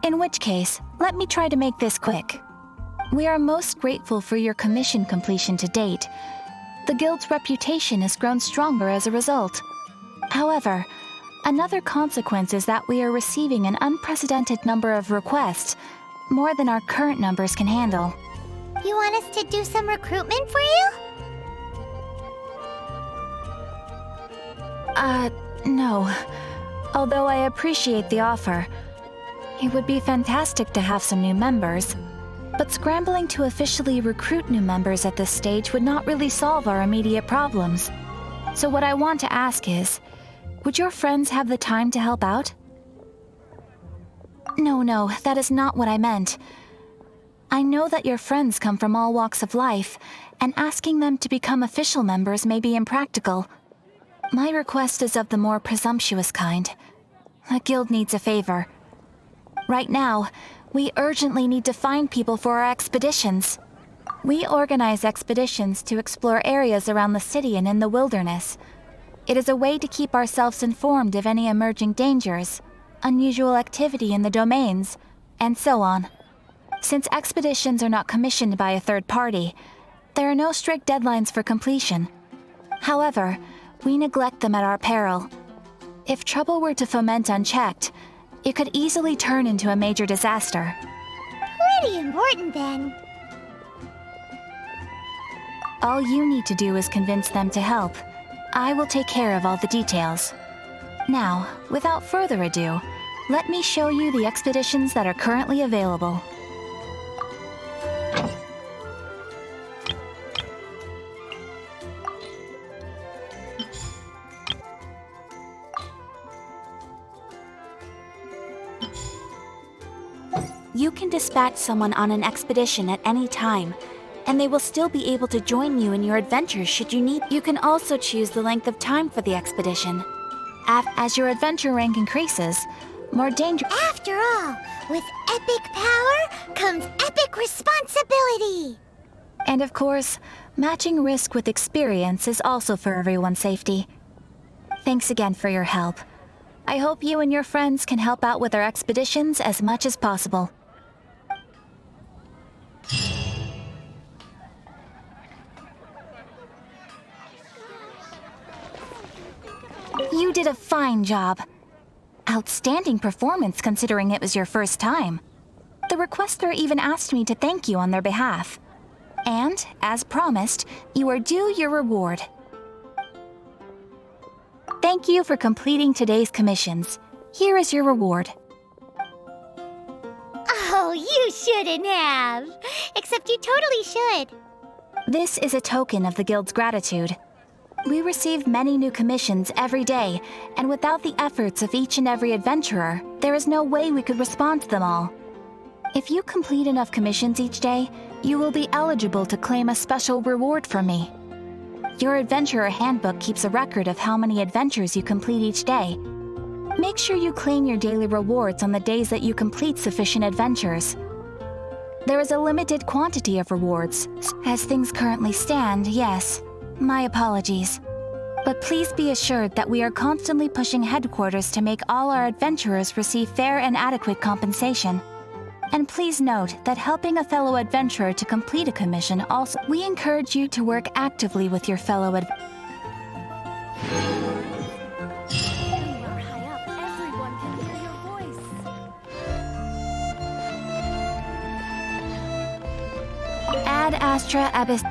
In which case, let me try to make this quick. We are most grateful for your commission completion to date. The Guild's reputation has grown stronger as a result. However, another consequence is that we are receiving an unprecedented number of requests, more than our current numbers can handle. You want us to do some recruitment for you? No. Although I appreciate the offer. It would be fantastic to have some new members. But scrambling to officially recruit new members at this stage would not really solve our immediate problems. So what I want to ask is, would your friends have the time to help out? No, that is not what I meant. I know that your friends come from all walks of life, and asking them to become official members may be impractical. My request is of the more presumptuous kind. The Guild needs a favor. Right now, we urgently need to find people for our expeditions. We organize expeditions to explore areas around the city and in the wilderness. It is a way to keep ourselves informed of any emerging dangers, unusual activity in the domains, and so on. Since expeditions are not commissioned by a third party, there are no strict deadlines for completion. However, we neglect them at our peril. If trouble were to foment unchecked, it could easily turn into a major disaster. Pretty important then. All you need to do is convince them to help. I will take care of all the details. Now, without further ado, let me show you the expeditions that are currently available. You can dispatch someone on an expedition at any time, and they will still be able to join you in your adventures should you need. You can also choose the length of time for the expedition. As your adventure rank increases, more danger. After all, with epic power comes epic responsibility. And of course, matching risk with experience is also for everyone's safety. Thanks again for your help. I hope you and your friends can help out with our expeditions as much as possible. You did a fine job. Outstanding performance considering it was your first time. The requester even asked me to thank you on their behalf. And, as promised, you are due your reward. Thank you for completing today's commissions. Here is your reward. Oh, you shouldn't have. Except you totally should. This is a token of the Guild's gratitude. We receive many new commissions every day, and without the efforts of each and every adventurer, there is no way we could respond to them all. If you complete enough commissions each day, you will be eligible to claim a special reward from me. Your adventurer handbook keeps a record of how many adventures you complete each day. Make sure you claim your daily rewards on the days that you complete sufficient adventures. There is a limited quantity of rewards. As things currently stand, yes. My apologies. But please be assured that we are constantly pushing headquarters to make all our adventurers receive fair and adequate compensation. And please note that helping a fellow adventurer to complete a commission also... We encourage you to work actively with your fellow Ad Astra Abyss...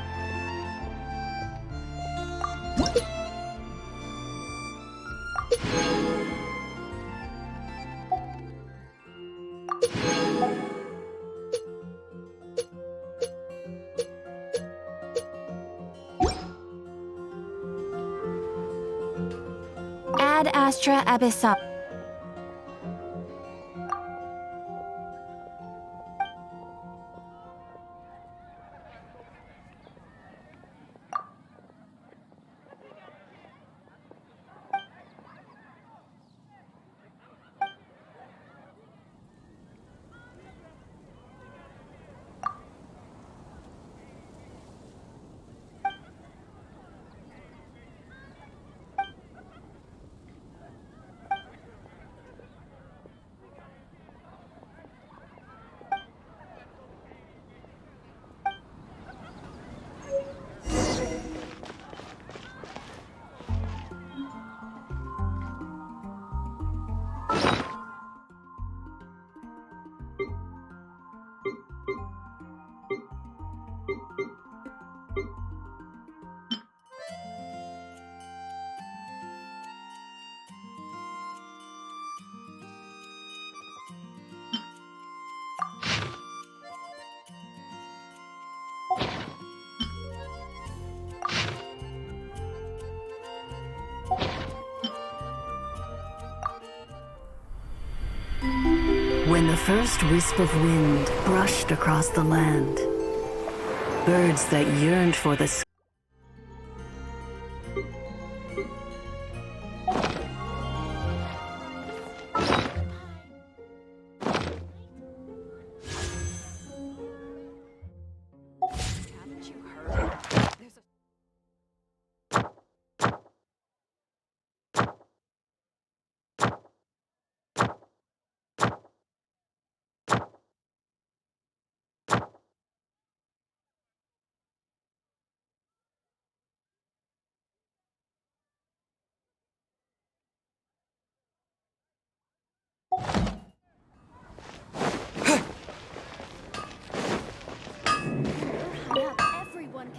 Ad Astra Abyssal. When the first wisp of wind brushed across the land, birds that yearned for the sky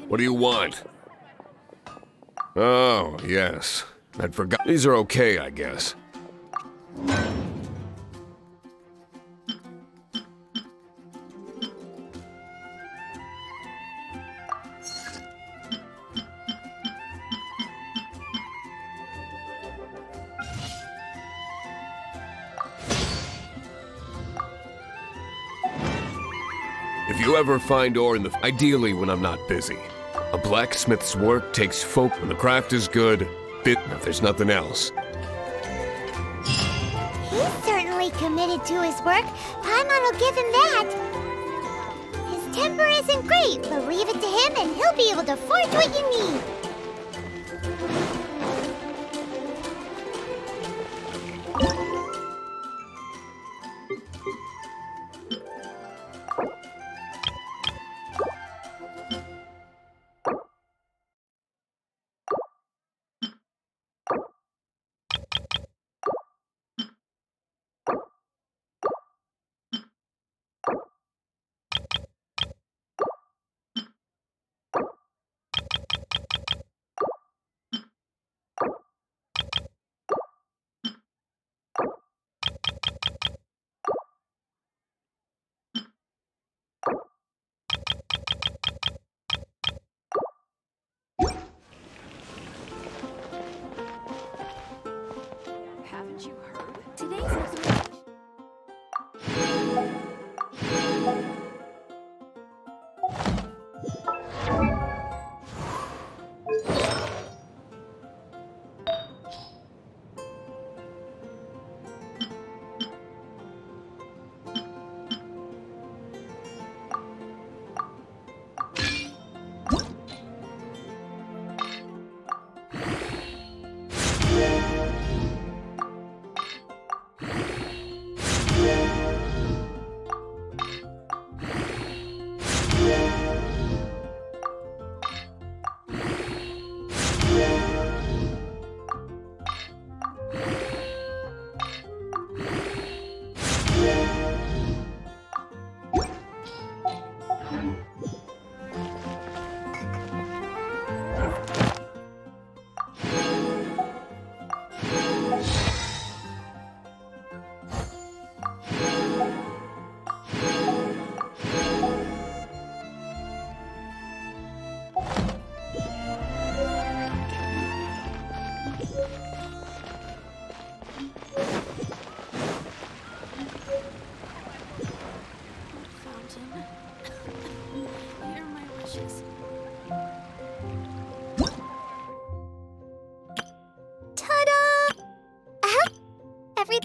What do you want? Oh, yes. I'd forgot. These are okay, I guess. If you ever find ore in the... Ideally when I'm not busy. A blacksmith's work takes folk when the craft is good, if there's nothing else. He's certainly committed to his work. Paimon will give him that. His temper isn't great, but leave it to him and he'll be able to forge what you need. Every...